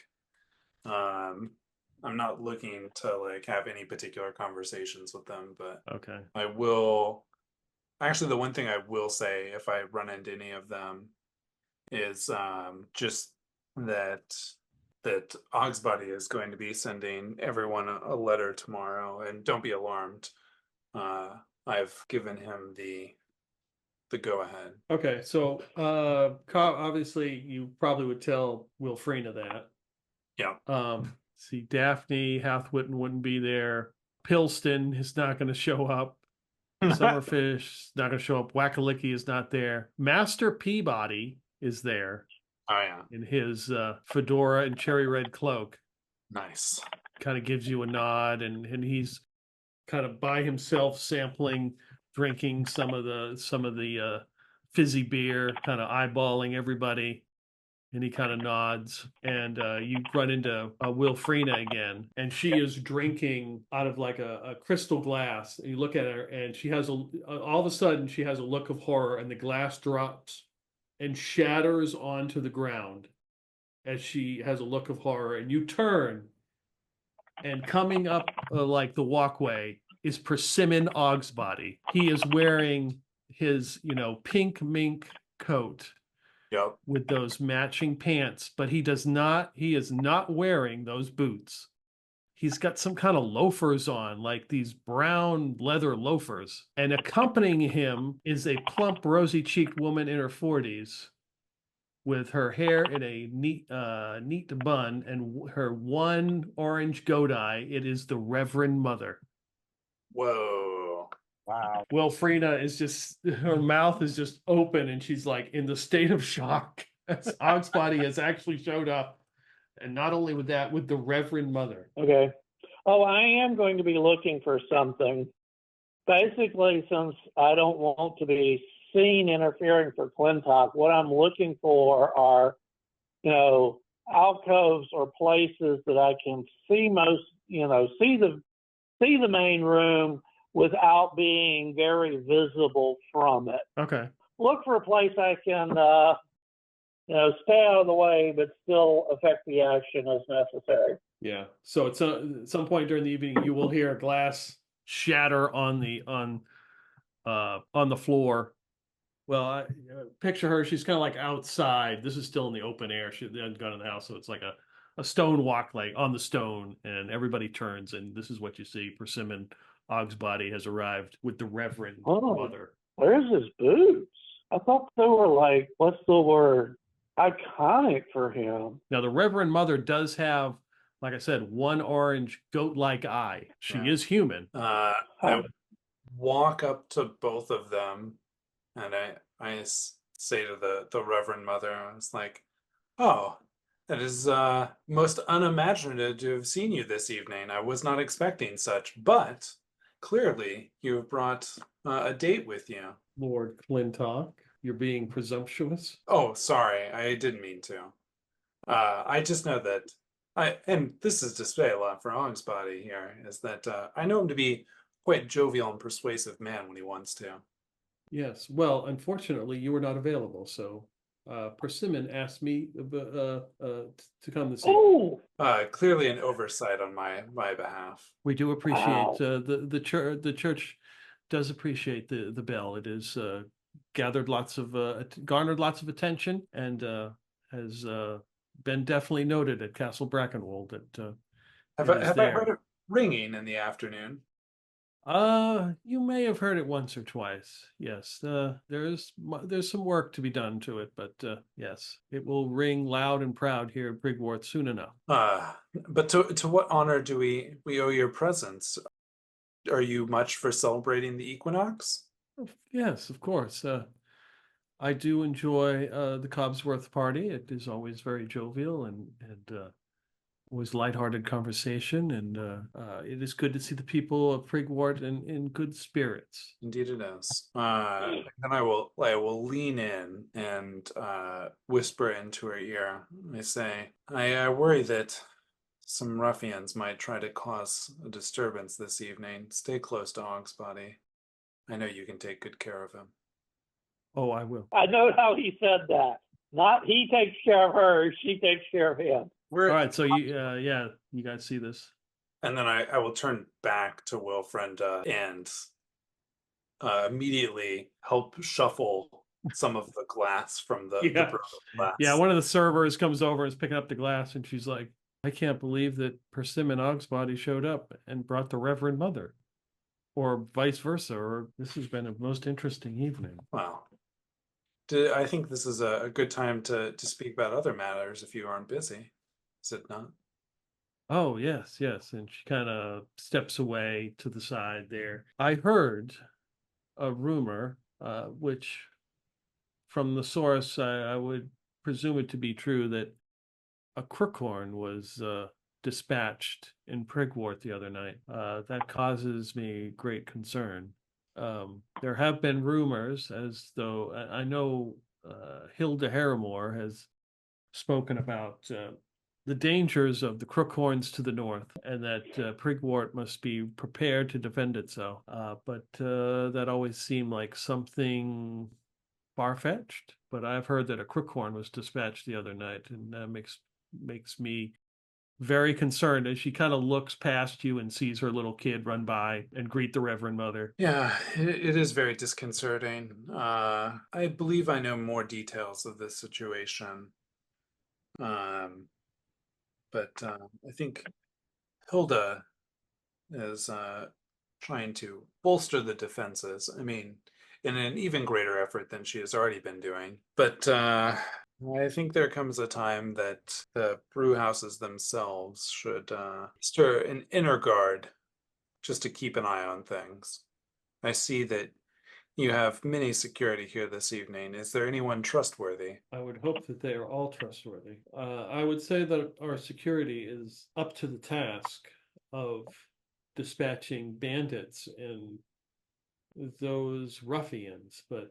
I'm not looking to have any particular conversations with them, but Okay. I will. Actually, the one thing I will say if I run into any of them is just that Ogsbody is going to be sending everyone a letter tomorrow, and don't be alarmed. I've given him the go ahead. Okay, so obviously you probably would tell Wilfrina that. Yeah. See, Daphne Halthwidden wouldn't be there. Pilston is not going to show up. Summerfish is not going to show up. Wakelyke is not there. Master Peabody is there Oh yeah. in his fedora and cherry red cloak. Nice. Kind of gives you a nod, and he's kind of by himself sampling, drinking some of the fizzy beer, kind of eyeballing everybody. And he kind of nods, and you run into Wilfrina again, and she is drinking out of like a crystal glass. And you look at her, and she has all of a sudden she has a look of horror, and the glass drops and shatters onto the ground as she has a look of horror. And you turn, and coming up like the walkway is Persimone Ogsbody. He is wearing his pink mink coat. Yep. With those matching pants, but he is not wearing those boots. He's got some kind of loafers on, like these brown leather loafers. And accompanying him is a plump, rosy-cheeked woman in her 40s with her hair in a neat bun and her one orange goat eye. It is the Reverend Mother. Whoa. Wow. Wilfrina is just, her mouth is just open, and she's like in the state of shock as Ogsbody has actually showed up. And not only with that, with the Reverend Mother. Okay. Oh, I am going to be looking for something. Basically, since I don't want to be seen interfering for Clintok, what I'm looking for are, alcoves or places that I can see see the main room without being very visible from it. Okay. Look for a place I can, stay out of the way, but still affect the action as necessary. Yeah. So at some point during the evening, you will hear a glass shatter on the floor. Well, I picture her. She's kind of like outside. This is still in the open air. She hasn't gone in the house, so it's like a stone walk, like on the stone, and everybody turns, and this is what you see. Persimone Ogsbody has arrived with the Reverend Mother. Where's his boots? I thought they were like, what's the word? Iconic for him. Now, the Reverend Mother does have, like I said, one orange goat-like eye. She is human. I walk up to both of them, and I say to the Reverend Mother, I was like, "Oh, that is most unimaginative to have seen you this evening. I was not expecting such, but clearly you have brought a date with you." Lord Clintok, you're being presumptuous. Oh, sorry, I didn't mean to. I just know that and this is to say a lot for Ogsbody here, is that I know him to be quite jovial and persuasive man when he wants to. Yes. Well, unfortunately, you were not available, so Persimmon asked me to come this evening. Oh, Clearly an oversight on my behalf. We do appreciate Wow. the church. The church does appreciate the bell. It is garnered lots of attention, and has been definitely noted at Castle Brackenwold. That Have I heard it ringing in the afternoon? You may have heard it once or twice. Yes, there's some work to be done to it, but yes, it will ring loud and proud here at Prigwort soon enough. But to what honor do we owe your presence? Are you much for celebrating the equinox? Yes, of course. I do enjoy the Cobsworth party. It is always very jovial and always lighthearted conversation, and it is good to see the people of Prigwort in good spirits. Indeed it is. And I will lean in and whisper into her ear. I say, I worry that some ruffians might try to cause a disturbance this evening. Stay close to Ogsbody. I know you can take good care of him. Oh, I will. I know how he said that. Not he takes care of her, she takes care of him. All right, so you guys see this. And then I will turn back to Wilfrenda and immediately help shuffle some of the glass from the broken glass. Yeah, one of the servers comes over and is picking up the glass, and she's like, I can't believe that Persimmon Ogsbody showed up and brought the Reverend Mother. or vice versa, or this has been a most interesting evening. Well, I think this is a good time to speak about other matters if you aren't busy. Is it not? Oh, yes, yes. And she kind of steps away to the side there. I heard a rumor, which from the source, I would presume it to be true, that a crookhorn was dispatched in Prigwort the other night. That causes me great concern. There have been rumors, as though I know Hilda Harrowmoor has spoken about the dangers of the crookhorns to the north, and that Prigwort must be prepared to defend itself. But that always seemed like something far-fetched. But I've heard that a crookhorn was dispatched the other night, and that makes me very concerned as she kind of looks past you and sees her little kid run by and greet the Reverend Mother. Yeah, it is very disconcerting. I believe I know more details of this situation. But I think Hilda is trying to bolster the defenses. I mean, in an even greater effort than she has already been doing. But I think there comes a time that the brew houses themselves should stir an inner guard just to keep an eye on things. I see that you have mini security here this evening. Is there anyone trustworthy? I would hope that they are all trustworthy. I would say that our security is up to the task of dispatching bandits and those ruffians, but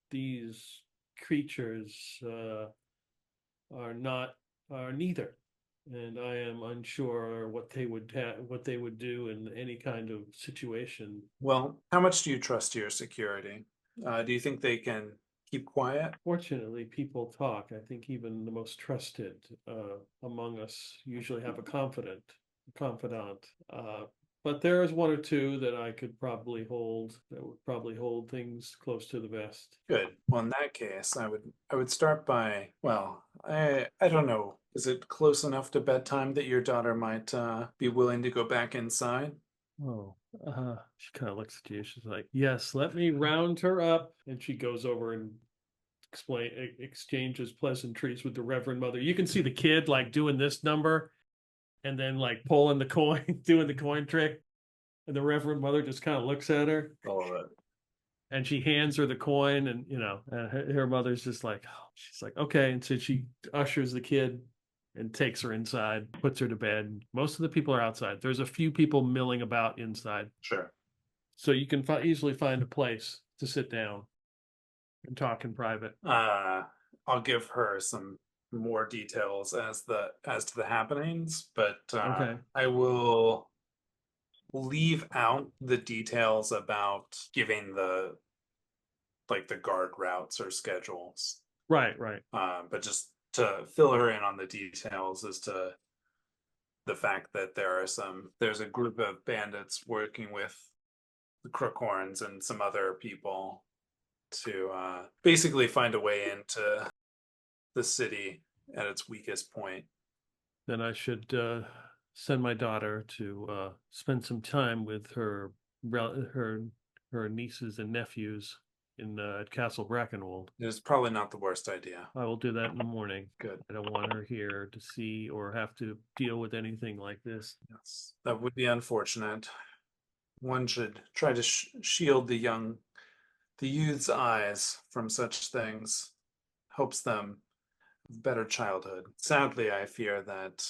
these creatures are neither, and I am unsure what they would do in any kind of situation. Well, how much do you trust your security? Do you think they can keep quiet? Fortunately, people talk. I think even the most trusted among us usually have a confidant. But there is one or two that I could probably hold, that would probably hold things close to the vest. Good. Well, in that case, I would start by, well, I don't know. Is it close enough to bedtime that your daughter might be willing to go back inside? Oh, she kind of looks at you. She's like, "Yes, let me round her up." And she goes over and exchanges pleasantries with the Reverend Mother. You can see the kid like doing this number and then like pulling the coin, doing the coin trick. And the Reverend Mother just kind of looks at her. All of it. And she hands her the coin, and her mother's just like, oh, she's like, okay. And so she ushers the kid and takes her inside, puts her to bed. Most of the people are outside. There's a few people milling about inside. Sure. So you can easily find a place to sit down and talk in private. I'll give her some more details as to the happenings, but Okay. I will leave out the details about giving the guard routes or schedules. Right. But just to fill her in on the details as to the fact that there's a group of bandits working with the Crookhorns and some other people to basically find a way into the city at its weakest point. Then I should send my daughter to spend some time with her nieces and nephews at Castle Brackenwold. It's probably not the worst idea. I will do that in the morning. Good. I don't want her here to see or have to deal with anything like this. Yes, that would be unfortunate. One should try to shield the youth's eyes from such things. Helps them better childhood. Sadly, I fear that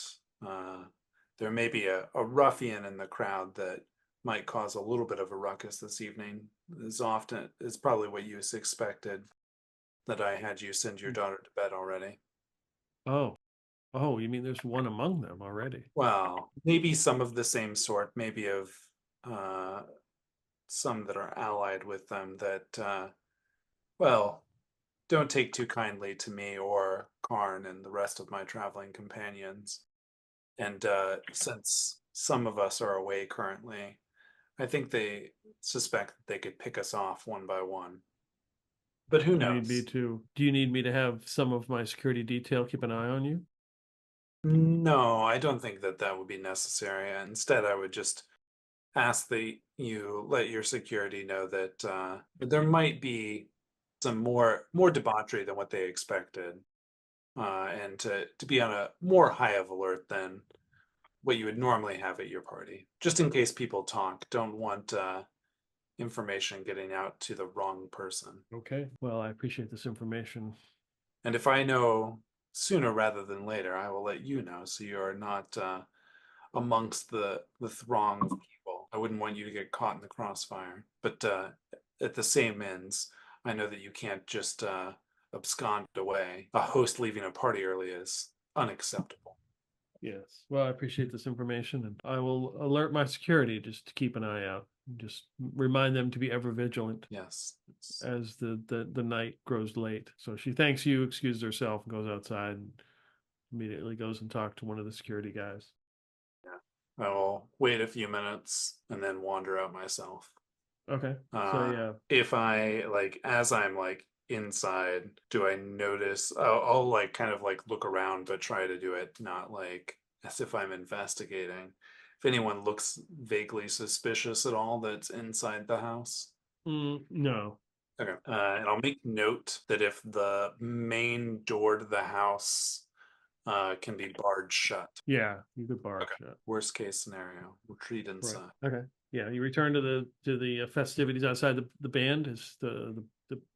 there may be a ruffian in the crowd that might cause a little bit of a ruckus this evening. It's probably what you expected, that I had you send your daughter to bed already. Oh, you mean there's one among them already? Well, maybe some of the same sort, maybe of some that are allied with them that, well, don't take too kindly to me or Karn and the rest of my traveling companions. And since some of us are away currently, I think they suspect that they could pick us off one by one. But who knows? Do you need me to have some of my security detail keep an eye on you? No, I don't think that would be necessary. Instead, I would just ask that you let your security know that there might be some more debauchery than what they expected, and to be on a more high of alert than what you would normally have at your party, just in case people talk. Don't want information getting out to the wrong person. Okay. Well, I appreciate this information. And if I know sooner rather than later, I will let you know, so you are not amongst the throng of people. I wouldn't want you to get caught in the crossfire. But at the same ends, I know that you can't just abscond away. A host leaving a party early is unacceptable. Yes. Well, I appreciate this information, and I will alert my security just to keep an eye out. Just remind them to be ever vigilant Yes. as the night grows late. So she thanks you, excuses herself, and goes outside and immediately goes and talks to one of the security guys. I will wait a few minutes and then wander out myself. Okay. So yeah. If I as I'm inside, do I notice? I'll kind of look around, but try to do it not as if I'm investigating. If anyone looks vaguely suspicious at all that's inside the house. No. Okay. And I'll make note that if the main door to the house can be barred shut. Yeah, you could bar it Okay. shut. Worst case scenario, retreat inside. Right. Okay. Yeah, you return to the festivities outside. The band is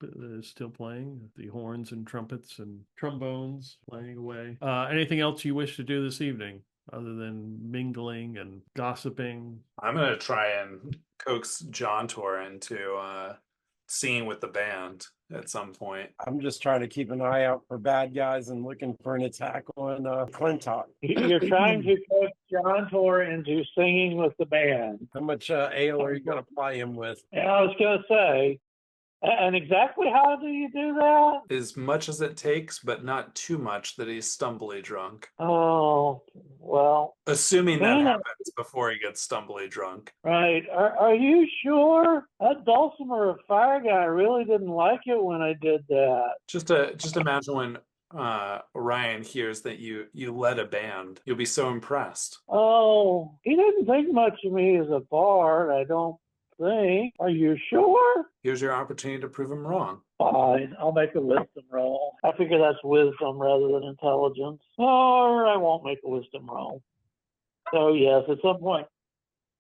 is still playing. The horns and trumpets and trombones playing away. Anything else you wish to do this evening other than mingling and gossiping? I'm gonna try and coax Johntor into singing with the band at some point. I'm just trying to keep an eye out for bad guys and looking for an attack on Clintok. You're trying to coach Johntor into singing with the band. How much ale are you going to ply him with? And I was going to say, and exactly how do you do that? As much as it takes, but not too much that he's stumbly drunk. Oh, well. Assuming that Yeah. happens before he gets stumbly drunk. Right. Are you sure? That Dulcimer of Fire guy really didn't like it when I did that. Just imagine when Ryan hears that you led a band. You'll be so impressed. Oh, he didn't think much of me as a bard, I don't think. Are you sure? Here's your opportunity to prove him wrong. Fine, I'll make a wisdom roll. I figure that's wisdom rather than intelligence. Or I won't make a wisdom roll. So yes, at some point,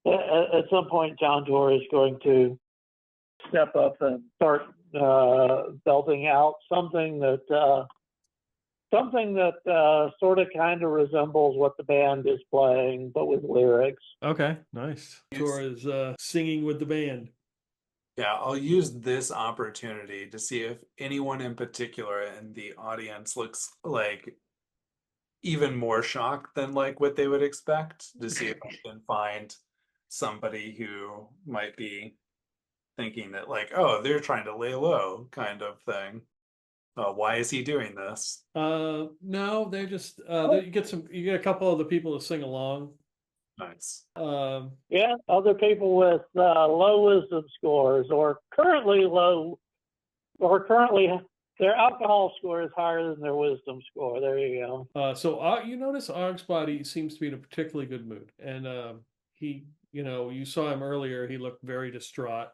Johntor is going to step up and start belting out something that sort of kind of resembles what the band is playing, but with lyrics. Okay, nice. Tor is singing with the band. Yeah, I'll use this opportunity to see if anyone in particular in the audience looks even more shocked than what they would expect, to see if I can find somebody who might be thinking that oh, they're trying to lay low kind of thing. Why is he doing this? No, they're just you get a couple of the people to sing along. Nice. Yeah, other people with low wisdom scores or currently their alcohol score is higher than their wisdom score. There you go. So you notice Ogsbody seems to be in a particularly good mood, and he, you saw him earlier. He looked very distraught.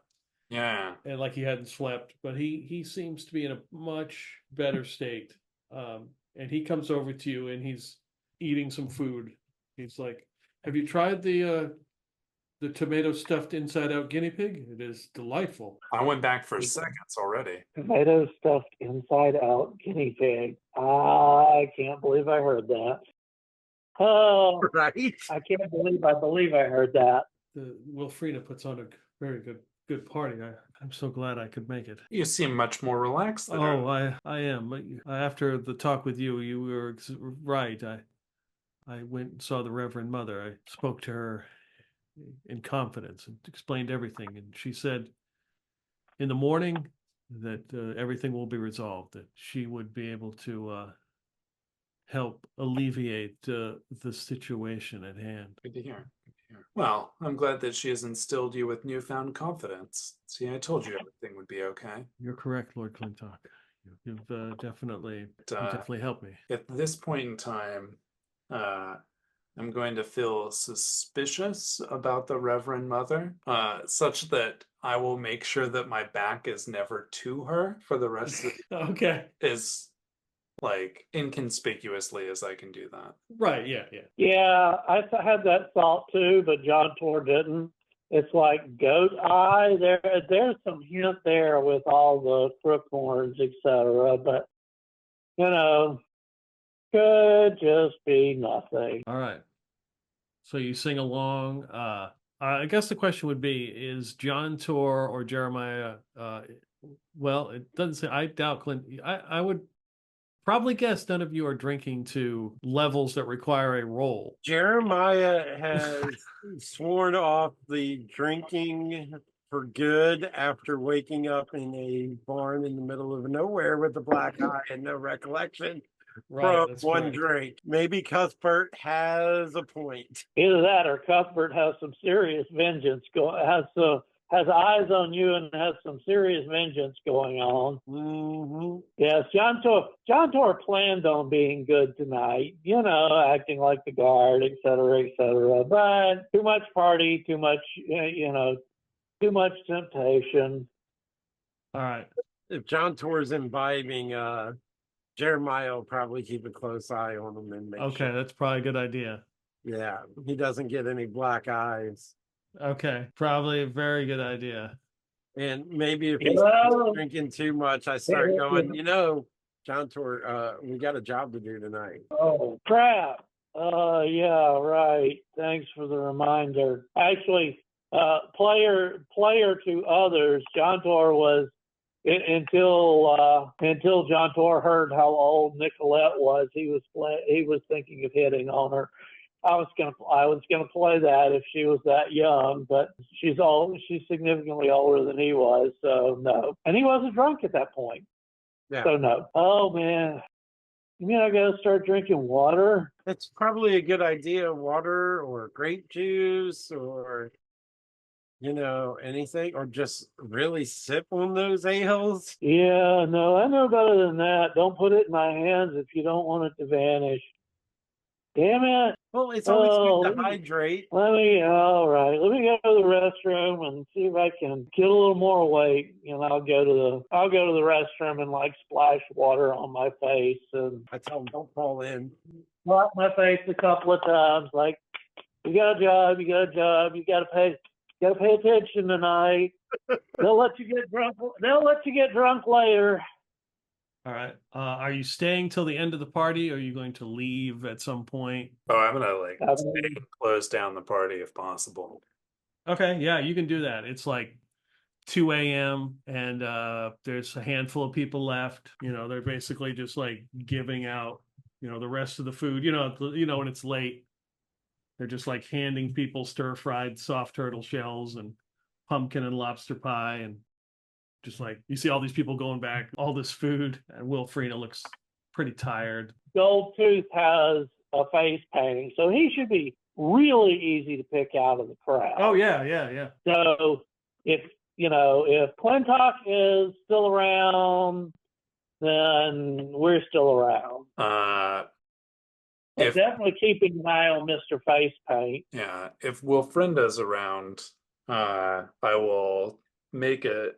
Yeah. And like he hadn't slept, but he seems to be in a much better state. And he comes over to you and he's eating some food. He's like, "Have you tried the tomato stuffed inside out guinea pig? It is delightful." I went back for seconds already. Tomato stuffed inside out guinea pig. I can't believe I heard that. Oh, Right. I can't believe I heard that. The Wilfrina puts on a very good party. I'm so glad I could make it. You seem much more relaxed than her. Oh, I am. After the talk with you, you were right. I went and saw the Reverend Mother. I spoke to her in confidence and explained everything. And she said in the morning that everything will be resolved, that she would be able to help alleviate the situation at hand. Good to hear. Well, I'm glad that she has instilled you with newfound confidence. See, I told you everything would be okay. You're correct, Lord Clintok. You've definitely helped me. At this point in time, am going to feel suspicious about the Reverend Mother, such that I will make sure that my back is never to her for the rest of Okay. as like inconspicuously as I can do that. Right. Yeah. Yeah. Yeah, had that thought too, but Johntor didn't. It's like goat eye. There's some hint there with all the crook horns, etc. But could just be nothing. All right. So you sing along. I guess the question would be: is Johntor or Jeremiah? Well, it doesn't say. I doubt Clint. I would probably guess none of you are drinking to levels that require a roll. Jeremiah has sworn off the drinking for good after waking up in a barn in the middle of nowhere with a black eye and no recollection from That's Mm-hmm. one correct. drink. Maybe Cuthbert has a point. Either that or Cuthbert has some serious vengeance has eyes on you and has some serious vengeance going on. Mm-hmm. Yes, Johntor planned on being good tonight, acting like the guard, et cetera, but too much party, too much, too much temptation. All right. If John Tor's imbibing, Jeremiah will probably keep a close eye on him and make Okay, sure. that's probably a good idea. Yeah, he doesn't get any black eyes. Okay, probably a very good idea. And maybe if he's drinking too much, I start going, John Tor, we got a job to do tonight. Oh, crap. Yeah, right. Thanks for the reminder. Actually, player to others, Johntor was, until Johntor heard how old Nicolette was, he was thinking of hitting on her. I was gonna play that if she was that young, but she's significantly older than he was, so no. And he wasn't drunk at that point. Yeah. So no. Oh man. You mean I gotta start drinking water? It's probably a good idea, water or grape juice or anything, or just really sip on those ales. Yeah, no, I know better than that. Don't put it in my hands if you don't want it to vanish. Damn it. Well, it's always good to hydrate. All right. Let me go to the restroom and see if I can get a little more weight. I'll go to the restroom and splash water on my face and I tell them don't fall in. wipe my face a couple of times. Like, you got a job. You got to pay attention tonight. They'll let you get drunk. They'll let you get drunk later. All right. Are you staying till the end of the party, or are you going to leave at some point? Oh, I'm gonna stay and close down the party if possible. Okay, yeah, you can do that. It's like 2 a.m. and there's a handful of people left. They're basically just giving out, the rest of the food. When it's late, they're just handing people stir-fried soft turtle shells and pumpkin and lobster pie, and just you see all these people going back, all this food, and Wilfrina looks pretty tired. Goldtooth has a face painting, so he should be really easy to pick out of the crowd. Oh yeah. So if Clintok is still around, then we're still around. Definitely keeping an eye on Mr. Face Paint. Yeah, if Wilfrinda's around, I will make it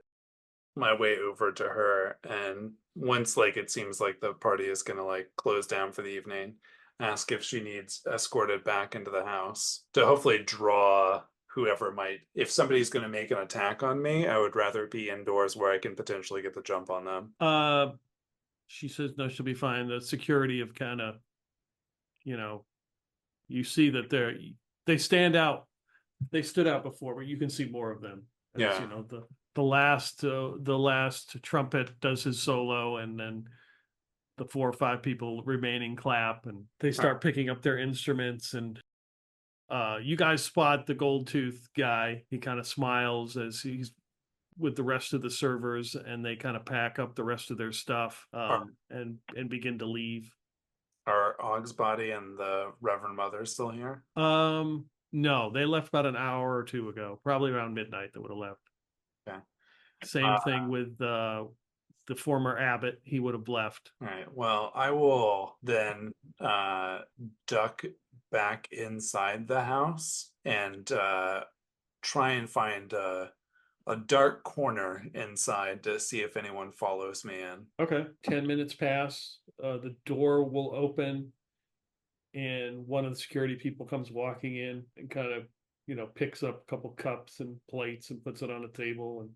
my way over to her, and once it seems like the party is gonna close down for the evening, ask if she needs escorted back into the house to hopefully draw whoever might. If somebody's gonna make an attack on me, I would rather be indoors where I can potentially get the jump on them. She says no, she'll be fine. The security of kind of, you see that they stand out. They stood out before, but you can see more of them. Yeah. The last trumpet does his solo, and then the 4 or 5 people remaining clap, and they start picking up their instruments. And you guys spot the Goldtooth guy. He kind of smiles as he's with the rest of the servers, and they kind of pack up the rest of their stuff and begin to leave. Are Ogsbody and the Reverend Mother still here? No, they left about an hour or 2 ago, probably around midnight. They would have left. Okay. Same thing with the former abbot, he would have left. All right. Well, I will then duck back inside the house and try and find a dark corner inside to see if anyone follows me in. Okay. 10 minutes pass. The door will open, and one of the security people comes walking in and kind of, picks up a couple cups and plates and puts it on a table and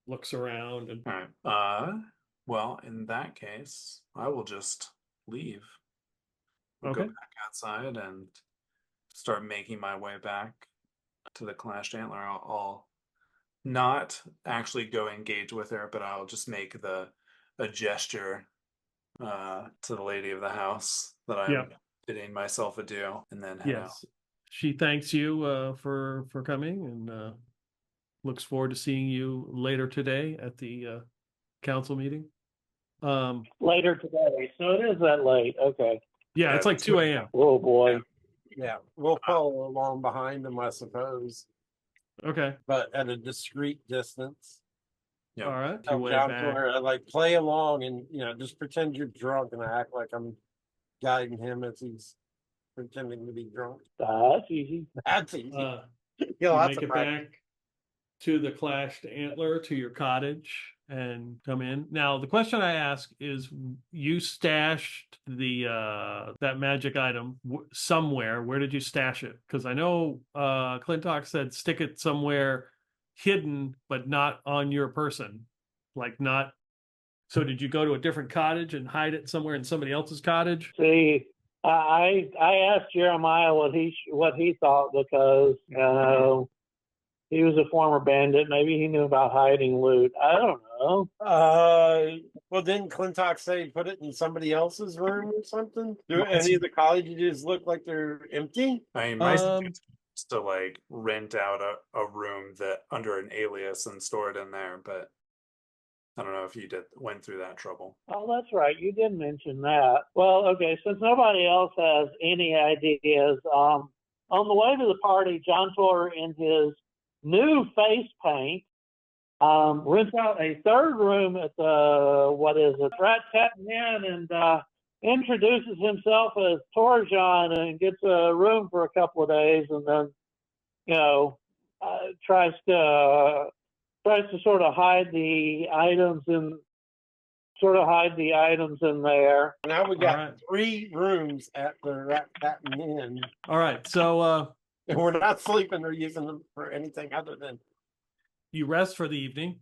looks around. And All right. Well, in that case, I will just leave. We'll go okay. back outside and start making my way back to the clashed antler. I'll not actually go engage with her, but I'll just make a gesture to the lady of the house that I'm bidding myself adieu, and then head out. She thanks you for coming, and looks forward to seeing you later today at the council meeting. Later today, so it is that late. Okay. Yeah, it's like 2 a.m. Oh boy. Yeah, we'll follow along behind them, I suppose, Okay. but at a discreet distance. Yeah. All right. Tell Your way Johntor, back. like play along and just pretend you're drunk and act like I'm guiding him as he's pretending to be drunk. That's easy. That's easy. You make it back to the clashed antler, to your cottage, and come in. Now, the question I ask is, you stashed the that magic item somewhere. Where did you stash it? Because I know Clintok said stick it somewhere hidden, but not on your person. Like not. So did you go to a different cottage and hide it somewhere in somebody else's cottage? See, I asked Jeremiah what he thought, because he was a former bandit. Maybe he knew about hiding loot. I don't know. Well, didn't Clintok say put it in somebody else's room or something? Do any of the colleges look like they're empty? I mean, my suggestion is to like rent out a room that under an alias and store it in there, but I don't know if you went through that trouble. Oh, that's right. You did mention that. Well, okay, since nobody else has any ideas, on the way to the party, Johntor, in his new face paint, rents out a third room at the Raptappen Inn, and introduces himself as Torjan and gets a room for a couple of days, and then, tries to sort of hide the items in there. Now we got 3 rooms at the Raptappen Inn. All right, so and we're not sleeping or using them for anything other than you rest for the evening.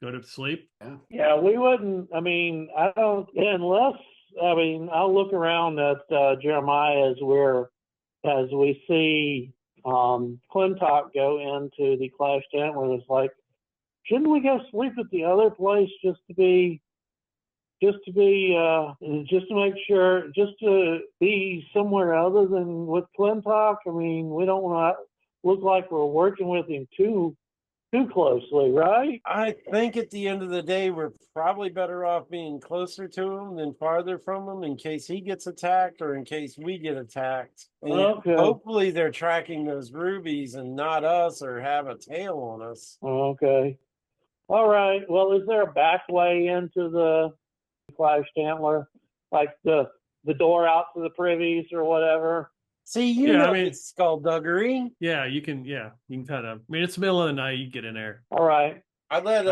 Go to sleep. Yeah, we wouldn't. I mean, I don't unless. I mean, I'll look around at Jeremiah as we see Clintok go into the clashed antler. It's like, shouldn't we go sleep at the other place just to make sure, just to be somewhere other than with Clintok? I mean, we don't want to look like we're working with him too closely, right? I think at the end of the day, we're probably better off being closer to him than farther from him, in case he gets attacked or in case we get attacked. And Okay. hopefully they're tracking those rubies and not us, or have a tail on us. Okay. All right. Well, is there a back way into the clashed antler, like the door out to the privies or whatever? See, it's Skullduggery. Yeah, you can kind of. I mean, it's the middle of the night. You get in there. All right. I'd let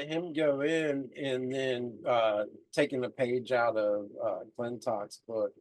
him go in, and then taking a page out of Clintok's book,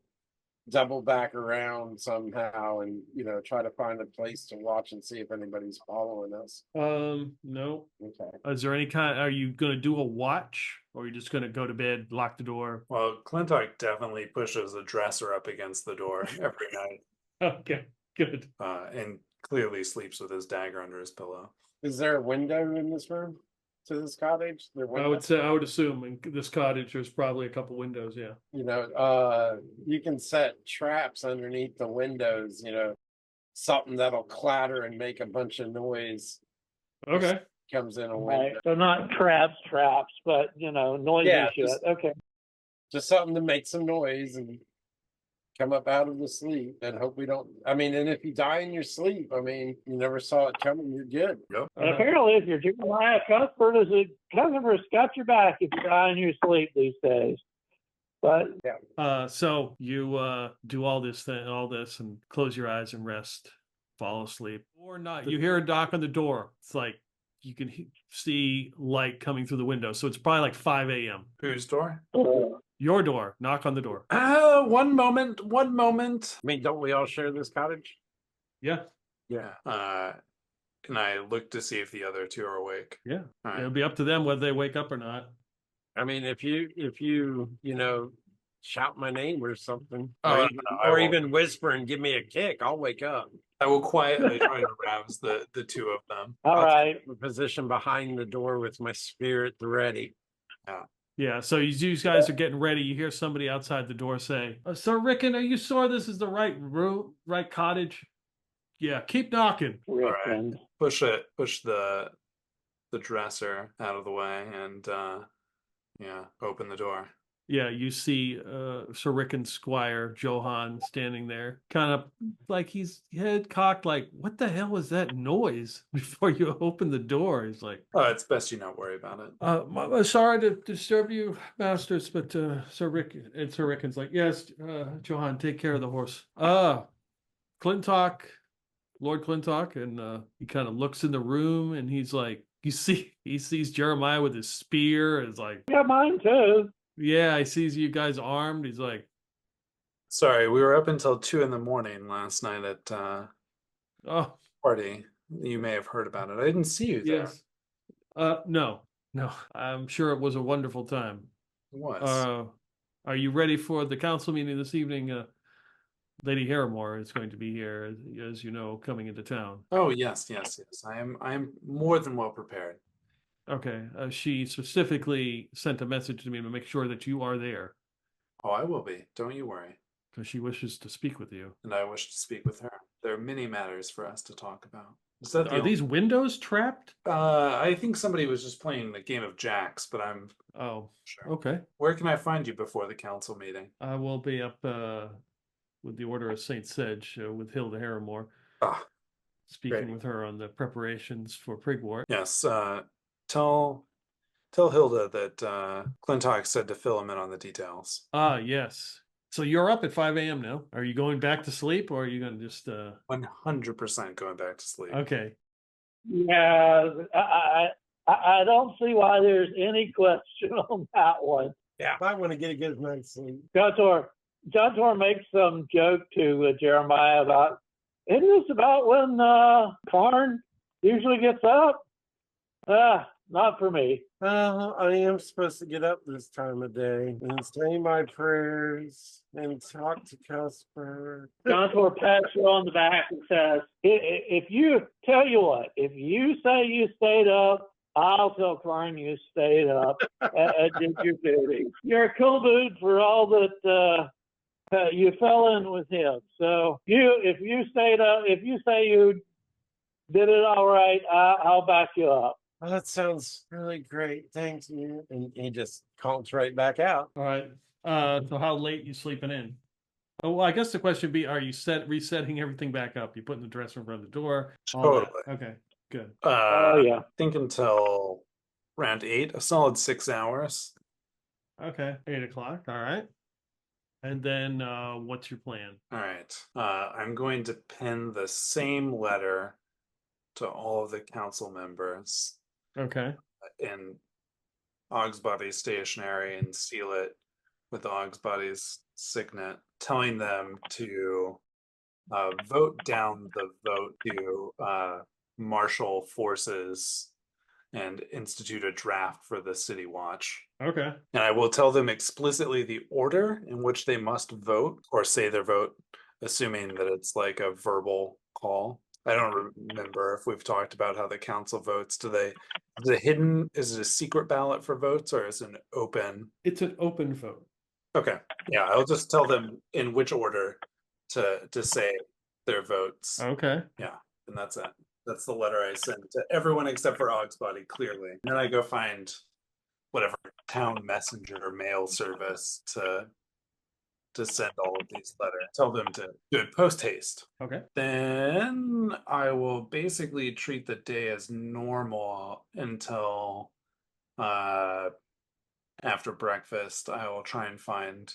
double back around somehow, and try to find a place to watch and see if anybody's following us. No. Okay. Is there any kind? Are you going to do a watch, or are you just going to go to bed, lock the door? Well, Clintok definitely pushes a dresser up against the door every night. Okay, good. And clearly sleeps with his dagger under his pillow. Is there a window in this room to this cottage? I would assume in this cottage there's probably a couple windows. Yeah. You can set traps underneath the windows. Something that'll clatter and make a bunch of noise. Okay. Comes in a window. Right. So not traps, but noisy shit. Okay. Just something to make some noise and come up out of the sleep and hope we don't. I mean, and if you die in your sleep, I mean, you never saw it coming, you're good. And apparently, if you're Jeremiah Cuthbert, Cuthbert's got your back if you die in your sleep these days. But so you do all this and close your eyes and rest, fall asleep or not. You hear a knock on the door. It's like you can see light coming through the window. So it's probably like 5 a.m. Whose door? Your door. Knock on the door. One moment. I mean, don't we all share this cottage? Yeah. Yeah. Can I look to see if the other two are awake? Yeah. All right. It'll be up to them whether they wake up or not. I mean, if you shout my name or something, Oh, or even whisper and give me a kick, I'll wake up. I will quietly try to rouse the two of them. all right. Take a position behind the door with my spirit ready. Yeah, so you guys are getting ready. You hear somebody outside the door say, Sir Rikkan, are you sure this is the right room, right cottage? Yeah, keep knocking. Rikkan. Push the dresser out of the way and open the door. Yeah, you see Sir Rikkan's squire, Johan, standing there, kind of like he's head cocked, like, what the hell was that noise? Before you open the door, he's like, Oh, it's best you not worry about it. Sorry to disturb you, masters, but Sir Rikkan's like, yes, Johan, take care of the horse. Clintok, Lord Clintok, and he kind of looks in the room, and he's like, he sees Jeremiah with his spear, and it's like, Yeah, mine too. yeah, he sees you guys armed. He's like, Sorry, we were up until 2 a.m. last night at oh, party. You may have heard about it. I didn't see you there. yes. No. I'm sure it was a wonderful time. It was. Are you ready for the council meeting this evening? Lady Harrowmoor is going to be here, as you know, coming into town. Oh yes. I am more than well prepared. Okay. She specifically sent a message to me to make sure that you are there Oh, I will be. Don't you worry. because she wishes to speak with you. And I wish to speak with her. There are many matters for us to talk about. Is that Are these windows trapped? I think somebody was just playing the game of jacks, but I'm Oh, sure. okay. Where can I find you before the council meeting? I will be up with the Order of Saint Sedge with Hilda Harrowmoor, speaking great. with her on the preparations for Prigwort. Yes. Tell Hilda that Clintok said to fill him in on the details. Yes. So you're up at 5 a.m. now. Are you going back to sleep, or are you going to just 100% going back to sleep. Okay. Yeah, I don't see why there's any question on that one. Yeah, I want to get a good night's sleep. Johntor makes some joke to Jeremiah about, isn't this about when Karn usually gets up? Not for me. I am supposed to get up this time of day and say my prayers and talk to Cobsworth. Johntor pats you on the back and says, if you say you stayed up, I'll tell Karn you stayed up and did your duty. You're a cool dude for all that you fell in with him. So if you stayed up, if you say you did it all right, I'll back you up. Oh, that sounds really great. Thank you. And he just calls right back out. All right. So how late you sleeping in? Oh, well, I guess the question would be, are you resetting everything back up? You putting the dresser in front of the door? Totally. Okay, good. Yeah. I think until around 8, a solid 6 hours. Okay, 8 o'clock. All right. And then what's your plan? All right. I'm going to pen the same letter to all of the council members Okay. in Ogsbody stationery and seal it with Ogsbody's signet, telling them to vote down the vote to marshal forces and institute a draft for the city watch. Okay. And I will tell them explicitly the order in which they must vote or say their vote, assuming that it's like a verbal call. I don't remember if we've talked about how the council votes. Is it a secret ballot for votes, or is it an open? It's an open vote. Okay. Yeah, I'll just tell them in which order to say their votes. Okay. Yeah, and that's it. That's the letter I sent to everyone except for Ogsbody, clearly. And then I go find whatever town messenger or mail service to to send all of these letters. Tell them to do it post haste. Okay. Then I will basically treat the day as normal until after breakfast. I will try and find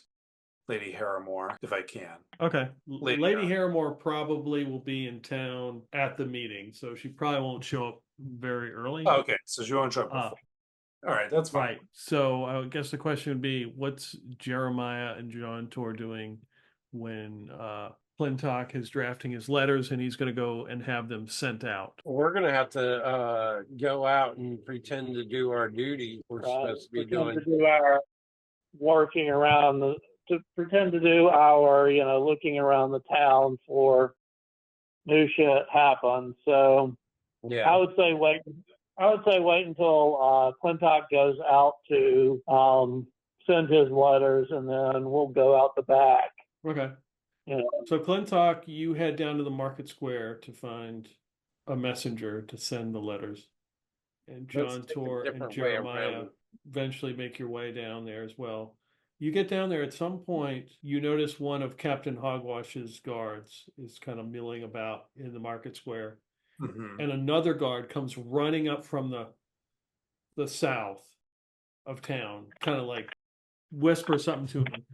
Lady Harrowmoor if I can. Okay. Lady Lady Harrowmoor probably will be in town at the meeting, so she probably won't show up very early. Oh, okay, so she won't show up before. All right, that's fine. Right. So I guess the question would be, what's Jeremiah and Johntor doing when Clintok is drafting his letters and he's going to go and have them sent out? We're gonna have to go out and pretend to do our duty. We're supposed to be doing. To do our working around to pretend to do our, looking around the town for new shit happen. So Yeah. I would say wait until Clintok goes out to send his letters, and then we'll go out the back. Okay. You know. So Clintok, you head down to the market square to find a messenger to send the letters. And Let's take a Johntor and different way Jeremiah around. eventually make your way down there as well. You get down there at some point, you notice one of Captain Hogwash's guards is kind of milling about in the market square. Mhm. And another guard comes running up from the south of town, kind of like whispers something to him.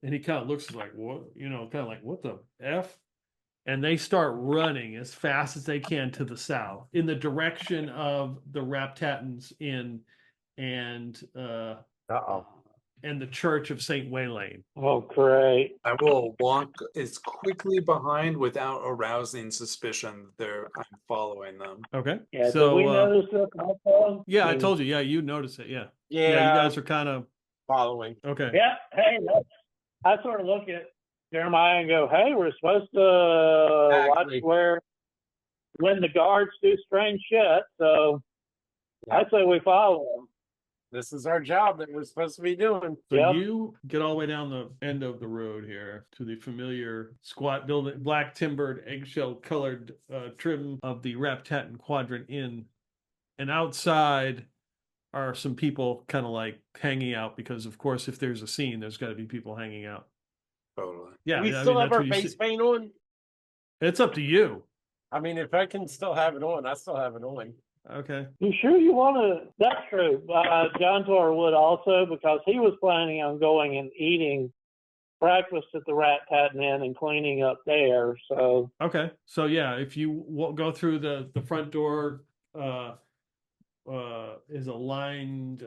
And he kind of looks like, what, kind of like, what the F? And they start running as fast as they can to the south in the direction of the Raptappens Inn and and the Church of St. Waylane. Oh, great. I will walk as quickly behind without arousing suspicion that I'm following them. Okay. Yeah, So did we notice this also? yeah, I told you. Yeah, you notice it. Yeah. Yeah. Yeah, you guys are kind of following. okay. Yeah, hey, I sort of look at Jeremiah and go, hey, we're supposed to Exactly. watch when the guards do strange shit, so Yeah. I'd say we follow them. This is our job that we're supposed to be doing. So Yep. you get all the way down the end of the road here to the familiar squat building, black timbered, eggshell colored trim of the Raptappen Quadrant Inn. And outside are some people kind of like hanging out because, of course, if there's a scene, there's got to be people hanging out. Totally. Yeah. We I still mean, have that's our what you face see. paint on. It's up to you. I mean, if I can still have it on, I still have it on. Okay. You sure you want to? That's true. Johntor would also, because he was planning on going and eating breakfast at the Raptappen Inn and cleaning up there. So Okay. So yeah, if you go through the front door, is a lined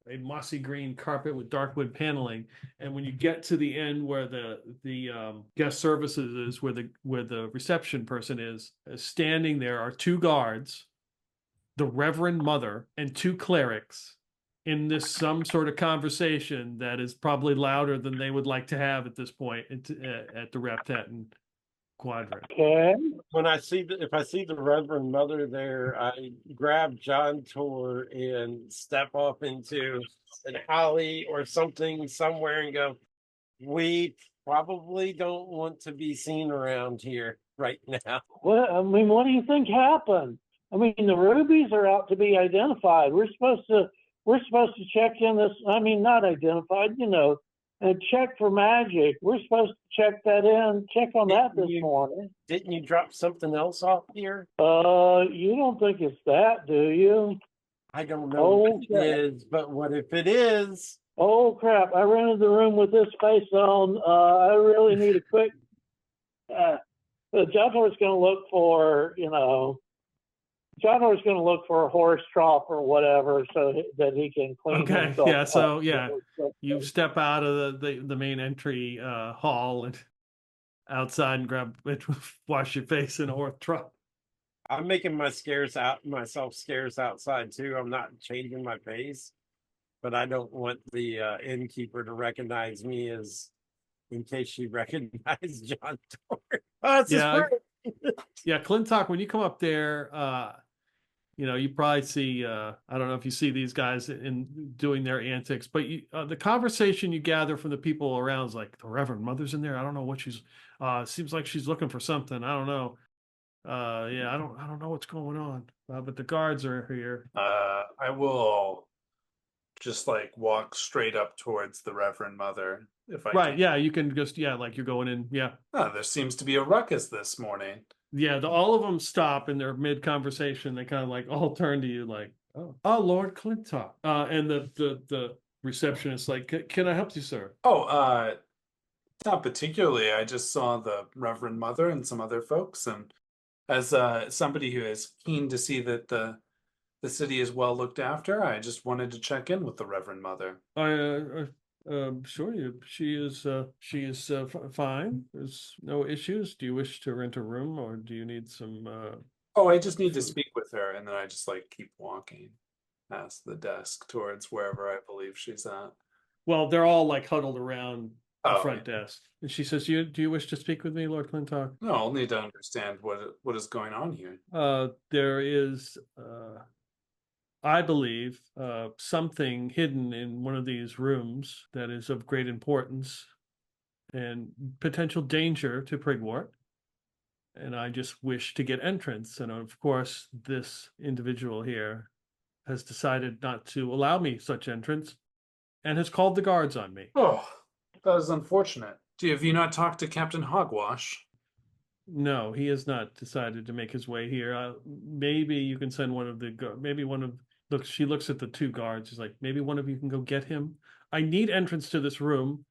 a mossy green carpet with dark wood paneling, and when you get to the end where the guest services is, where the reception person is, standing there are two guards, the Reverend Mother, and two clerics in this some sort of conversation that is probably louder than they would like to have at this point at the Raptappen Quadrant. okay, When if I see the Reverend Mother there, I grab Johntor and step off into an alley or something somewhere and go, we probably don't want to be seen around here right now. what do you think happened? I mean, the rubies are out to be identified. We're supposed to check in this. I mean, not identified, and check for magic. We're supposed to check on that this morning. Didn't you drop something else off here? You don't think it's that, do you? I don't know what it Okay. is, but what if it is? Oh crap! I rented the room with this face on. I really need a quick. Johntor's going to look for, Johntor's going to look for a horse trough or whatever so that he can clean Okay, himself yeah, so up. yeah, you step out of the main entry hall and outside and wash your face in a horse trough. I'm making myself scarce outside too. I'm not changing my face, but I don't want the innkeeper to recognize me in case she recognized Johntor. Oh, it's Yeah, his friend. Yeah, Clintok, when you come up there, you probably see, I don't know if you see these guys in doing their antics, but the conversation you gather from the people around is like, the Reverend Mother's in there. I don't know what seems like she's looking for something. I don't know. Yeah, I don't know what's going on. But the guards are here. I will just like walk straight up towards the Reverend Mother. If I Right, can. yeah, you can just, yeah, like you're going in, yeah. Oh, there seems to be a ruckus this morning. Yeah, all of them stop in their mid-conversation. They kind of like all turn to you like, oh, Lord Clintok. And the receptionist like, can I help you, sir? Oh, not particularly. I just saw the Reverend Mother and some other folks, and as somebody who is keen to see that the city is well looked after, I just wanted to check in with the Reverend Mother. Sure, she is fine. There's no issues. Do you wish to rent a room, or do you need some? Oh, I just need to speak with her, and then I just like keep walking past the desk towards wherever I believe she's at. Well, they're all like huddled around the front yeah. desk, and she says, "Do you wish to speak with me, Lord Clintok?" No, I'll need to understand what is going on here. There is, I believe, something hidden in one of these rooms that is of great importance and potential danger to Prigwort. And I just wish to get entrance. And of course, this individual here has decided not to allow me such entrance and has called the guards on me. Oh, that is unfortunate. Have you not talked to Captain Hogwash? No, he has not decided to make his way here. Maybe you can send one of the look, she looks at the two guards. She's like, maybe one of you can go get him. I need entrance to this room.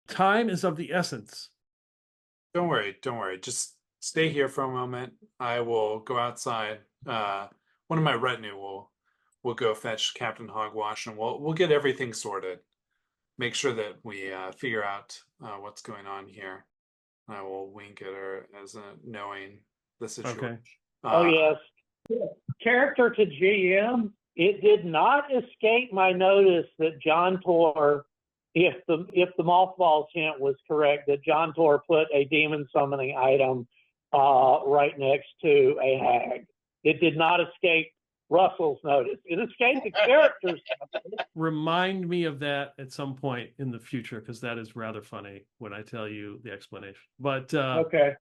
Time is of the essence. Don't worry. Just stay here for a moment. I will go outside. One of my retinue will go fetch Captain Hogwash, and we'll get everything sorted. Make sure that we figure out what's going on here. I will wink at her as knowing the situation. Okay. Oh yes, character to GM. It did not escape my notice that Johntor, if the mothball's hint was correct, that Johntor put a demon summoning item right next to a hag. It did not escape Russell's notice. It escaped the character's notice. Remind me of that at some point in the future, because that is rather funny when I tell you the explanation. But okay.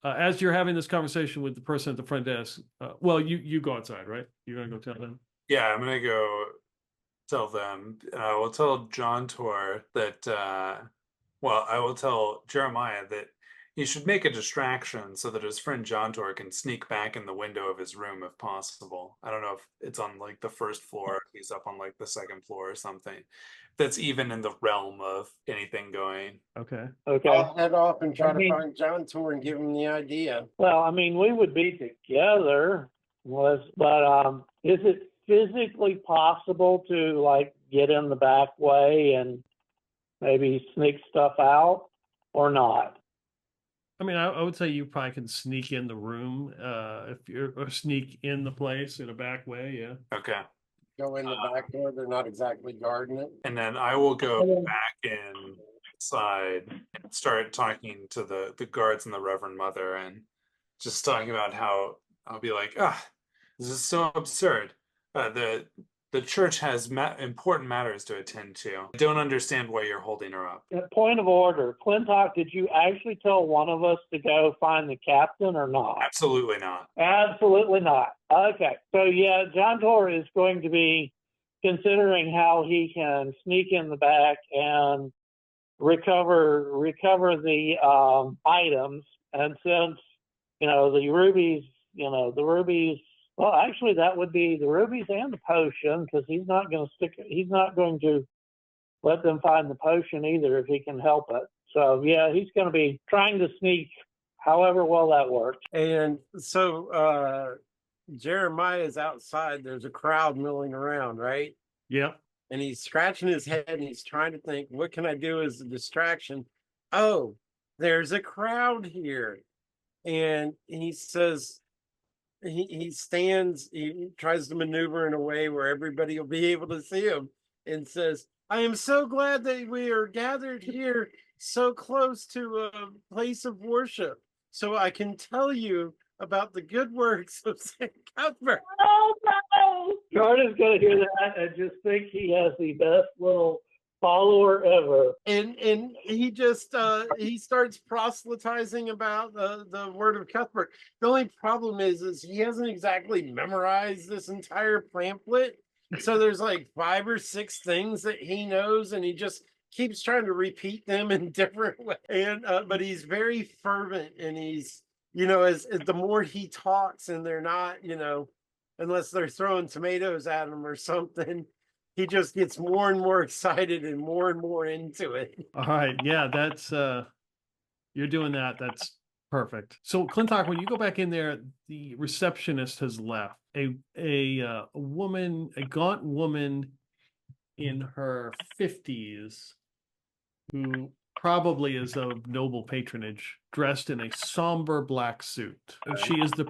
As you're having this conversation with the person at the front desk, well, you go outside, right? You're gonna go tell them. Yeah, I'm gonna go tell them. I will tell Johntor that. Well, I will tell Jeremiah that he should make a distraction so that his friend Johntor can sneak back in the window of his room if possible. I don't know if it's on like the first floor, if he's up on like the second floor or something. That's even in the realm of anything going. Okay. I'll head off and try to find Johntor and give him the idea. Well, I mean, we would be together, but is it physically possible to like get in the back way and maybe sneak stuff out or not? I mean, I would say you probably can sneak in the room if you're or sneak in the place in a back way. Yeah. Okay. Go in the back door. They're not exactly guarding it. And then I will go back inside and start talking to the guards and the Reverend Mother, and just talking about how I'll be like, this is so absurd. The church has important matters to attend to. I don't understand why you're holding her up. Point of order. Clintok, did you actually tell one of us to go find the captain or not? Absolutely not. Absolutely not. Okay. So yeah, Johntor is going to be considering how he can sneak in the back and recover the items. And since, the rubies, well, actually, that would be the rubies and the potion, because he's not going to let them find the potion either if he can help it. So, yeah, he's going to be trying to sneak however well that works. And so Jeremiah's outside. There's a crowd milling around, right? Yeah. And he's scratching his head and he's trying to think, what can I do as a distraction? Oh, there's a crowd here. And he says, he stands, he tries to maneuver in a way where everybody will be able to see him, and says, I am so glad that we are gathered here so close to a place of worship, so I can tell you about the good works of St. Cuthbert. Oh, no! Jordan's going to hear that and just think he has the best little follower ever. And he just he starts proselytizing about the word of Cuthbert. The only problem is he hasn't exactly memorized this entire pamphlet, So there's like 5 or 6 things that he knows, and he just keeps trying to repeat them in different ways. And but he's very fervent, and he's, as the more he talks, and they're not, unless they're throwing tomatoes at him or something, he just gets more and more excited and more into it. All right, yeah, that's you're doing that. That's perfect. So Clintok, when you go back in there, the receptionist has left. A woman, a gaunt woman in her 50s, who probably is of noble patronage, dressed in a somber black suit. She is the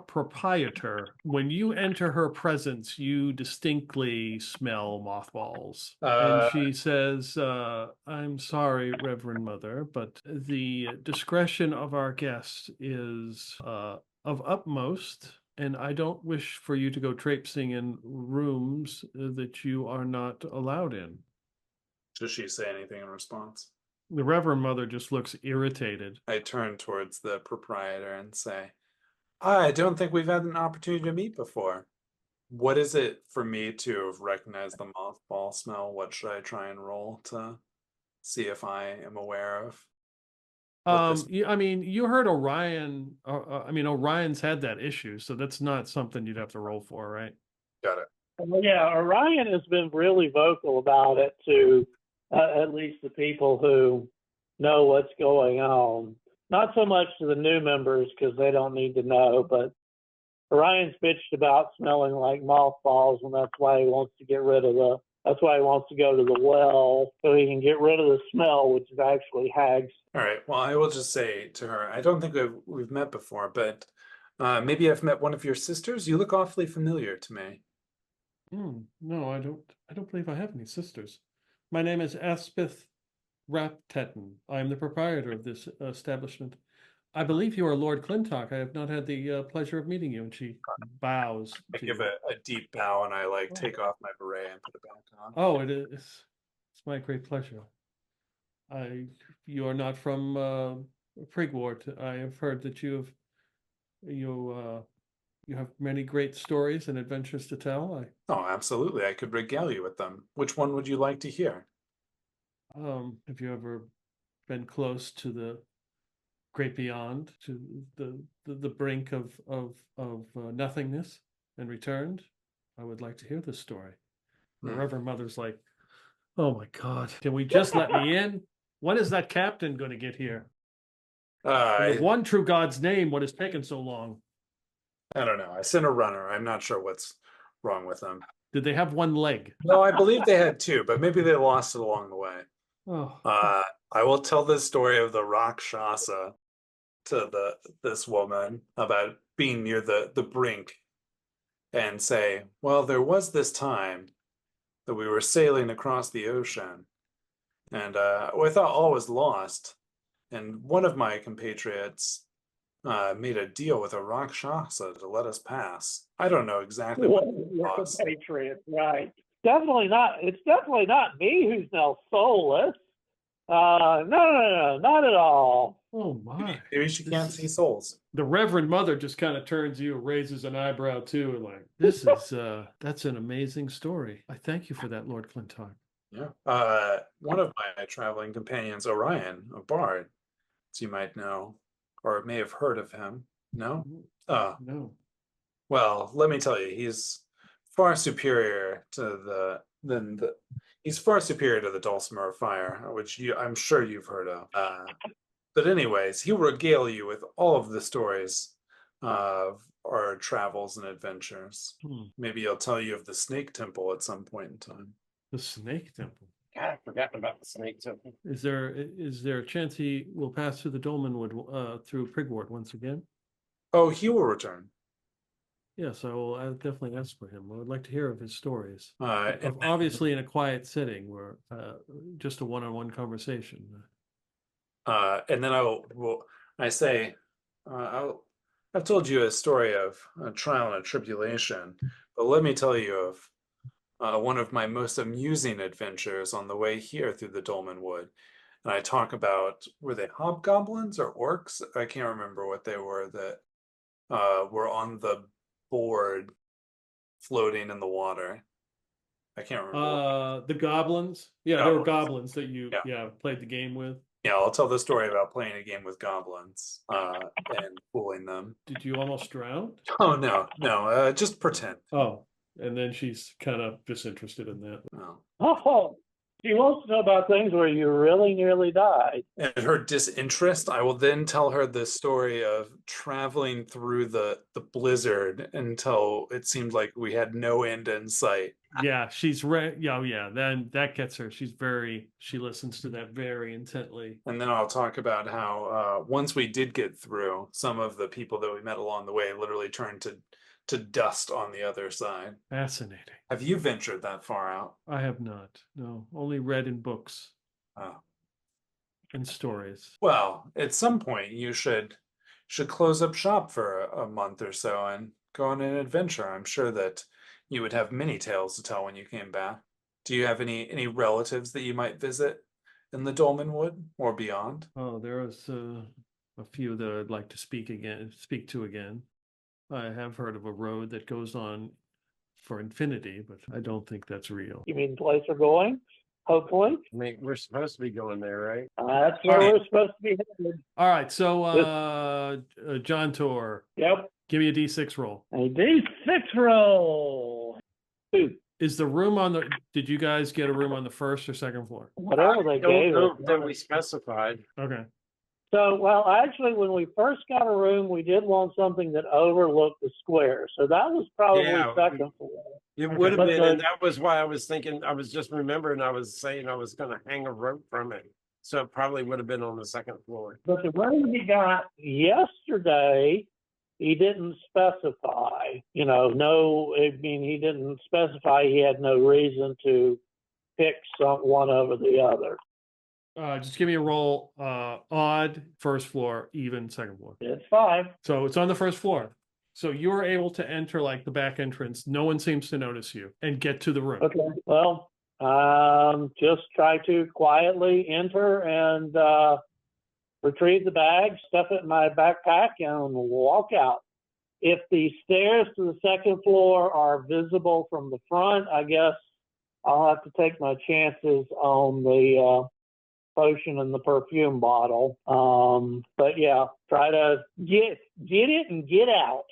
proprietor. When you enter her presence, you distinctly smell mothballs. And she says, I'm sorry, Reverend Mother, but the discretion of our guests is of utmost, and I don't wish for you to go traipsing in rooms that you are not allowed in. Does she say anything in response? The Reverend Mother just looks irritated. I turn towards the proprietor and say, I don't think we've had an opportunity to meet before. What is it for me to recognize the mothball smell? What should I try and roll to see if I am aware of? I mean, you heard Orion. Orion's had that issue, so that's not something you'd have to roll for, right? Got it. Well, yeah, Orion has been really vocal about it to at least the people who know what's going on. Not so much to the new members because they don't need to know, but Orion's bitched about smelling like mothballs, and that's why he wants to get rid of that's why he wants to go to the well, so he can get rid of the smell, which is actually hags. All right. Well, I will just say to her, I don't think we've met before, but maybe I've met one of your sisters. You look awfully familiar to me. No, I don't believe I have any sisters. My name is Aspith Raptappen. I am the proprietor of this establishment. I believe you are Lord Clintok. I have not had the pleasure of meeting you. And she bows. I give a deep bow, and I take off my beret and put it back on. Oh, it is. It's my great pleasure. You are not from Prigwort. I have heard that you have many great stories and adventures to tell. Oh, absolutely. I could regale you with them. Which one would you like to hear? Have you ever been close to the great beyond, to the brink of nothingness and returned? I would like to hear this story. The Reverend Mother's like, oh my God, can we just let me in? When is that captain going to get here? In the one true God's name, what has taken so long? I don't know. I sent a runner. I'm not sure what's wrong with them. Did they have one leg? No, I believe they had 2, but maybe they lost it along the way. Oh. I will tell this story of the Rakshasa to this woman about being near the brink and say, well, there was this time that we were sailing across the ocean, and we thought all was lost, and one of my compatriots made a deal with a Rakshasa to let us pass. I don't know exactly what it was. Compatriots, right? Definitely not. It's definitely not me who's now soulless. No, not at all. Oh my! Maybe she can't see souls. The Reverend Mother just kind of turns to you, raises an eyebrow too, and like, this is that's an amazing story. I thank you for that, Lord Clintok. Yeah. One of my traveling companions, Orion, a bard, as you might know, or may have heard of him. No? No. Well, let me tell you, he's far superior to he's far superior to the Dulcimer of Fire, which I'm sure you've heard of. But anyways, he will regale you with all of the stories of our travels and adventures. Maybe he'll tell you of the Snake Temple at some point in time. The Snake Temple? God, I forgot about the Snake Temple. Is there a chance he will pass through the Dolmenwood through Prigwort once again? Oh, he will return. Yes, I'll definitely ask for him. I would like to hear of his stories. And obviously in a quiet setting where just a one-on-one conversation. And then I've told you a story of a trial and a tribulation, but let me tell you of one of my most amusing adventures on the way here through the Dolmenwood. And I talk about, were they hobgoblins or orcs? I can't remember what they were that were on the board floating in the water. I can't remember. The goblins. Yeah, there were Goblins. goblins that you played the game with. Yeah, I'll tell the story about playing a game with goblins and fooling them. Did you almost drown? Oh no, just pretend. Oh, and then she's kind of disinterested in that. Oh, she wants to know about things where you really nearly died. And her disinterest, I will then tell her the story of traveling through the blizzard until it seemed like we had no end in sight. Yeah, she's then that gets her. She listens to that very intently. And then I'll talk about how once we did get through, some of the people that we met along the way literally turned to dust on the other side. Fascinating. Have you ventured that far out? I have not. No, only read in books. Oh. And stories. Well, at some point you should close up shop for a month or so and go on an adventure. I'm sure that you would have many tales to tell when you came back. Do you have any relatives that you might visit in the Dolmen Wood or beyond? Oh, there was a few that I'd like to speak to again. I have heard of a road that goes on for infinity, but I don't think that's real. You mean the place we're going? Hopefully. I mean, we're supposed to be going there, right? That's where we're supposed to be headed. All right, so Johntor. Yep. Give me a D6 roll. A D6 roll. 2. Is the room did you guys get a room on the first or second floor? Whatever they gave us. That we specified. Okay. So, well, actually, when we first got a room, we did want something that overlooked the square. So that was probably second floor. It would have been, and that was why I was thinking, I was just remembering, I was saying I was going to hang a rope from it. So it probably would have been on the second floor. But the room he got yesterday, he didn't specify, he didn't specify. He had no reason to pick one over the other. Just give me a roll. Odd first floor, even second floor. It's 5. So it's on the first floor. So you're able to enter like the back entrance. No one seems to notice you and get to the room. Okay. Well, just try to quietly enter and retrieve the bag, stuff it in my backpack, and walk out. If the stairs to the second floor are visible from the front, I guess I'll have to take my chances on the potion and the perfume bottle. But yeah, try to get it and get out.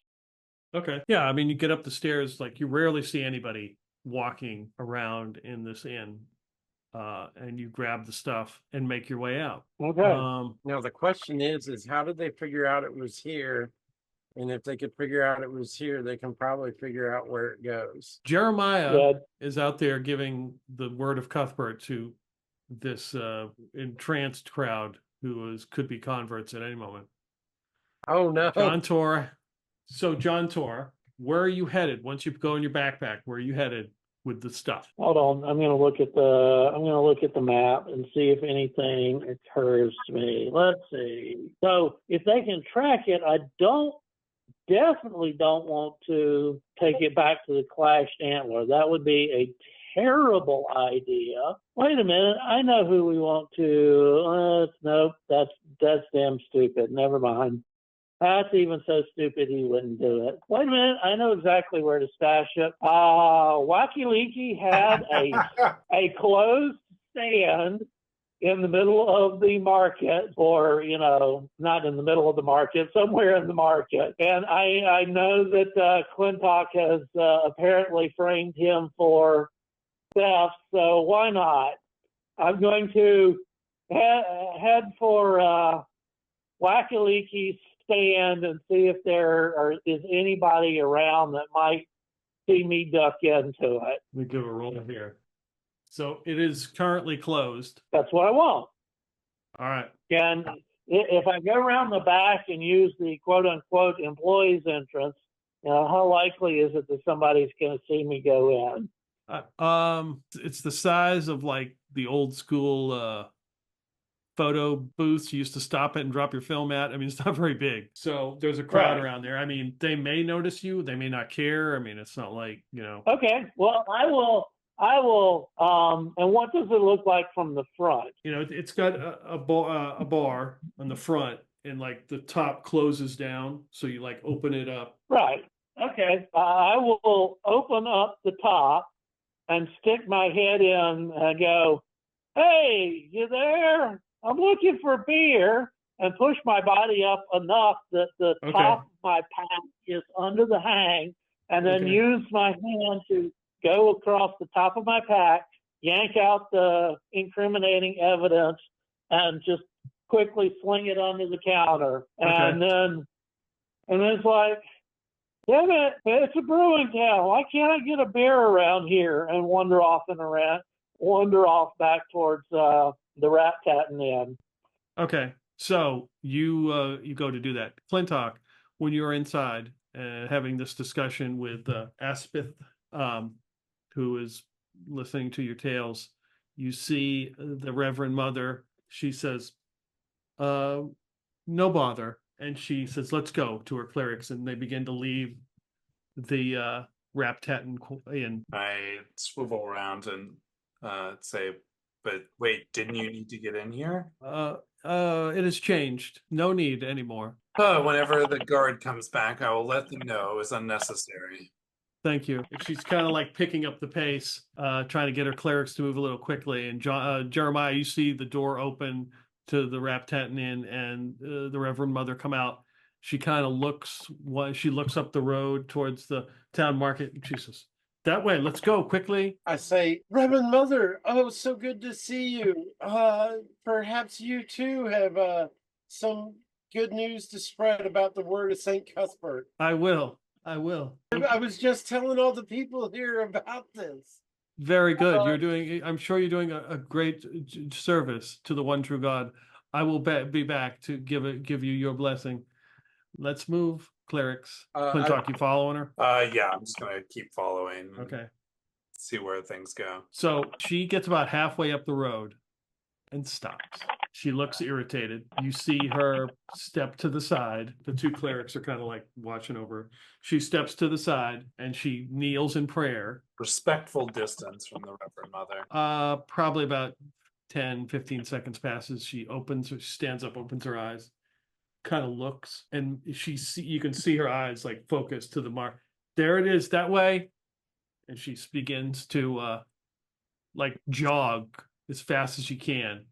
Okay. Yeah, I mean, you get up the stairs, like you rarely see anybody walking around in this inn. And you grab the stuff and make your way out. Okay. Now the question is how did they figure out it was here? And if they could figure out it was here, they can probably figure out where it goes. Jeremiah is out there giving the word of Cuthbert to this entranced crowd who could be converts at any moment. Oh no. Johntor. So Johntor, where are you headed? Once you go in your backpack, where are you headed with the stuff? Hold on. I'm gonna look at the map and see if anything occurs to me. Let's see. So if they can track it, I definitely don't want to take it back to the clashed antler. That would be a terrible idea. Wait a minute, I know who we want to. Nope, that's damn stupid. Never mind. That's even so stupid he wouldn't do it. Wait a minute, I know exactly where to stash it. Wakelyke had a closed stand in the middle of the market, or, not in the middle of the market, somewhere in the market. And I know that Clintok has apparently framed him for theft, so why not? I'm going to head for Wakylyke's stand and see if there is anybody around that might see me duck into it. We give a roll here. So it is currently closed. That's what I want. All right. And if I go around the back and use the quote unquote employees entrance, how likely is it that somebody's going to see me go in? It's the size of like the old school photo booths you used to stop it and drop your film at. I mean, it's not very big. So there's a crowd around there. I mean, they may notice you. They may not care. I mean, it's not like, Okay. Well, I will. And what does it look like from the front? It's got a bar on the front, and like the top closes down. So you like open it up. Right. Okay. I will open up the top and stick my head in and go, "Hey, you there? I'm looking for beer," and push my body up enough that the top of my pack is under the hang, and then use my hand to go across the top of my pack, yank out the incriminating evidence, and just quickly sling it under the counter. And then it's like, damn it, it's a brewing town. Why can't I get a beer around here? And wander off back towards the Raptappen Inn. Okay, so you go to do that. Clintok, when you're inside having this discussion with Aspith, who is listening to your tales, you see the Reverend Mother. She says, "No bother," and she says, "Let's go," to her clerics, and they begin to leave the Raptappen Inn. I swivel around and say, "But wait, didn't you need to get in here?" It has changed. No need anymore. Whenever the guard comes back, I will let them know it was unnecessary. Thank you. She's kind of like picking up the pace, trying to get her clerics to move a little quickly. And Jeremiah, you see the door open to the Raptappen Inn, and the Reverend Mother come out. She kind of looks up the road towards the town market, and she says, "That way, let's go quickly." I say, "Reverend Mother, oh, so good to see you. Perhaps you too have some good news to spread about the word of St. Cuthbert." I will. I was just telling all the people here about this. Very good. I'm sure you're doing a great service to the one true God. I will be back to give you your blessing. Let's move, clerics. Clintok, you following her? Yeah, I'm just gonna keep following. Okay. See where things go. So she gets about halfway up the road and stops. She looks irritated. You see her step to the side. The two clerics are kind of like watching over her. She steps to the side and she kneels in prayer. Respectful distance from the Reverend Mother. Probably about 10, 15 seconds passes. She stands up, opens her eyes, kind of looks, and you can see her eyes like focused to the mark. There it is, that way. And she begins to like jog as fast as she can.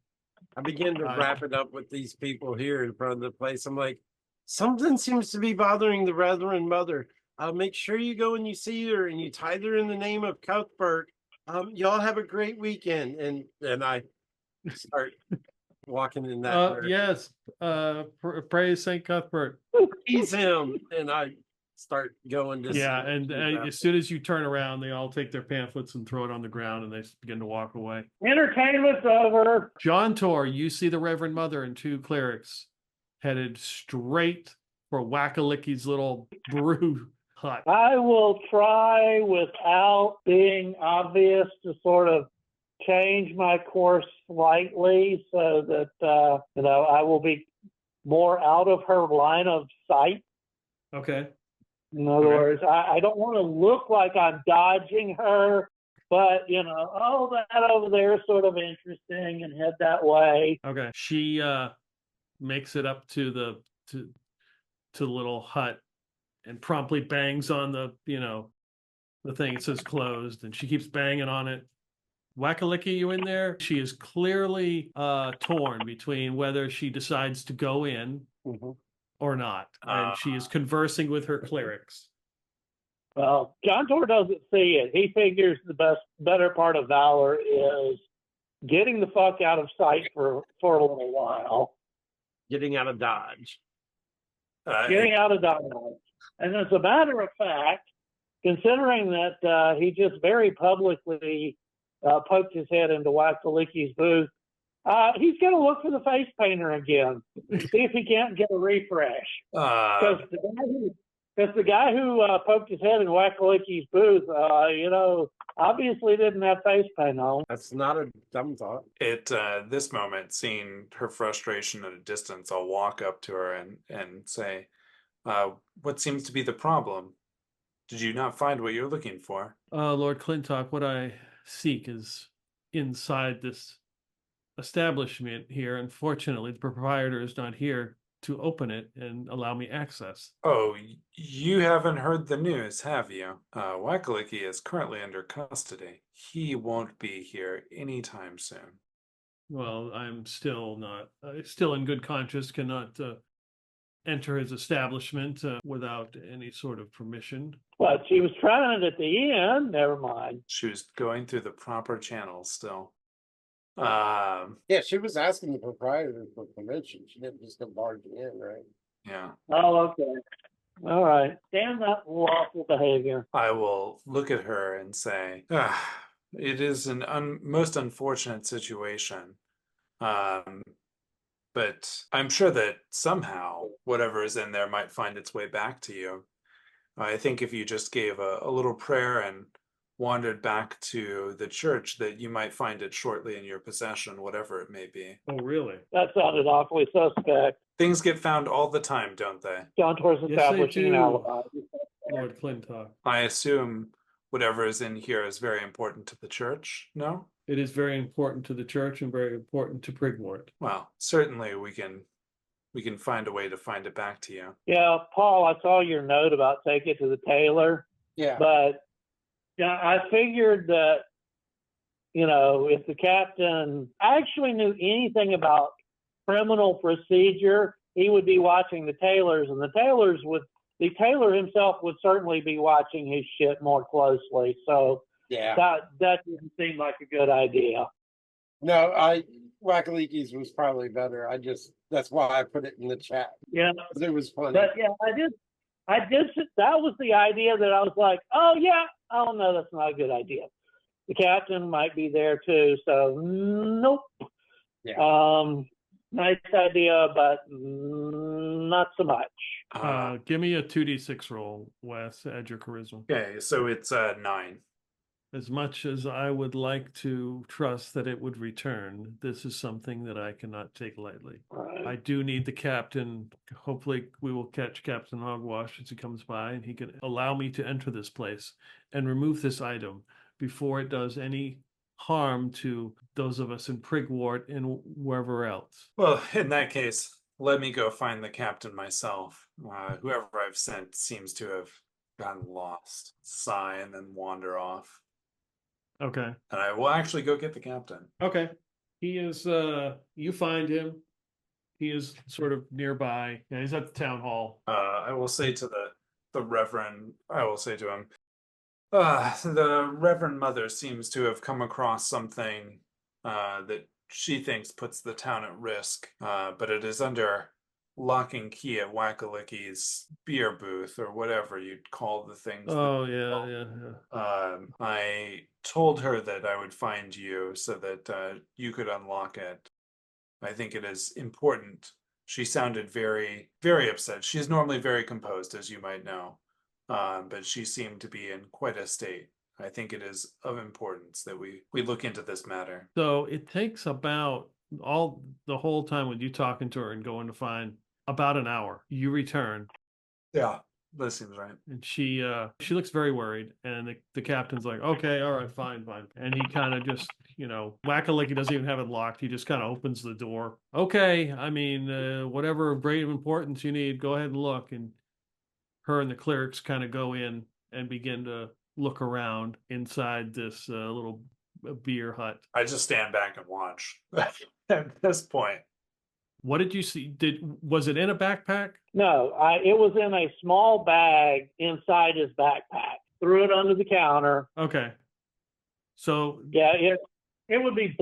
I begin to wrap it up with these people here in front of the place. I'm like, something seems to be bothering the Reverend Mother. Make sure you go and you see her and you tithe her in the name of Cuthbert. Y'all have a great weekend. And I start walking in that direction. Yes. Praise St. Cuthbert. Praise him. And I start going to and as soon as you turn around, they all take their pamphlets and throw it on the ground, and they begin to walk away. Entertainment's over. Johntor, you see the Reverend Mother and two clerics headed straight for Wakylyke's little brew hut. I will try, without being obvious, to sort of change my course slightly so that I will be more out of her line of sight. Okay. In other words, I don't want to look like I'm dodging her, but that over there is sort of interesting, and head that way. Okay. She makes it up to the little hut and promptly bangs on the thing. It says closed, and she keeps banging on it. Wakelyke, you in there? She is clearly torn between whether she decides to go in or not, and she is conversing with her clerics. Well, Johntor doesn't see it. He figures the better part of valor is getting the fuck out of sight for a little while. Getting out of Dodge. Getting out of Dodge. And as a matter of fact, considering that he just very publicly poked his head into Wagolyke's booth, he's going to look for the face painter again, see if he can't get a refresh. Because the guy who poked his head in Wagolyke's booth, obviously didn't have face paint on. That's not a dumb thought. At this moment, seeing her frustration at a distance, I'll walk up to her and say, "What seems to be the problem? Did you not find what you're looking for?" Lord Clintok, what I seek is inside this establishment here. Unfortunately, the proprietor is not here. to open it and allow me access. Oh, you haven't heard the news, have you? Wakelyke is currently under custody. He won't be here anytime soon. Well, I'm still not, still in good conscience, cannot enter his establishment without any sort of permission. But she was trying it at the end. Never mind. She was going through the proper channels still. Yeah, she was asking the proprietor for permission. She didn't just go barging in, right? Yeah. Oh, okay. All right. Stand up, lawful behavior. I will look at her and say, it is an most unfortunate situation. But I'm sure that somehow whatever is in there might find its way back to you. I think if you just gave a little prayer and wandered back to the church, that you might find it shortly in your possession, whatever it may be. Oh, really? That sounded awfully suspect. Things get found all the time, don't they? Johntor's Yes, they establishing an do. alibi. Lord Clintok. I assume whatever is in here is very important to the church, no? It is very important to the church and very important to Prigwort. Well, certainly we can find a way to find it back to you. Yeah, Paul, I saw your note about take it to the tailor, Yeah. but yeah, I figured that, if the captain actually knew anything about criminal procedure, he would be watching the tailors, and the tailor himself would certainly be watching his shit more closely. So Yeah. that didn't seem like a good idea. No, Wakalyke's was probably better. That's why I put it in the chat. Yeah, 'Cause it was funny. but yeah, I did. That was the idea that I was like, oh yeah, oh no, that's not a good idea. The captain might be there too, so nope. Yeah. Nice idea, but not so much. Give me a 2d6 roll, Wes, add your charisma. Okay, so it's 9. As much as I would like to trust that it would return, this is something that I cannot take lightly. I do need the captain. Hopefully we will catch Captain Hogwash as he comes by and he can allow me to enter this place and remove this item before it does any harm to those of us in Prigwort and wherever else. Well, in that case, let me go find the captain myself. Whoever I've sent seems to have gotten lost. Sigh and then wander off. Okay. And I will actually go get the captain. Okay. He is, you find him. He is sort of nearby. Yeah, he's at the town hall. I will say to the Reverend, I will say to him, the Reverend Mother seems to have come across something that she thinks puts the town at risk, but it is under lock and key at Wakylyke's beer booth or whatever you'd call the things. Oh, yeah. I told her that I would find you so that you could unlock it. I think it is important. She sounded very, very upset. She's normally very composed, as you might know, but she seemed to be in quite a state. I think it is of importance that we look into this matter. So it takes about the whole time with you talking to her and going to find about an hour. You return. Yeah, that seems right. And she looks very worried, and the captain's like, okay, all right, fine. And he kind of just, Wakelyke doesn't even have it locked. He just kind of opens the door. Okay, I mean, whatever grade of importance you need, go ahead and look. And her and the clerics kind of go in and begin to look around inside this little beer hut. I just stand back and watch at this point. What did you see? Was it in a backpack? No, it was in a small bag inside his backpack. Threw it under the counter. Okay. So yeah, it would be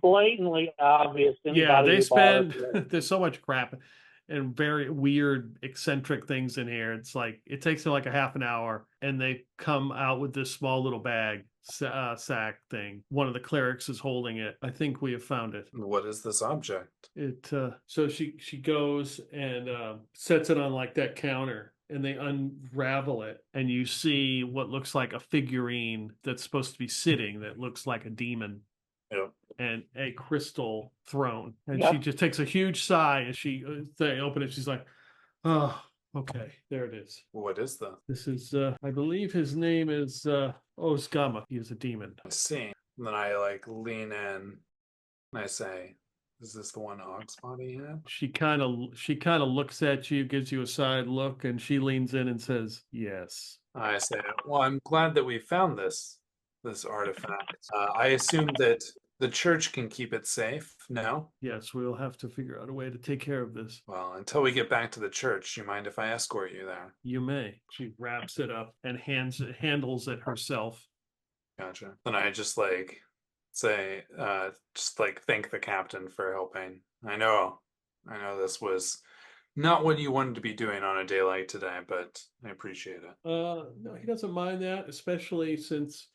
blatantly obvious. Yeah, they spend. There's so much crap and very weird, eccentric things in here. It's like it takes them like a half an hour, and they come out with this small little bag sack thing. One of the clerics is holding it. I think we have found it. What is this object? So she goes and sets it on like that counter, and they unravel it, and you see what looks like a figurine that's supposed to be sitting that looks like a demon. Yep. And a crystal throne. And Yep. she just takes a huge sigh as they open it. She's like, oh, okay, there it is. What is that? This is, I believe his name is Osgama. He is a demon. I see. And then I lean in and I say, Is this the one Ogsbody had? She kind of looks at you, gives you a side look, and she leans in and says, "Yes." I say, well, I'm glad that we found this artifact. I assume that the church can keep it safe. No? Yes, we'll have to figure out a way to take care of this. Well, until we get back to the church, you mind if I escort you there? You may. She wraps it up and handles it herself. Gotcha. Then I just like say, just like thank the captain for helping. I know this was not what you wanted to be doing on a day like today, but I appreciate it. No, he doesn't mind that, especially since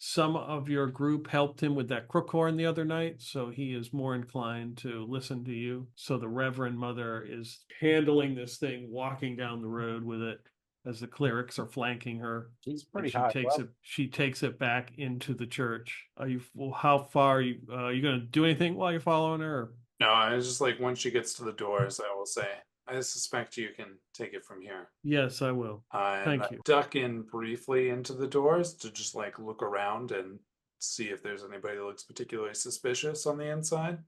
some of your group helped him with that crook horn the other night, so he is more inclined to listen to you. So the Reverend Mother is handling this thing, walking down the road with it as the clerics are flanking her. She's pretty She high. takes it back into the church. How far are you going to do anything while you're following her? Or? No, I was just like, once she gets to the doors, I will say, I suspect you can take it from here. Yes, I will. Thank you. Duck in briefly into the doors to just like look around and see if there's anybody that looks particularly suspicious on the inside.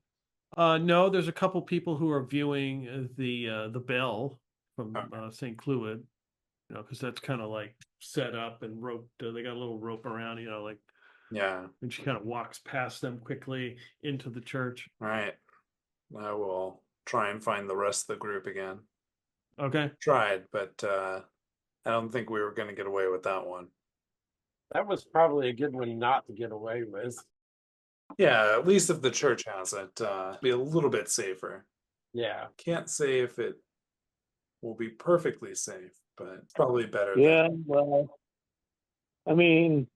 No, there's a couple people who are viewing the bell from St. Cloud, because that's kind of like set up and roped. They got a little rope around, like. Yeah. And she kind of walks past them quickly into the church. All right. I will try and find the rest of the group again. Okay. Tried, but I don't think we were going to get away with that one. That was probably a good one not to get away with. Yeah, at least if the church has it, be a little bit safer. Yeah. Can't say if it will be perfectly safe, but probably better. Yeah, well, I mean,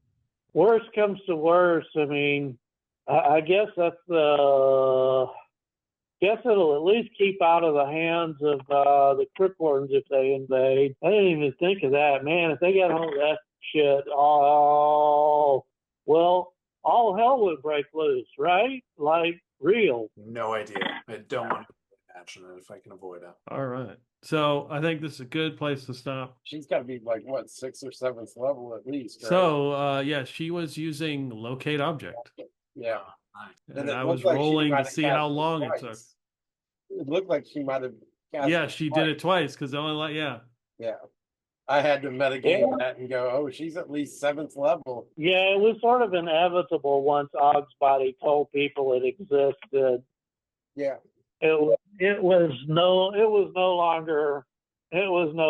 worst comes to worst. I mean, I guess that's guess it'll at least keep out of the hands of the Prigworts if they invade. I didn't even think of that. Man, if they got hold of that shit, well, all hell would break loose, right? Like, real. No idea. I don't want to imagine it if I can avoid it. All right. So I think this is a good place to stop. She's got to be like, what, 6th or 7th level at least, right? So, yeah, she was using locate object. Yeah. And it I looked was like she rolling might to have see how cast it long it twice. took. It looked like she might have cast Yeah, it she twice. did it twice because only Yeah. I had to mitigate that and go, oh, she's at least 7th level. Yeah, it was sort of inevitable once Ogsbody told people it existed. Yeah. It was no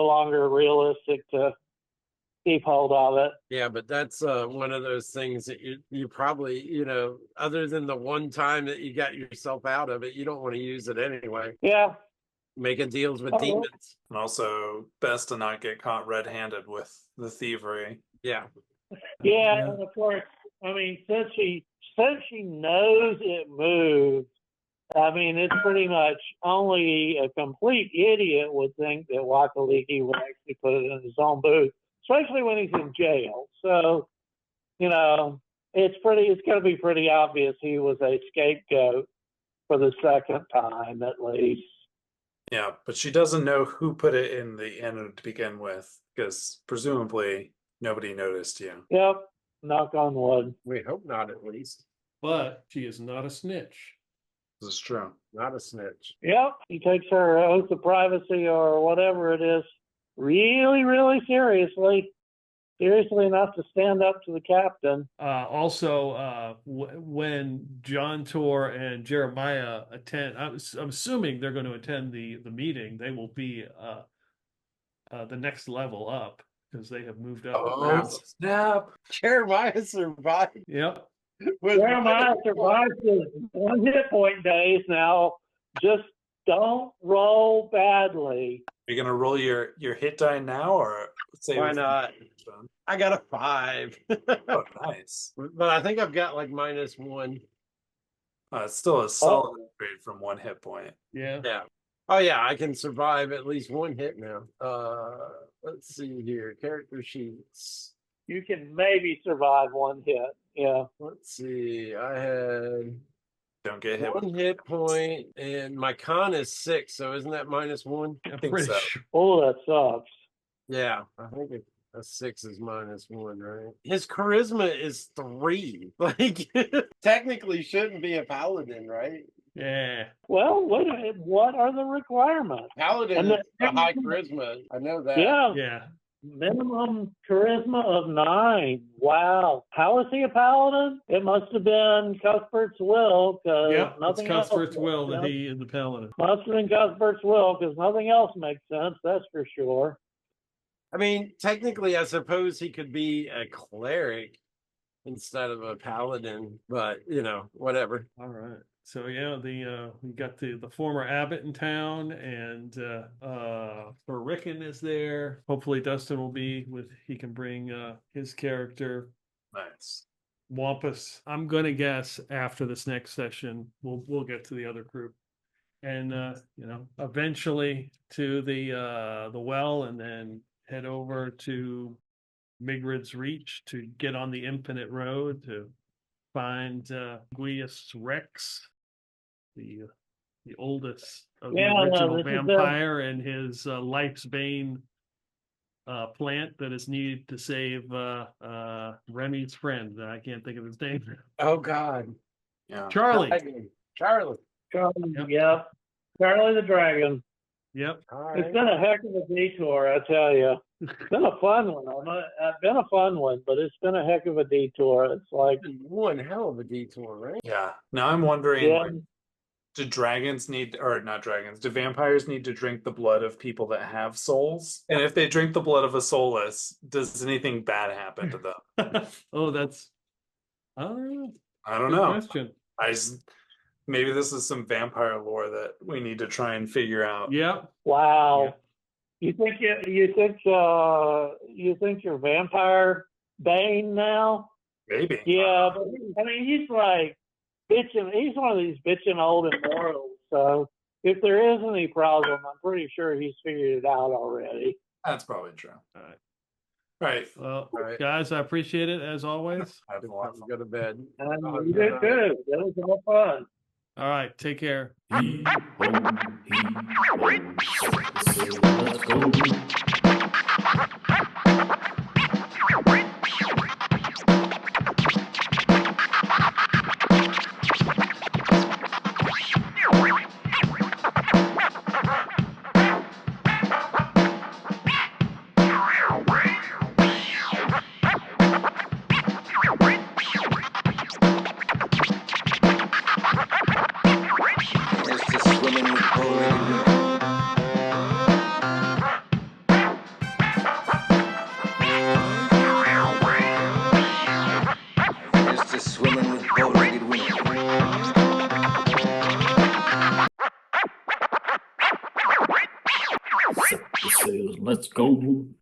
longer realistic to keep hold of it. Yeah, but that's one of those things that you probably, other than the one time that you got yourself out of it, you don't want to use it anyway. Yeah. Making deals with Oh. demons. And also, best to not get caught red-handed with the thievery. Yeah. Yeah, and of course, I mean, since she knows it moves, I mean, it's pretty much only a complete idiot would think that Wakelyke would actually put it in his own booth, especially when he's in jail. So, it's going to be pretty obvious he was a scapegoat for the second time at least. Yeah, but she doesn't know who put it in the inn to begin with, because presumably nobody noticed you. Yep, knock on wood. We hope not, at least. But she is not a snitch. This is true. Not a snitch. Yep, he takes her oath of privacy or whatever it is really, really seriously. Seriously enough to stand up to the captain. Also, when Johntor and Jeremiah attend, I'm assuming they're going to attend the meeting. They will be the next level up because they have moved up. Oh, snap. Jeremiah survived. Yep. Jeremiah survived his 1 hit point days now. Just don't roll badly. Are you going to roll your hit die now, or say Why not? I got a 5. Oh, nice. But I think I've got like -1. It's still a solid upgrade from 1 hit point. Yeah. Yeah. Oh yeah, I can survive at least 1 hit now. Let's see here. Character sheets. You can maybe survive 1 hit. Yeah. Let's see. I had Don't get hit. 1 hit point, and my con is 6. So isn't that -1? I'm think pretty so. sure. Oh, that sucks. Yeah, I think a 6 is -1, right? His charisma is 3. Like technically shouldn't be a paladin, right? Yeah. Well, what are the requirements? Paladin And is a high charisma. I know that. Yeah, Yeah. minimum charisma of 9. Wow. How is he a paladin? It must have been Cuthbert's will, because Yep. It's nothing else. Cobsworth's will makes that sense. he is the paladin. Must have been Cuthbert's will, because nothing else makes sense, that's for sure. I mean, technically, I suppose he could be a cleric instead of a paladin, but whatever. All right. So yeah, we got the former abbot in town, and Rikkan is there. Hopefully Dustin will be he can bring his character Nice. Wampus. I'm gonna guess after this next session we'll get to the other group. And eventually to the well, and then head over to Migrid's Reach to get on the Infinite Road to find Guius Rex, the oldest of the original vampire, and his life's bane plant that is needed to save Remy's friend. I can't think of his name. Oh God. Yeah. Charlie. Charlie. Yep. Yeah. Charlie the Dragon. Yep. All right. It's been a heck of a detour, I tell you. It's been a fun one. It's been a fun one, but it's been a heck of a detour. It's like one hell of a detour, right? Yeah. Now I'm wondering, Yeah. do dragons need, or not dragons, do vampires need to drink the blood of people that have souls? And if they drink the blood of a soulless, does anything bad happen to them? Oh, that's I don't know. I don't Good know. question. Maybe this is some vampire lore that we need to try and figure out. Yep. wow. You think you're vampire Bane now? Maybe. Yeah, but he's like bitching. He's one of these bitching old immortals. So if there is any problem, I'm pretty sure he's figured it out already. That's probably true. All right. Right. Well, All right. guys, I appreciate it as always. I have a lot of fun. Go to bed. And you did too. That was all fun. All right, take care. Let's go. Here's to swimming with bow-legged women. Here's to swimming with bow-legged women. Set the sails. Let's go.